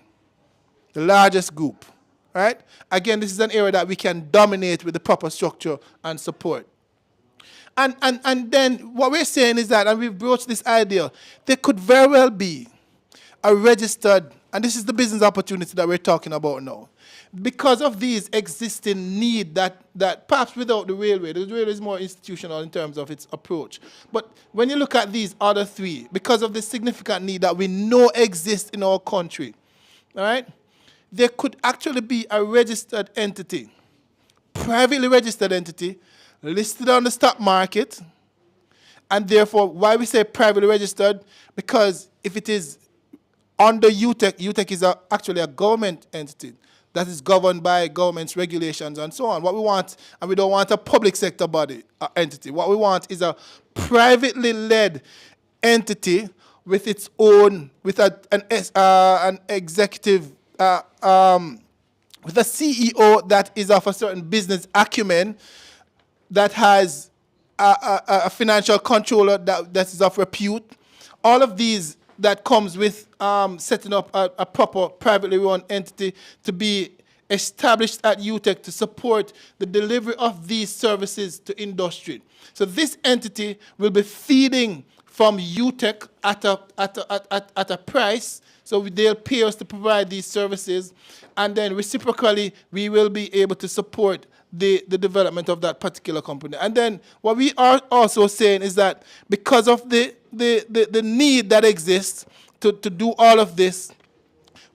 The largest group, right? Again, this is an area that we can dominate with the proper structure and support. And then what we're saying is that, and we've broached this idea, there could very well be a registered, and this is the business opportunity that we're talking about now. Because of these existing need that perhaps without the railway is more institutional in terms of its approach. But when you look at these other three, because of the significant need that we know exists in our country, all right, there could actually be a registered entity, privately registered entity, listed on the stock market, and therefore, why we say privately registered? Because if it is under UTEC is actually a government entity that is governed by government's regulations and so on. What we want, and we don't want a public sector body entity. What we want is a privately led entity with its own, with an executive, with a CEO that is of a certain business acumen, that has a financial controller that is of repute. All of these that comes with setting up a proper privately run entity to be established at UTEC to support the delivery of these services to industry. So this entity will be feeding from UTEC at a price. So they'll pay us to provide these services, and then reciprocally we will be able to support the development of that particular company. And then what we are also saying is that because of the need that exists to do all of this,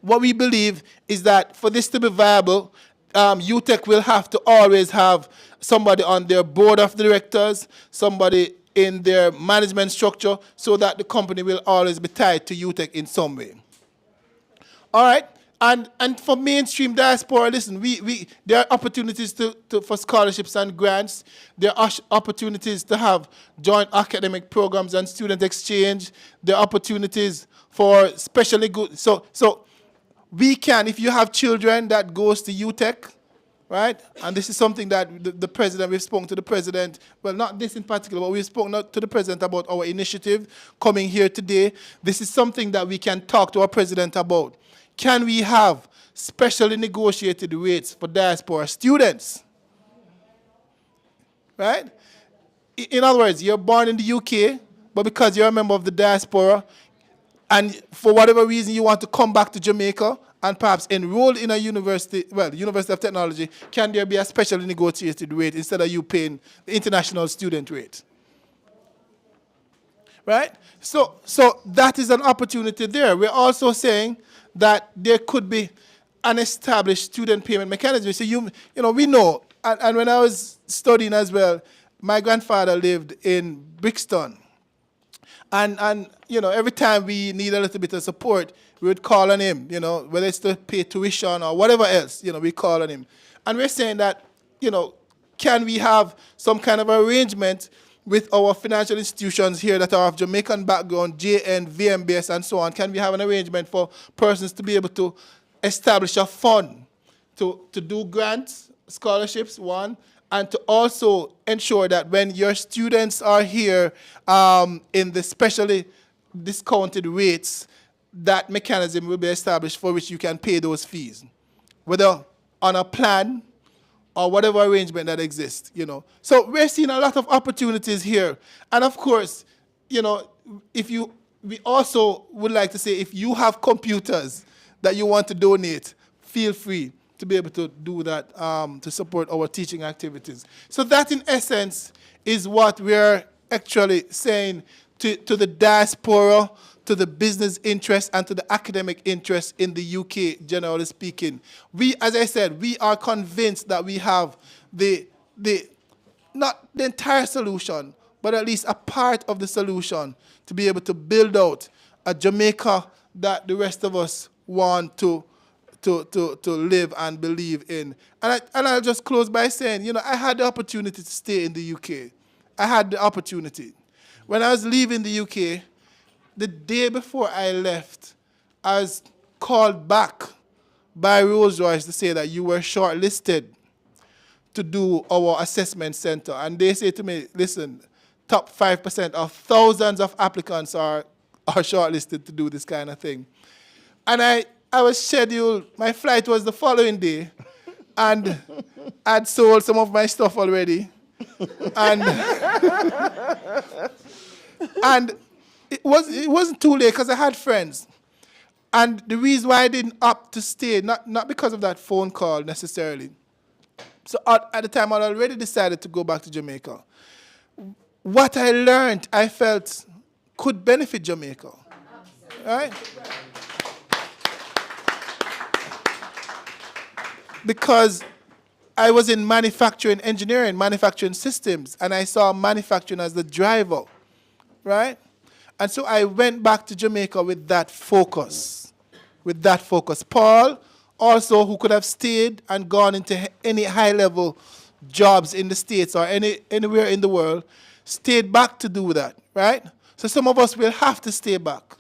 what we believe is that for this to be viable, UTEC will have to always have somebody on their board of directors, somebody in their management structure, so that the company will always be tied to UTEC in some way. All right? And for mainstream diaspora, listen, there are opportunities for scholarships and grants. There are opportunities to have joint academic programs and student exchange. There are opportunities for specially good. So we can, if you have children that goes to UTEC, right? And this is something that the president, we've spoken to the president, well, not this in particular, but we've spoken to the president about our initiative coming here today. This is something that we can talk to our president about. Can we have specially negotiated rates for diaspora students? Right? In other words, you're born in the UK, but because you're a member of the diaspora, and for whatever reason you want to come back to Jamaica and perhaps enroll in a university, University of Technology, can there be a specially negotiated rate instead of you paying the international student rate? Right? So that is an opportunity there. We're also saying that there could be an established student payment mechanism. So we know, and when I was studying as well, my grandfather lived in Brixton. And every time we need a little bit of support, we would call on him, whether it's to pay tuition or whatever else, we call on him. And we're saying that, can we have some kind of arrangement with our financial institutions here that are of Jamaican background, JN, VMBS, and so on? Can we have an arrangement for persons to be able to establish a fund to do grants, scholarships, one, and to also ensure that when your students are here in the specially discounted rates, that mechanism will be established for which you can pay those fees, whether on a plan or whatever arrangement that exists, you know. So we're seeing a lot of opportunities here. And of course, you know, we also would like to say, if you have computers that you want to donate, feel free to be able to do that to support our teaching activities. So that in essence is what we're actually saying to the diaspora, to the business interest, and to the academic interest in the UK, generally speaking. We, as I said, we are convinced that we have not the entire solution, but at least a part of the solution to be able to build out a Jamaica that the rest of us want to live and believe in. And I'll just close by saying, you know, I had the opportunity to stay in the UK. I had the opportunity. When I was leaving the UK, the day before I left, I was called back by Rolls-Royce to say that you were shortlisted to do our assessment center. And they say to me, listen, top 5% of thousands of applicants are shortlisted to do this kind of thing. And I was scheduled, my flight was the following day, and I'd sold some of my stuff already. And it wasn't too late because I had friends. And the reason why I didn't opt to stay, not because of that phone call necessarily. So at the time, I already decided to go back to Jamaica. What I learned, I felt could benefit Jamaica. Right? Because I was in manufacturing engineering, manufacturing systems, and I saw manufacturing as the driver, right? And so I went back to Jamaica with that focus, Paul, also, who could have stayed and gone into any high-level jobs in the States or anywhere in the world, stayed back to do that, right? So some of us will have to stay back.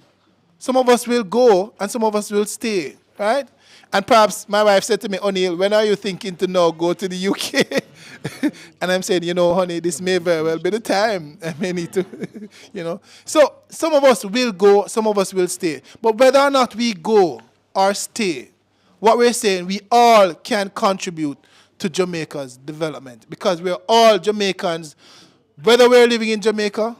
Some of us will go, and some of us will stay, right? And perhaps my wife said to me, O'Neill, when are you thinking to now go to the UK? And I'm saying, you know, honey, this may very well be the time. I may need to, you know. So some of us will go, some of us will stay. But whether or not we go or stay, what we're saying, we all can contribute to Jamaica's development. Because we're all Jamaicans, whether we're living in Jamaica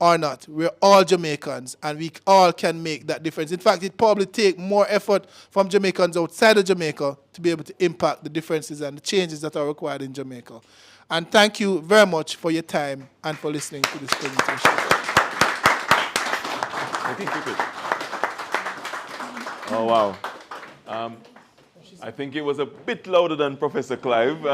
or not. We're all Jamaicans, and we all can make that difference. In fact, it probably takes more effort from Jamaicans outside of Jamaica to be able to impact the differences and the changes that are required in Jamaica. And thank you very much for your time and for listening to this presentation. Oh, wow. I think it was a bit louder than Professor Clive.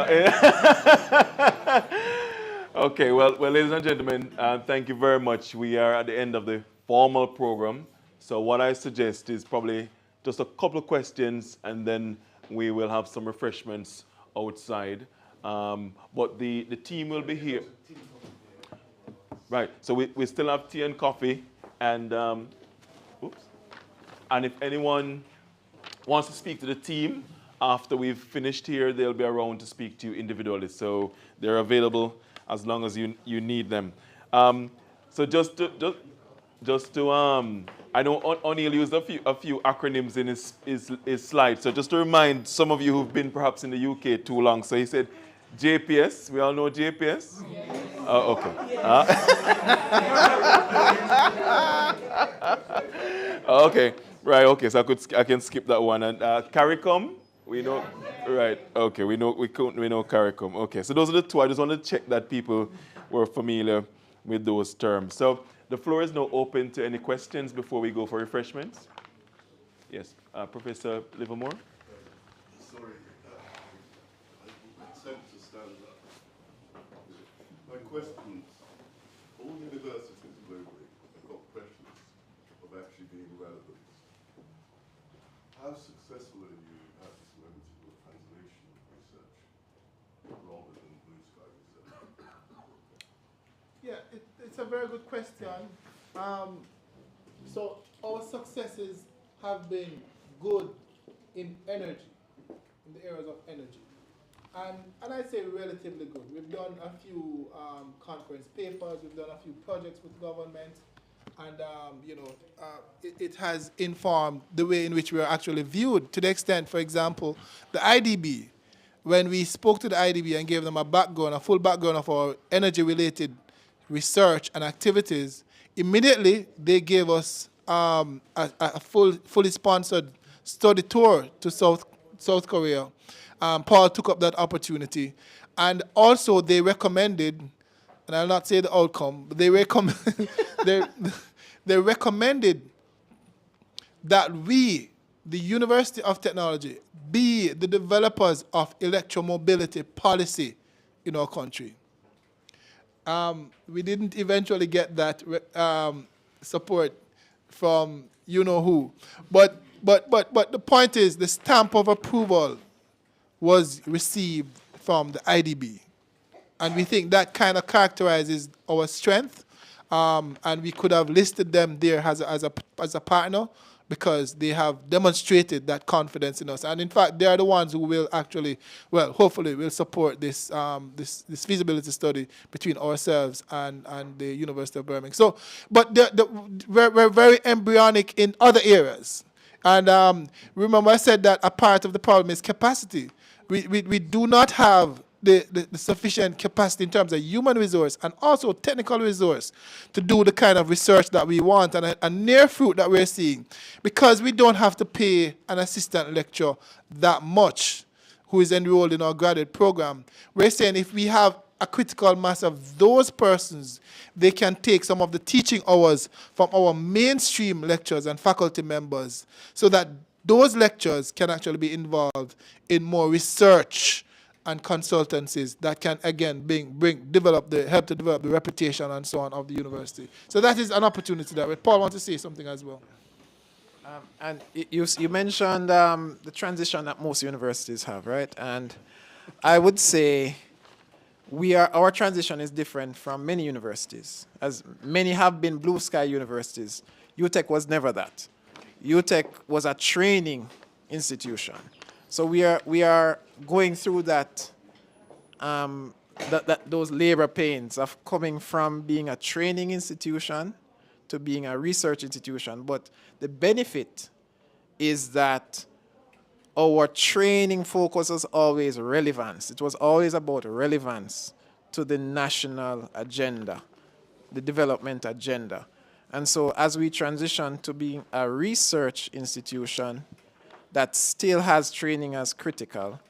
Okay, well, ladies and gentlemen, thank you very much. We are at the end of the formal program. So what I suggest is probably just a couple of questions, and then we will have some refreshments outside. But the team will be here. Right, so we still have tea and coffee. And, and if anyone wants to speak to the team after we've finished here, they'll be around to speak to you individually. So they're available as long as you need them. So just to I know O'Neill used a few acronyms in his slide. So just to remind some of you who've been perhaps in the UK too long. So he said JPS. We all know JPS? Yes. Oh, okay. Okay. Right. Okay. So I can skip that one. And CARICOM. We know, right? Okay, we know CARICOM. Okay, so those are the two. I just want to check that people were familiar with those terms. So the floor is now open to any questions before we go for refreshments. Yes, Professor Livermore. Sorry, I sent to stand up. My questions: all universities globally have got pressures of actually being relevant. How successful are you? Yeah, it's a very good question. So our successes have been good in energy, in the areas of energy. And I say relatively good. We've done a few conference papers, we've done a few projects with government, and it has informed the way in which we are actually viewed, to the extent, for example, the IDB, when we spoke to the IDB and gave them a full background of our energy-related research and activities, immediately they gave us a fully sponsored study tour to South Korea. Paul took up that opportunity. And also they recommended, and I'll not say the outcome, but they recommended that we, the University of Technology, be the developers of electromobility policy in our country. We didn't eventually get that support from you-know-who. But the point is, the stamp of approval was received from the IDB. And we think that kind of characterizes our strength. And we could have listed them there as a partner, because they have demonstrated that confidence in us. And in fact, they are the ones who will actually, well, hopefully will support this feasibility study between ourselves and the University of Birmingham. So, but we're very embryonic in other areas. And remember I said that a part of the problem is capacity. We do not have the sufficient capacity in terms of human resource and also technical resource to do the kind of research that we want and a near fruit that we're seeing, because we don't have to pay an assistant lecturer that much who is enrolled in our graduate program. We're saying if we have a critical mass of those persons, they can take some of the teaching hours from our mainstream lecturers and faculty members, so that those lecturers can actually be involved in more research and consultancies that can, again, help to develop the reputation and so on of the university. So that is an opportunity that Paul wants to say something as well. And you mentioned the transition that most universities have, right? And I would say our transition is different from many universities, as many have been blue sky universities. UTech was never that. UTech was a training institution. So we are going through those labor pains of coming from being a training institution to being a research institution. But the benefit is that our training focus was always relevance. It was always about relevance to the national agenda, the development agenda. And so as we transition to being a research institution that still has training as critical,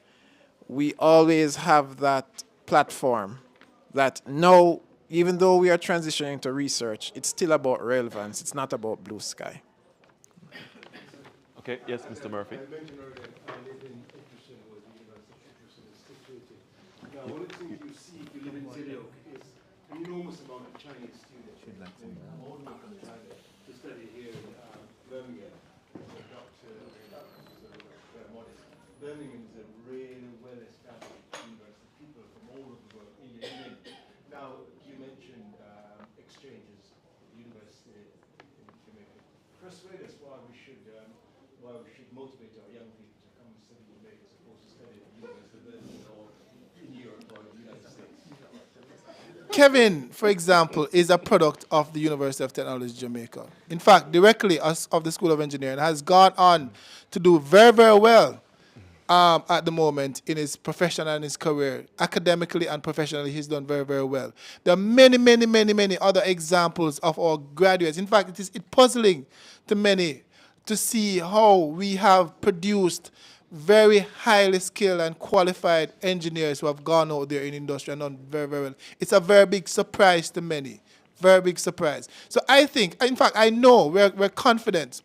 we always have that platform that now, even though we are transitioning to research, it's still about relevance. It's not about blue sky. Okay, yes, Mr. Murphy. I mentioned earlier, I live in Interesting, where the University of Interesting is situated. Now, one of the things you see if you live in Zillow is an enormous amount of Chinese students who come all the way from China to study here in Birmingham. Birmingham is a really well-established university. People from all over the world in. Now, you mentioned exchanges at the university in Jamaica. Persuade us why we should motivate our young people to come and study in Jamaica as opposed to study at the University of Birmingham or in Europe or the United States. Kevin, for example, is a product of the University of Technology, Jamaica. In fact, directly of the School of Engineering, has gone on to do very, very well at the moment in his profession and his career. Academically and professionally, he's done very, very well. There are many, many, many, many other examples of our graduates. In fact, it's puzzling to many to see how we have produced very highly skilled and qualified engineers who have gone out there in industry and done very, very well. It's a very big surprise to many. Very big surprise. So I think, in fact, I know we're confident.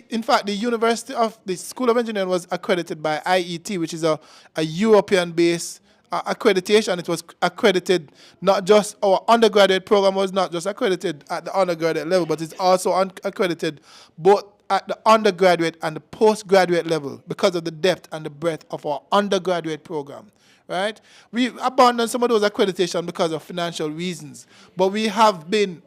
In fact, the School of Engineering was accredited by IET, which is a European-based accreditation. It was accredited, not just our undergraduate program was not just accredited at the undergraduate level, but it's also accredited both at the undergraduate and the postgraduate level because of the depth and the breadth of our undergraduate program, right? We abandoned some of those accreditation because of financial reasons, but we have been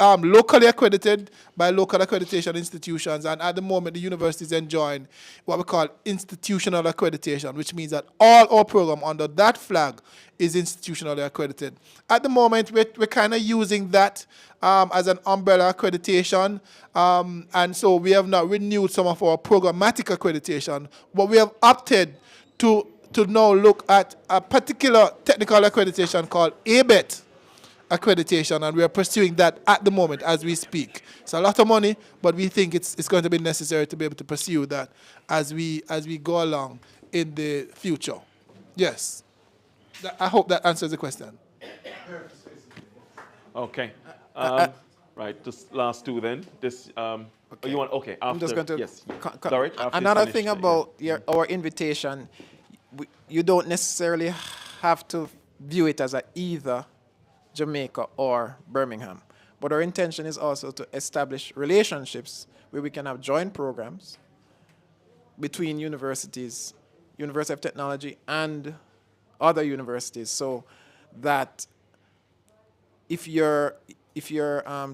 locally accredited by local accreditation institutions, and at the moment the university is enjoying what we call institutional accreditation, which means that all our program under that flag is institutionally accredited. At the moment, we're kind of using that as an umbrella accreditation, and so we have not renewed some of our programmatic accreditation, but we have opted to now look at a particular technical accreditation called ABET accreditation, and we are pursuing that at the moment as we speak. It's a lot of money, but we think it's going to be necessary to be able to pursue that as we go along in the future. Yes. I hope that answers the question. Okay. Right, just last two then. This, okay. You want, okay, after, I'm just going to, yes. Dorrit, after another thing about our invitation, you don't necessarily have to view it as a either Jamaica or Birmingham. But our intention is also to establish relationships where we can have joint programs between universities, University of Technology and other universities, so that if your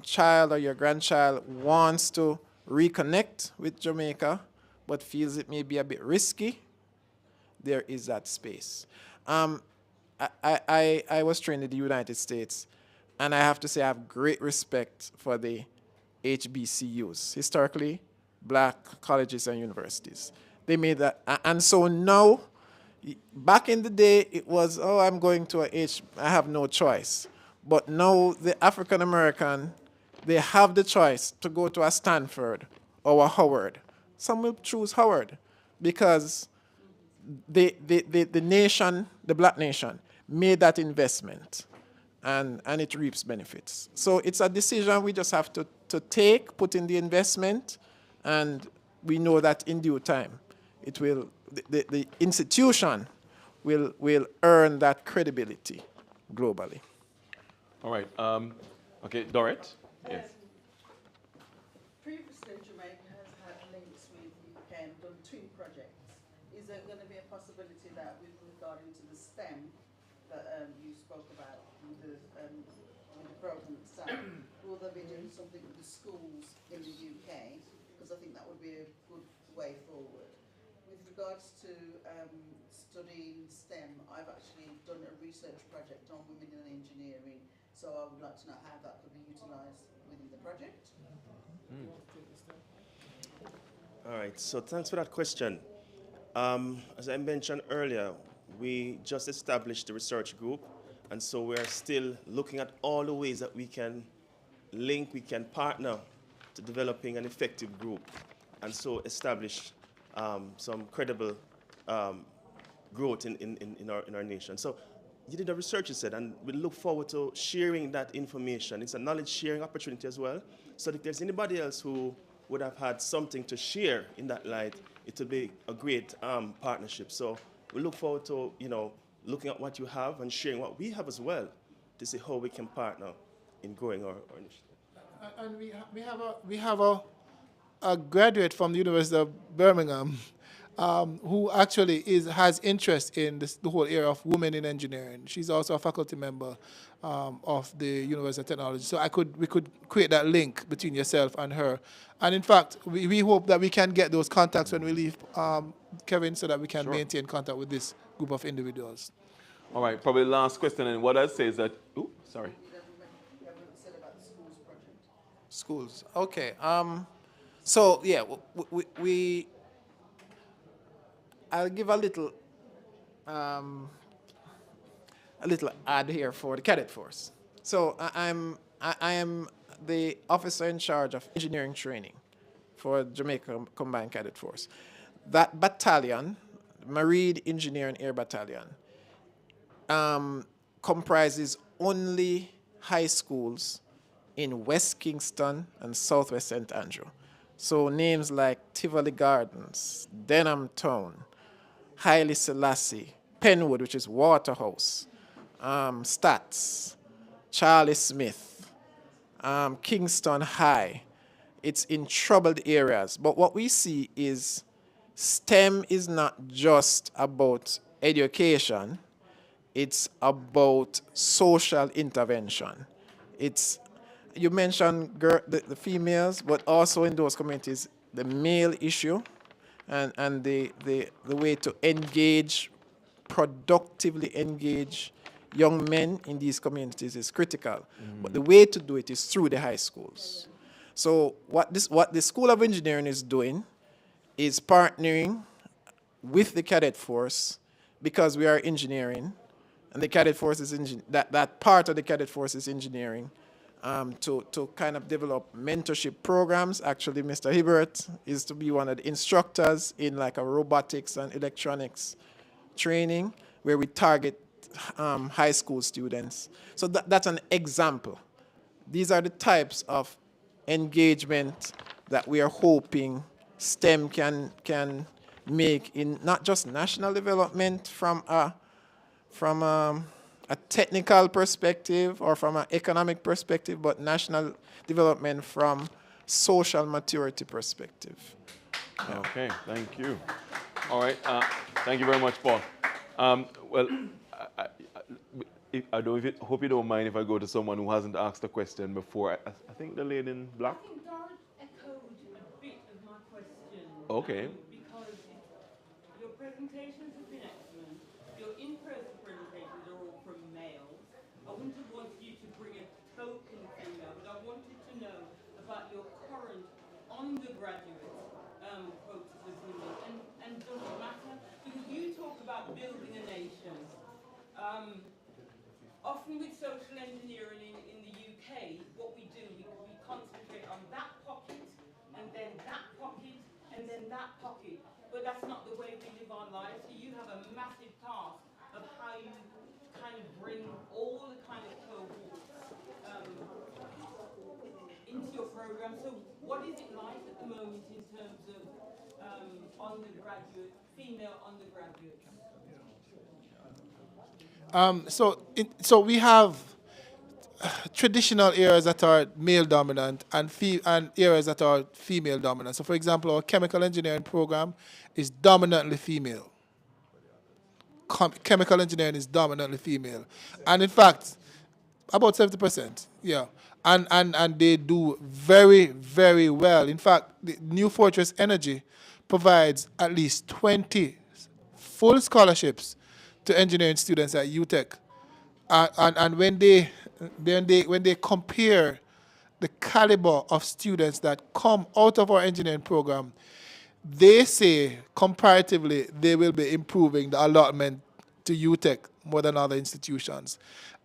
child or your grandchild wants to reconnect with Jamaica but feels it may be a bit risky, there is that space. I was trained in the United States, and I have to say I have great respect for the HBCUs, historically black colleges and universities. They made that, and so now, back in the day, it was, oh, I'm going to I have no choice. But now the African American, they have the choice to go to a Stanford or a Howard. Some will choose Howard because the nation, the black nation, made that investment, and it reaps benefits. So it's a decision we just have to take, put in the investment, and we know that in due time, it will, the institution will earn that credibility globally. All right. Okay, Dorrit? Yes. Previously, Jamaica has had links with the UK and done twin projects. Is there going to be a possibility that with regard to the STEM that you spoke about with the program itself, will they be doing something with the schools in the UK? Because I think that would be a good way forward. With regards to studying STEM, I've actually done a research project on women in engineering, so I would like to know how that could be utilised within the project. All right, so thanks for that question. As I mentioned earlier, we just established the research group, and so we're still looking at all the ways that we can link, we can partner to developing an effective group, and so establish some credible growth in our nation. So you did a research, you said, and we look forward to sharing that information. It's a knowledge sharing opportunity as well. So if there's anybody else who would have had something to share in that light, it would be a great partnership. So we look forward to, looking at what you have and sharing what we have as well to see how we can partner in growing our initiative. And we have a graduate from the University of Birmingham who actually has interest in the whole area of women in engineering. She's also a faculty member of the University of Technology. So we could create that link between yourself and her. And in fact, we hope that we can get those contacts when we leave, Kevin, so that we can maintain contact with this group of individuals. All right, probably the last question, and what I'd say is that, sorry. Schools, okay. So yeah, I'll give a little ad here for the cadet force. So I am the officer in charge of engineering training for Jamaica Combined Cadet Force. That battalion, Marine Engineering Air Battalion, comprises only high schools in West Kingston and Southwest St. Andrew. So names like Tivoli Gardens, Denham Town, Haile Selassie, Penwood, which is Waterhouse, Stats, Charlie Smith, Kingston High, it's in troubled areas. But what we see is STEM is not just about education, it's about social intervention. It's, you mentioned the females, but also in those communities, the male issue and the way to engage, productively engage young men in these communities is critical. But the way to do it is through the high schools. So what the School of Engineering is doing is partnering with the cadet force, because we are engineering, and the cadet force is that part of the cadet force is engineering, to kind of develop mentorship programs. Actually, Mr. Hibbert is to be one of the instructors in like a robotics and electronics training, where we target high school students. So that's an example. These are the types of engagement that we are hoping STEM can make in not just national development from a technical perspective or from an economic perspective, but national development from social maturity perspective. Yeah. Okay, thank you. All right, thank you very much, Paul. Well, I hope you don't mind if I go to someone who hasn't asked a question before. I think the lady in black. I think Doris echoed a bit of my question. Okay. Because your presentations have been excellent. Your in-person presentations are all from males. I wouldn't have wanted you to bring a token female, but I wanted to know about your current undergraduate quotas of women. And does it matter? Because you talk about building a nation. Often with social engineering in the UK, what we do, we concentrate on that pocket, and then that pocket, and then that pocket. But that's not the way we live our lives. So you have a massive task of how you kind of bring all the kind of cohorts into your program. So what is it like at the moment in terms of female undergraduates? So we have traditional areas that are male dominant and areas that are female dominant. So, for example, our chemical engineering program is dominantly female. Chemical engineering is dominantly female, and in fact, about 70%. Yeah, and they do very, very well. In fact, the New Fortress Energy provides at least 20 full scholarships to engineering students at UTech, and when they compare the caliber of students that come out of our engineering program, they say comparatively they will be improving the allotment to UTech more than other institutions.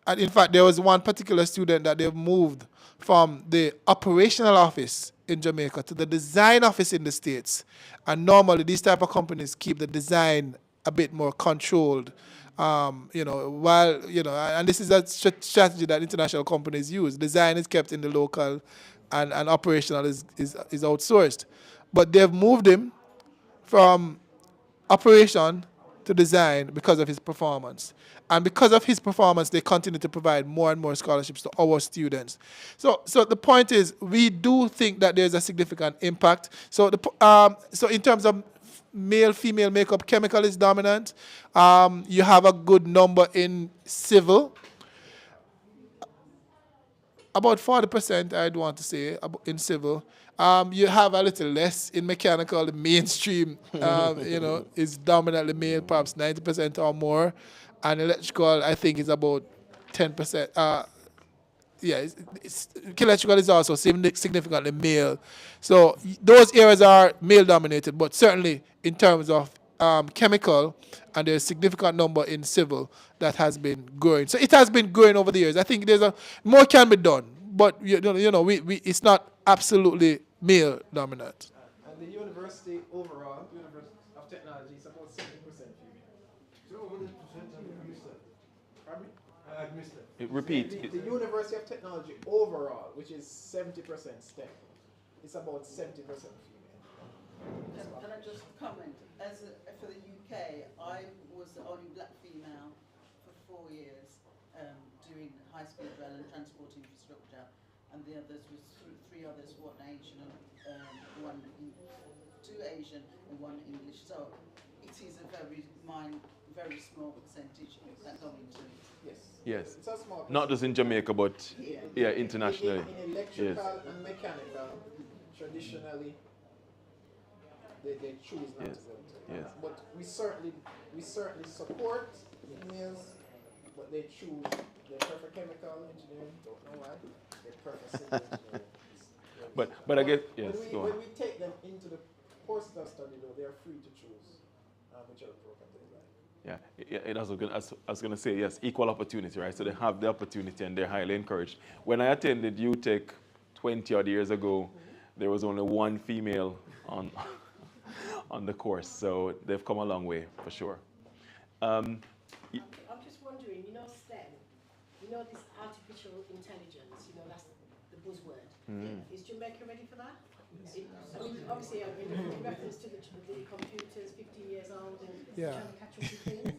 And in fact, there was one particular student that they've moved from the operational office in Jamaica to the design office in the States. And normally these type of companies keep the design a bit more controlled. And this is a strategy that international companies use. Design is kept in the local, and operational is outsourced. But they've moved him from operation to design because of his performance. And because of his performance, they continue to provide more and more scholarships to our students. So the point is, we do think that there's a significant impact. So in terms of male-female makeup, chemical is dominant. You have a good number in civil. About 40%, I'd want to say, in civil. You have a little less in mechanical. The mainstream, is dominantly male, perhaps 90% or more. And electrical, I think, is about 10%. Electrical is also significantly male. So those areas are male-dominated, but certainly in terms of chemical, and there's a significant number in civil that has been growing. So it has been growing over the years. I think more can be done, but it's not absolutely male-dominant. And the university overall, University of Technology, is about 70% female. So what is the percent I missed that? Pardon me? I missed that. Repeat. The University of Technology overall, which is 70% STEM, it's about 70% female. Can I just comment? For the UK, I was the only black female for 4 years doing high-speed rail and transport infrastructure, and the others was three others were Asian and one two Asian and one English. So it is a very small percentage that go into it. Yes. Yes. It's a small Not just in Jamaica, but Yeah. internationally. In electrical Yes. and mechanical, traditionally, they choose not Yes. to go into it. Yes. But we certainly support females, but they choose. They prefer chemical engineering. Don't know why. They prefer civil engineering. But I guess yes. Go on. When we take them into the courses of study, though, they are free to choose whichever program they like. Yeah, I was going to say, yes, equal opportunity, right? So they have the opportunity and they're highly encouraged. When I attended UTech 20 odd years ago, there was only one female on on the course, so they've come a long way for sure. I'm just wondering, STEM, this artificial intelligence, that's the buzzword. Is Jamaica ready for that? Obviously, in reference to the computers, 15 years old, and trying to catch up with things.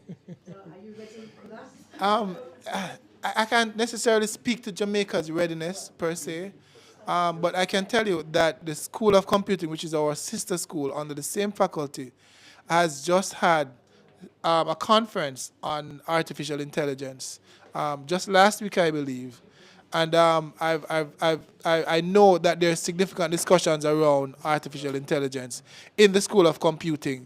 So are you ready for that? I can't necessarily speak to Jamaica's readiness per se, but I can tell you that the School of Computing, which is our sister school under the same faculty, has just had a conference on artificial intelligence just last week, I believe. And I know that there's significant discussions around artificial intelligence in the School of Computing.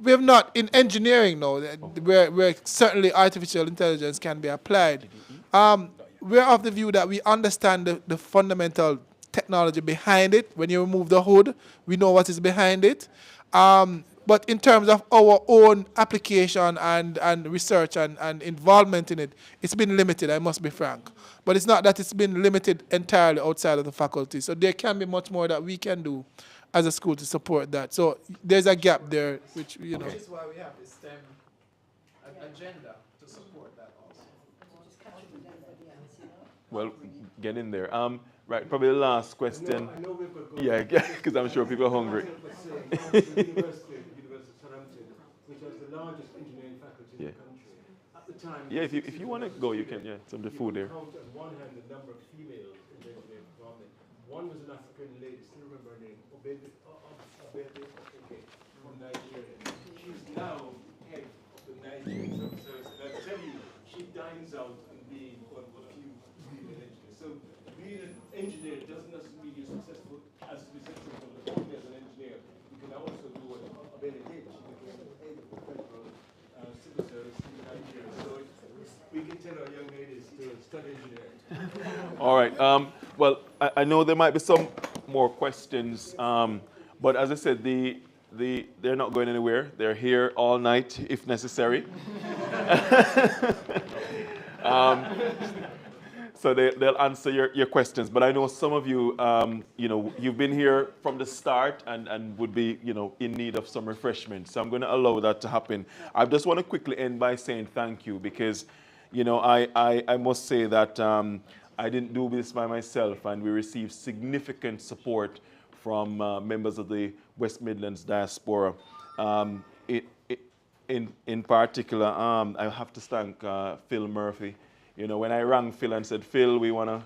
We have not, in engineering now, where certainly artificial intelligence can be applied. We're of the view that we understand the fundamental technology behind it. When you remove the hood, we know what is behind it. But in terms of our own application and research and involvement in it, it's been limited, I must be frank. But it's not that it's been limited entirely outside of the faculty. So there can be much more that we can do as a school to support that. So there's a gap there, which, Which is why we have this STEM agenda to support that also. Well, get in there. Right, probably the last question. I know we've got Yeah, because I'm sure people are hungry. The University of Southampton, which has the largest engineering faculty in the country. At the time, Yeah, if you want to go, you can. Yeah, some of the food there. Count on one hand the number of females in the engineering department. One was an African lady, still remember her name, Obede, okay, from Nigeria. She's now head of the Nigerian Civil Service. And I tell you, she dines out and being one of a few female engineers. So being an engineer doesn't necessarily mean you're successful as to be successful as an engineer. You can also do what Obede did. She became the head of the federal civil service in Nigeria. So we can tell our young ladies to study engineering. All right. Well, I know there might be some more questions, but as I said, they're not going anywhere. They're here all night if necessary. So they'll answer your questions. But I know some of you, you've been here from the start and would be, in need of some refreshment. So I'm going to allow that to happen. I just want to quickly end by saying thank you because, I must say that I didn't do this by myself, and we received significant support from members of the West Midlands diaspora. In particular, I have to thank Phil Murphy. When I rang Phil and said, Phil, we want to...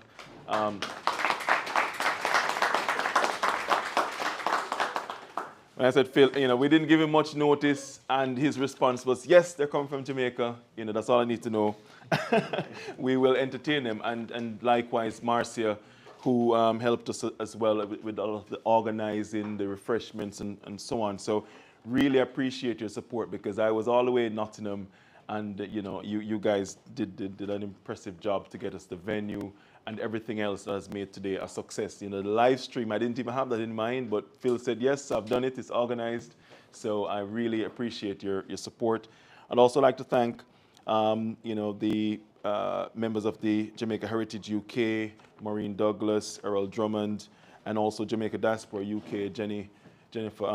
when I said, Phil, we didn't give him much notice, and his response was, yes, they're coming from Jamaica. That's all I need to know. We will entertain them. And likewise, Marcia, who helped us as well with all of the organizing, the refreshments, and so on. So really appreciate your support because I was all the way in Nottingham, and you guys did an impressive job to get us the venue and everything else that has made today a success. The live stream, I didn't even have that in mind, but Phil said, yes, I've done it, it's organized. So I really appreciate your support. I'd also like to thank the members of the Jamaica Heritage UK, Maureen Douglas, Errol Drummond, and also Jamaica Diaspora UK, Jennifer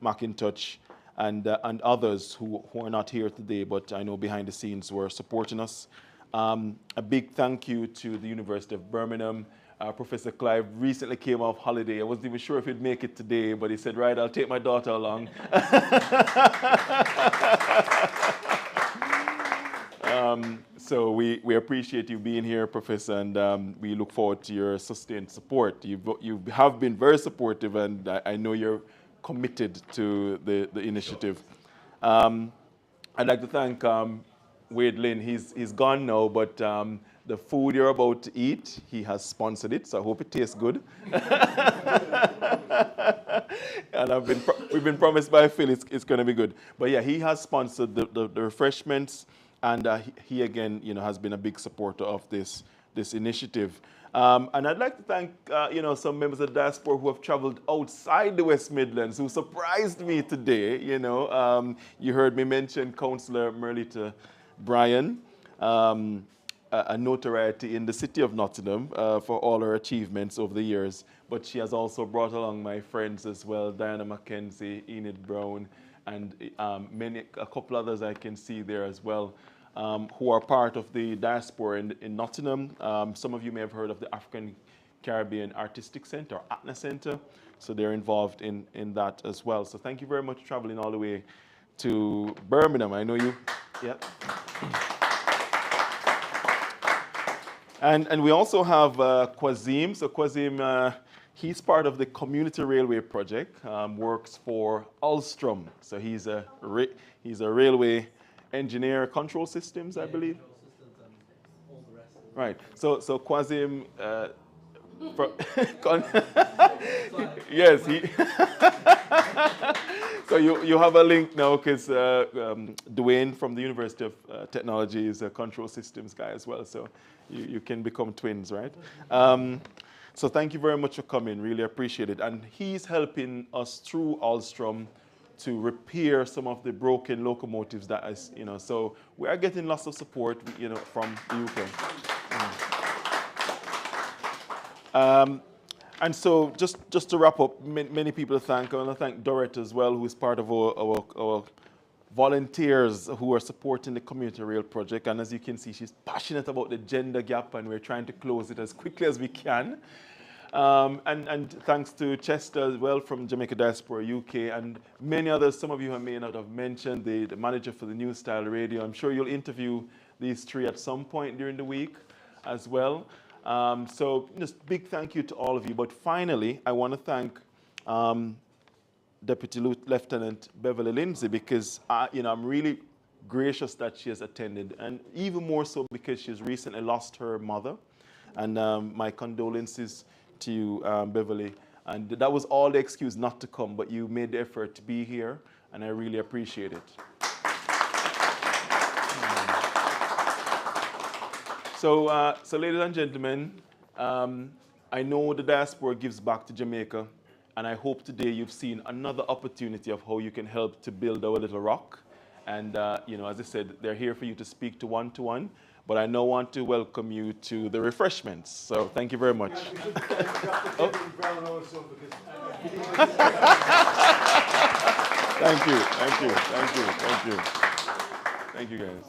McIntosh, and others who are not here today, but I know behind the scenes were supporting us. A big thank you to the University of Birmingham. Professor Clive recently came off holiday. I wasn't even sure if he'd make it today, but he said, right, I'll take my daughter along. So we appreciate you being here, Professor, and we look forward to your sustained support. You have been very supportive, and I know you're committed to the initiative. I'd like to thank Wade Lynn. He's gone now, but the food you're about to eat, he has sponsored it, so I hope it tastes good. And we've been promised by Phil it's going to be good. But yeah, he has sponsored the refreshments, and he again, has been a big supporter of this initiative. And I'd like to thank, some members of the diaspora who have traveled outside the West Midlands, who surprised me today. You heard me mention Councillor Merlita Bryan, a notoriety in the city of Nottingham for all her achievements over the years. But she has also brought along my friends as well, Diana Mackenzie, Enid Brown, and a couple others I can see there as well. Who are part of the diaspora in Nottingham. Some of you may have heard of the African Caribbean Artistic Center, or ATNA Center. So they're involved in that as well. So thank you very much for traveling all the way to Birmingham. I know you, yeah. And we also have Quazim. So Quazim, he's part of the Community Railway Project, works for Alstom. So he's a railway engineer, control systems, I believe. Right. So Quazim, yes, so you have a link now because Dwayne from the University of Technology is a control systems guy as well. So you can become twins, right? So thank you very much for coming. Really appreciate it. And he's helping us through Alstom to repair some of the broken locomotives that is, so we are getting lots of support, from the UK. And so just to wrap up, many people to thank. I want to thank Dorrit as well, who is part of our volunteers who are supporting the Community Rail Project. And as you can see, she's passionate about the gender gap, and we're trying to close it as quickly as we can. And thanks to Chester as well from Jamaica Diaspora UK, and many others. Some of you may not have mentioned the manager for the New Style Radio. I'm sure you'll interview these three at some point during the week as well. So just big thank you to all of you. But finally, I want to thank Deputy Lieutenant Beverly Lindsay, because I'm really gracious that she has attended, and even more so because she's recently lost her mother. And my condolences to you, Beverly. And that was all the excuse not to come, but you made the effort to be here, and I really appreciate it. So ladies and gentlemen, I know the diaspora gives back to Jamaica, and I hope today you've seen another opportunity of how you can help to build our little rock. And as I said, they're here for you to speak to one-to-one. But I now want to welcome you to the refreshments. So thank you very much. Oh. Thank you, guys.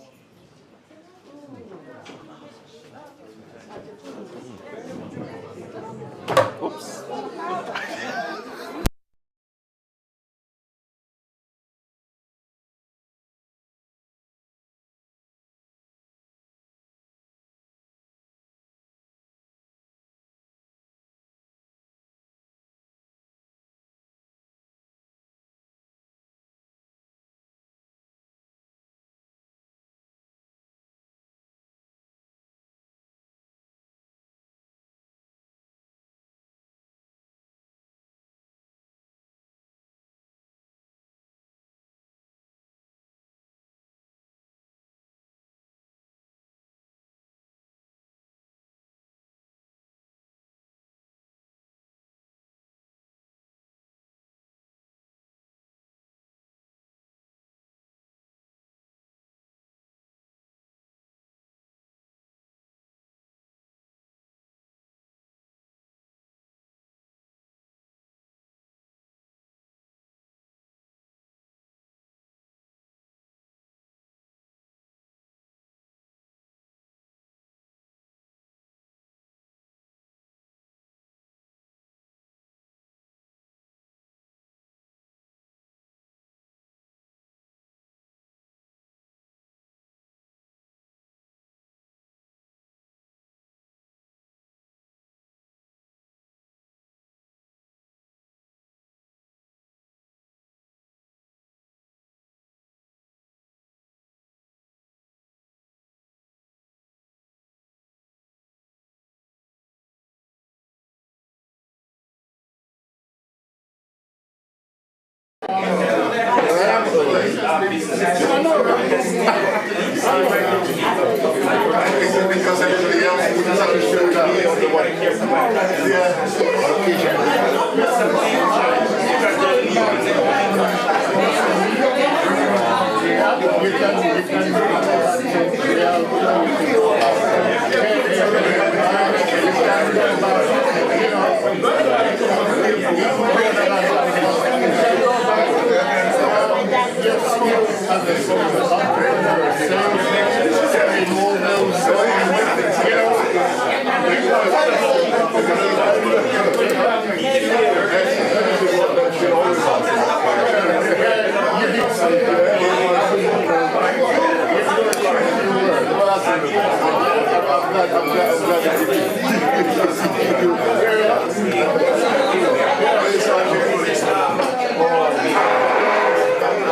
I'm glad